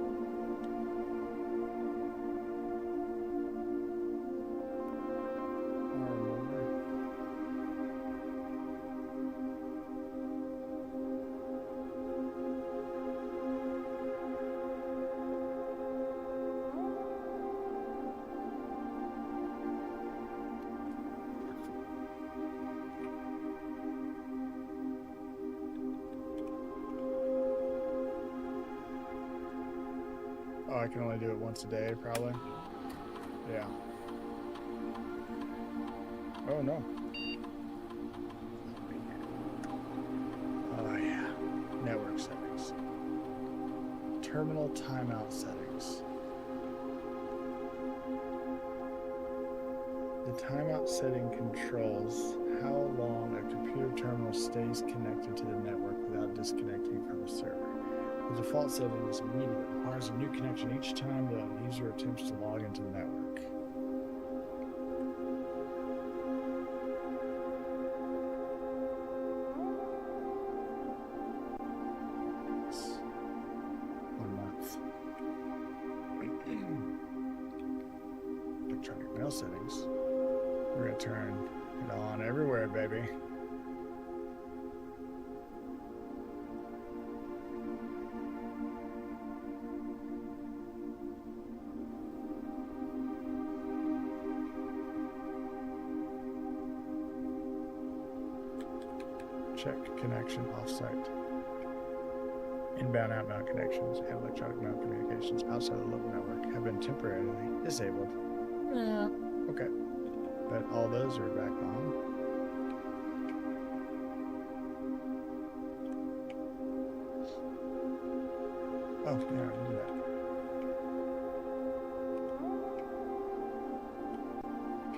S1: Oh, I can only do it once a day, probably. Yeah. Oh, no. Oh, yeah. Network settings. Terminal timeout settings. The timeout setting controls how long a computer terminal stays connected to the network without disconnecting from the server. The default setting is immediate. It requires a new connection each time the user attempts to log into the network. Yes. 1 month. Electronic mail settings. We're going to turn it on everywhere, baby. Check connection offsite. Inbound, outbound connections and electronic mail communications outside the local network have been temporarily disabled. Okay. But all those are back on. Oh, yeah, I knew that.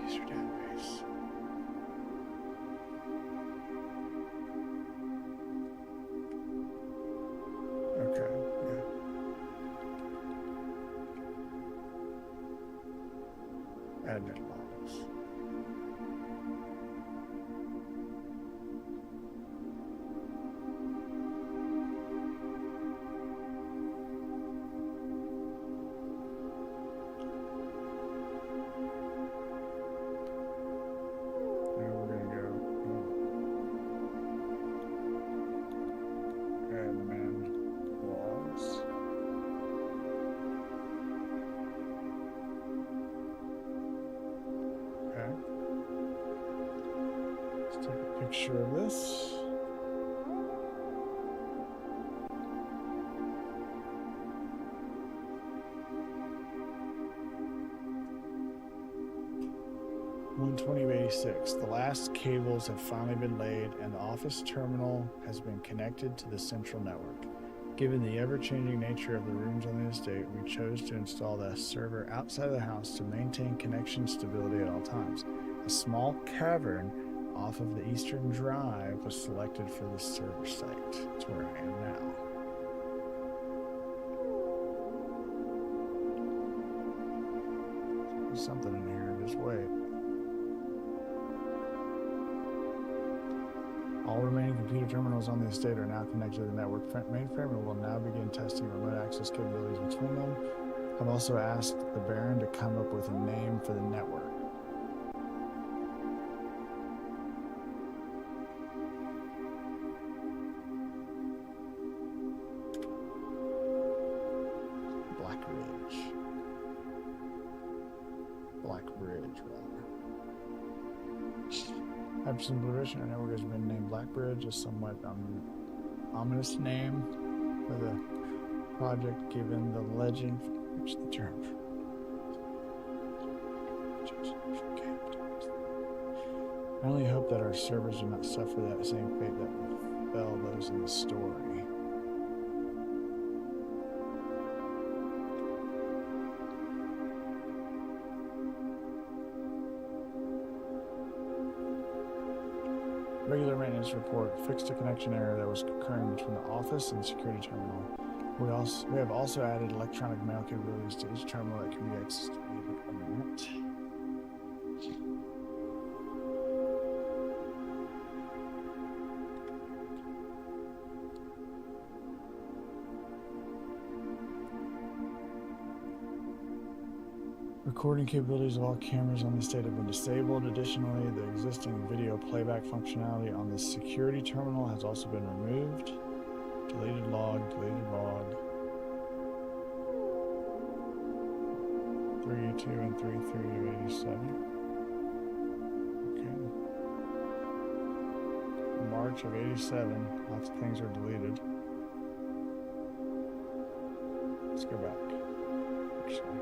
S1: User database. Okay, yeah. Admin models. Now we're going to go admin logs. make sure of this. (120/86). The last cables have finally been laid, and the office terminal has been connected to the central network. Given the ever-changing nature of the rooms on the estate, we chose to install the server outside of the house to maintain connection stability at all times. A small cavern off of the eastern drive was selected for the server site. That's where I am now. There's something in here. Just wait. All remaining computer terminals on the estate are now connected to the network mainframe and will now begin testing remote access capabilities between them. I've also asked the Baron to come up with a name for the network. Blackbridge, rather. Epson Blue Ridge, our network has been named Blackbridge, a somewhat ominous name for the project given the legend which the term. I only hope that our servers do not suffer that same fate that befell those in the story. Regular maintenance report fixed a connection error that was occurring between the office and the security terminal. We have also added electronic mail capabilities to each terminal that can be accessed immediately on the net. Recording capabilities of all cameras on the estate have been disabled. Additionally, the existing video playback functionality on the security terminal has also been removed. Deleted log, deleted log. 3.2 and 3.3 of 87. Okay. March of 87. Lots of things are deleted. Let's go back. Actually.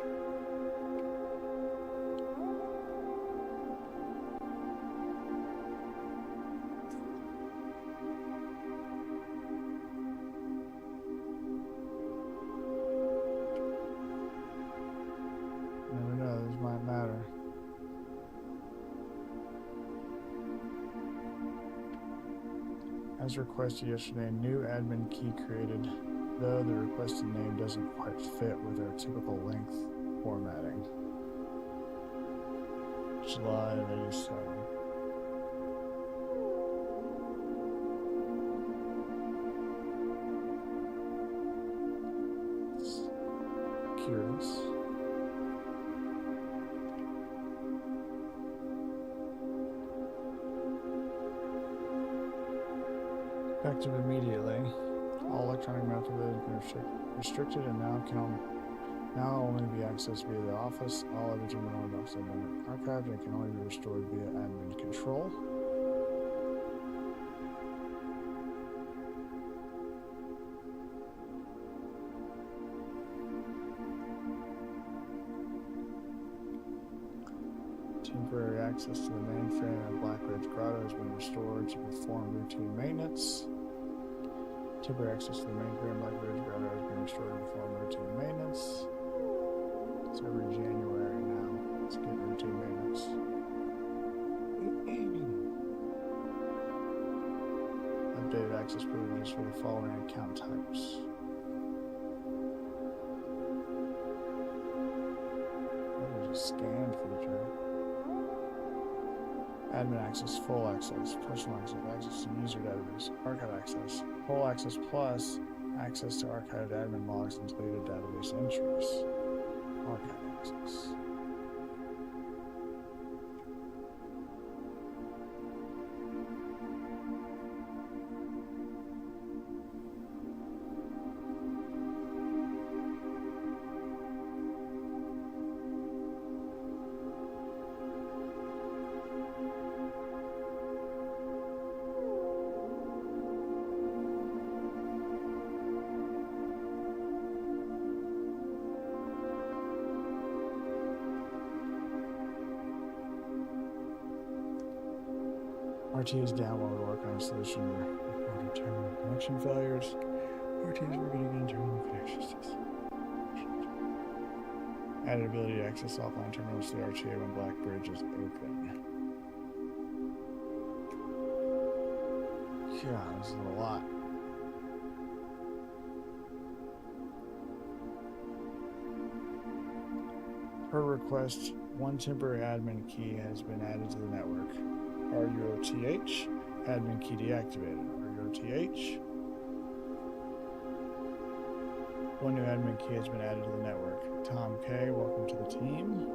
S1: As requested yesterday, a new admin key created, though the requested name doesn't quite fit with our typical length formatting. July of 87. Curious. Effective immediately. All electronic mail capabilities have been restricted and now only be accessed via the office. All other terminal mails have been archived and can only be restored via admin control. Temporary access to the mainframe at Blackbridge Grotto has been restored to perform routine maintenance. Temporary access to the mainframe at Blackbridge Grotto has been restored to perform routine maintenance. It's every January now. Let's get routine maintenance. Updated access privileges for the following account types. That was a scanned feature. Admin access, full access, personal access, access to user database, archive access, full access plus access to archived admin logs and deleted database entries. Archive access. RT is down while we work on a solution. Reported terminal connection failures. RT is working again terminal connections. Added ability to access offline terminals to the RTA when Black Bridge is open. Yeah, this is a lot. Per request, one temporary admin key has been added to the network. RUOTH, admin key deactivated. RUOTH. One new admin key has been added to the network. Tom K, welcome to the team.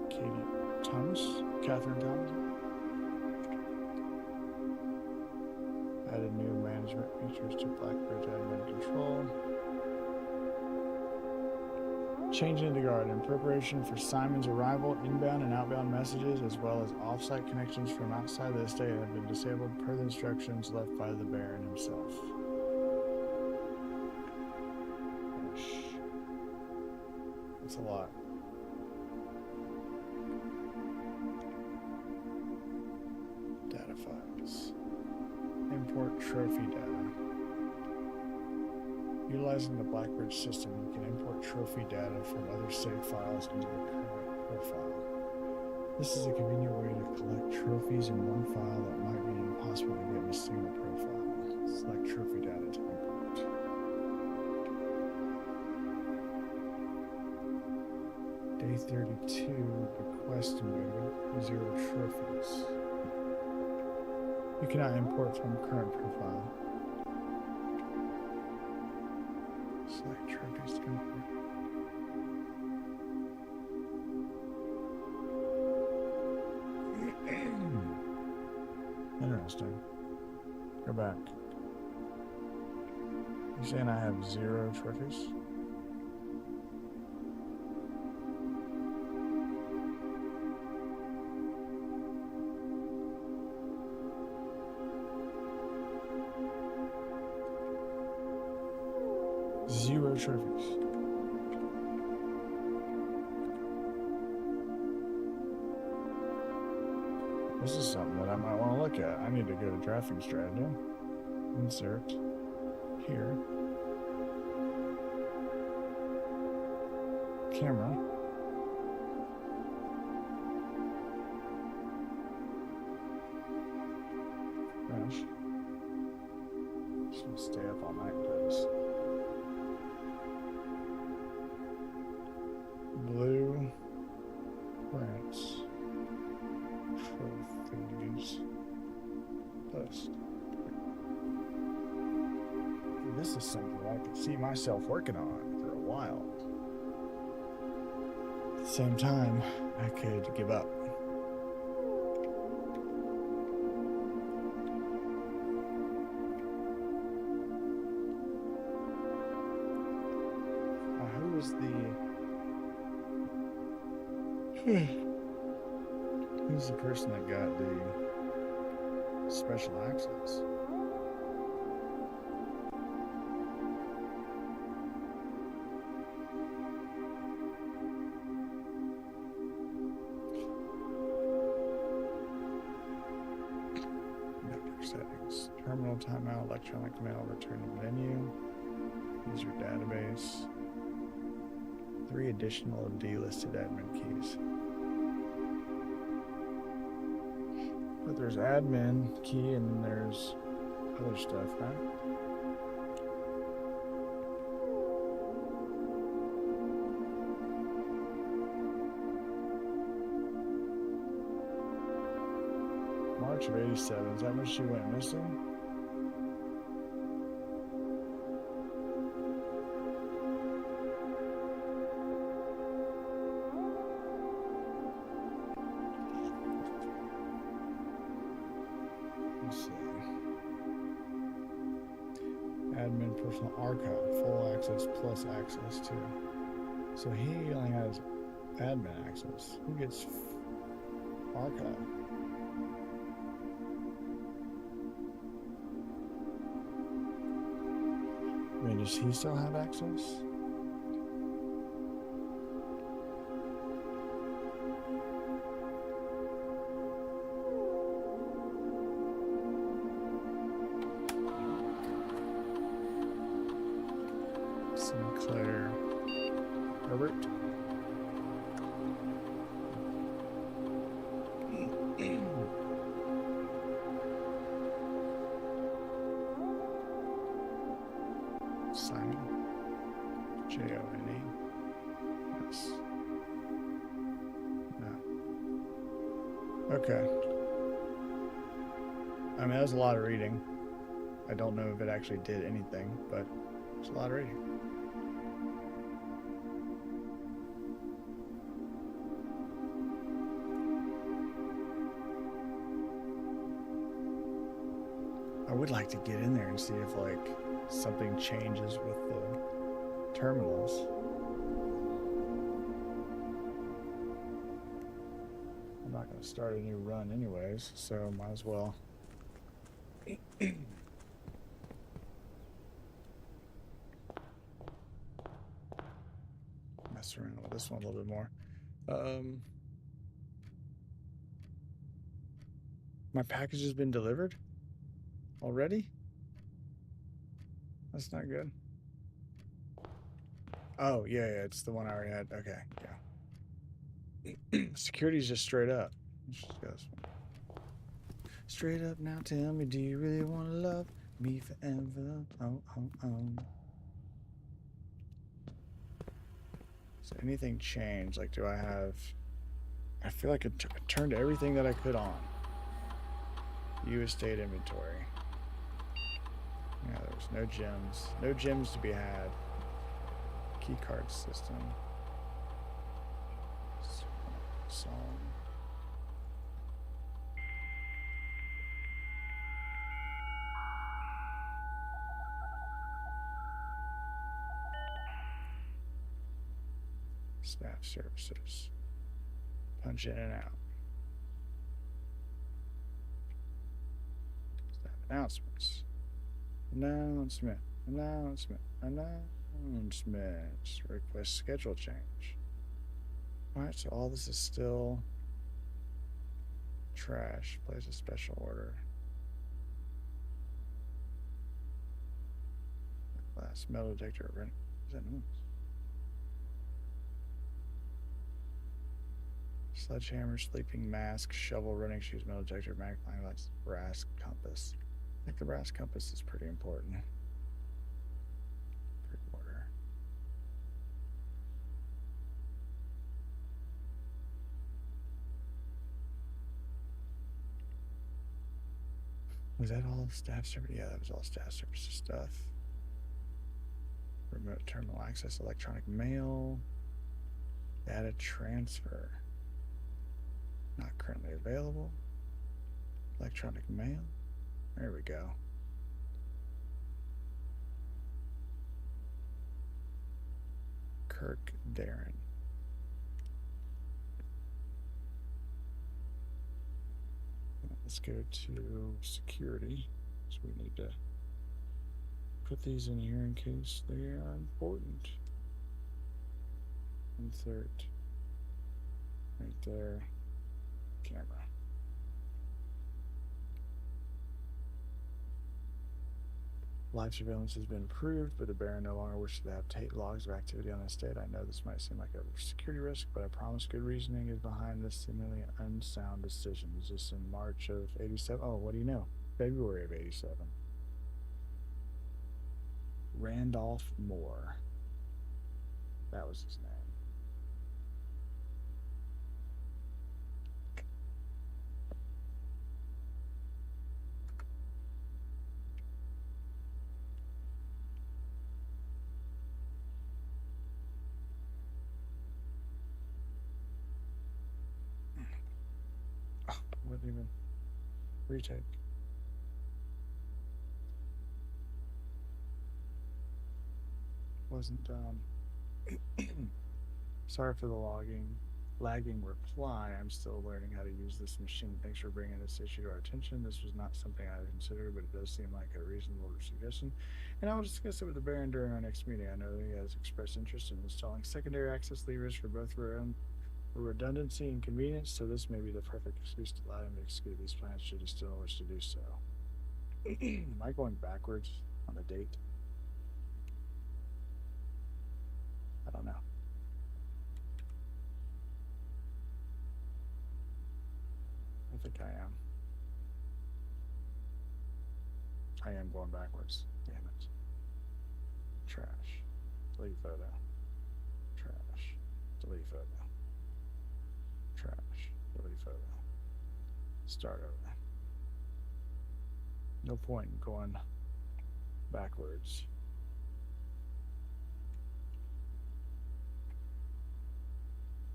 S1: Katie Thomas, Catherine Thomas. Added new management features to Blackbridge admin control. Change into guard in preparation for Simon's arrival. Inbound and outbound messages, as well as off-site connections from outside the estate, have been disabled per the instructions left by the Baron himself. That's a lot. Data files. Import trophy data. Utilizing the Blackbridge system, you can import trophy data from other saved files into the current profile. This is a convenient way to collect trophies in one file that might be impossible to get in a single profile. Select trophy data to import. Day 32, request mode, 0 trophies. You cannot import from current profile. Select trophies to import. Interesting. Go back. You saying I have 0 trophies? Zero trophies. This is something that I might want to look at. I need to go to drafting strategy. Insert. Here. Camera. Gosh. Just gonna stay up all night with this. Blue prints trophies list. This is something I could see myself working on for a while. At the same time, I could give up. Who was who's the person that got the special access? Network settings. Terminal timeout, electronic mail, return to menu, user database. 3 additional delisted admin keys. But there's admin key and there's other stuff, right? March of 87. Is that when she went missing? Admin personal archive, full access plus access to. So he only has admin access. Who gets archive? I mean, does he still have access? Sinclair. Herbert. Simon. J-O-N-E. Yes. No. Okay. I mean, that was a lot of reading. I don't know if it actually did anything, but it's a lot of reading. I would like to get in there and see if, like, something changes with the terminals. I'm not going to start a new run anyways, so might as well. Mess around with this one a little bit more. My package has been delivered already? That's not good. Oh, yeah, it's the one I already had. Okay, yeah. Security's just straight up. Let's just go this one. Straight up now, tell me, do you really want to love me forever? Oh. So anything changed? Like, do I have... I feel like I turned everything that I could on. View estate inventory. Yeah, there's no gems. No gems to be had. Key card system. Song. Staff services. Punch in and out. Staff announcements. Announcements. Request schedule change. Alright, so all this is still trash. Place a special order. Glass metal detector. Is that noise? Sledgehammer, sleeping mask, shovel, running shoes, metal detector, magnifying glass, brass compass. I think the brass compass is pretty important. Pre-order. Was that all staff service? Yeah, that was all staff services stuff. Remote terminal access, electronic mail, data transfer. Not currently available. Electronic mail. There we go. Kirk Darren. Let's go to security. So we need to put these in here in case they are important. Insert. Right there. Camera. Live surveillance has been approved, but the Baron no longer wishes to have tape logs of activity on the estate. I know this might seem like a security risk, but I promise good reasoning is behind this seemingly unsound decision. Is this in March of 87? Oh, what do you know? February of 87. Randolph Moore. That was his name. Wouldn't even retake. Wasn't sorry for the lagging reply. I'm still learning how to use this machine. Thanks for bringing this issue to our attention. This was not something I considered, but it does seem like a reasonable suggestion, and I will discuss it with the Baron during our next meeting. I know that he has expressed interest in installing secondary access levers for both redundancy and convenience, so this may be the perfect excuse to allow him to execute these plans should he still wish to do so. Am I going backwards on the date? I don't know. I think I am. I am going backwards. Damn it. Trash. Delete photo. Trash. Delete photo. Trash. Delete photo. Start over. No point in going backwards.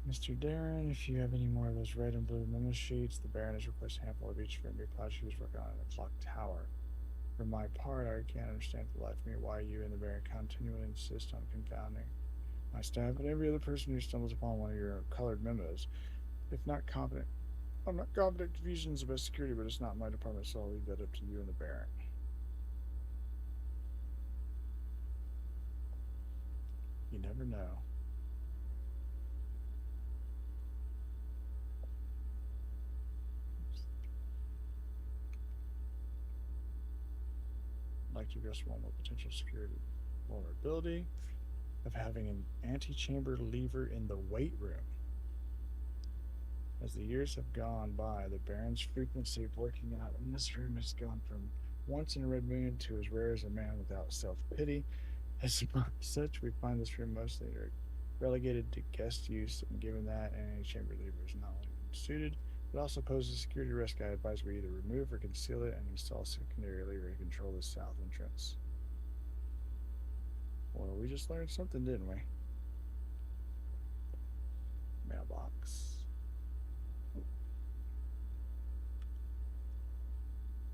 S1: Mr. Darren, if you have any more of those red and blue memo sheets, the Baron has requested a handful of each for new cloud shoes working on the clock tower. For my part, I can't understand for the life of me why you and the Baron continually insist on confounding my staff and every other person who stumbles upon one of your colored memos. If not confident, I'm not confident confusion is the best security, but it's not my department, so I'll leave that up to you and the Baron. You never know. I'd like to address one more potential security vulnerability of having an antechamber lever in the weight room. As the years have gone by, the Baron's frequency of working out in this room has gone from once in a red million to as rare as a man without self-pity. As such, we find this room mostly relegated to guest use, and given that an antechamber lever is not only suited, it also poses a security risk. I advise we either remove or conceal it and install a secondary lever to control the south entrance. Well, we just learned something, didn't we? Mailbox.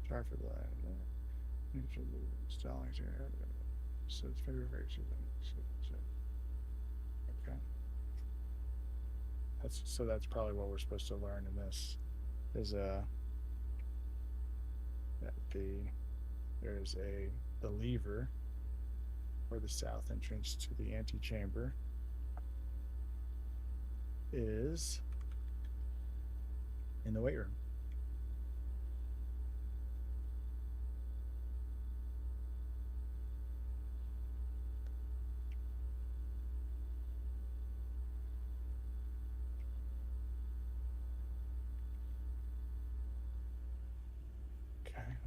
S1: Try for that. Installing here. So it's very, very okay. That's probably what we're supposed to learn in this. Is that there's the lever for the south entrance to the antechamber is in the weight room.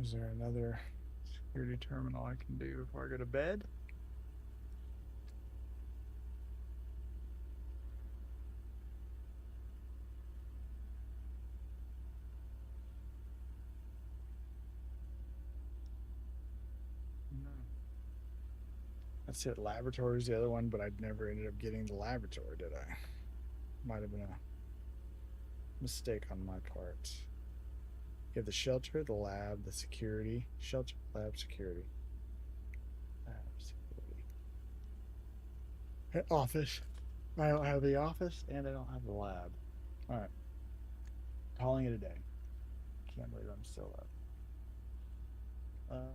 S1: Is there another security terminal I can do before I go to bed? No. That's it. Laboratory's the other one, but I never ended up getting the laboratory, did I? Might have been a mistake on my part. You have the shelter, the lab, the security. Shelter, lab, security. Lab, security. Office. I don't have the office, and I don't have the lab. Alright. Calling it a day. Can't believe I'm still up.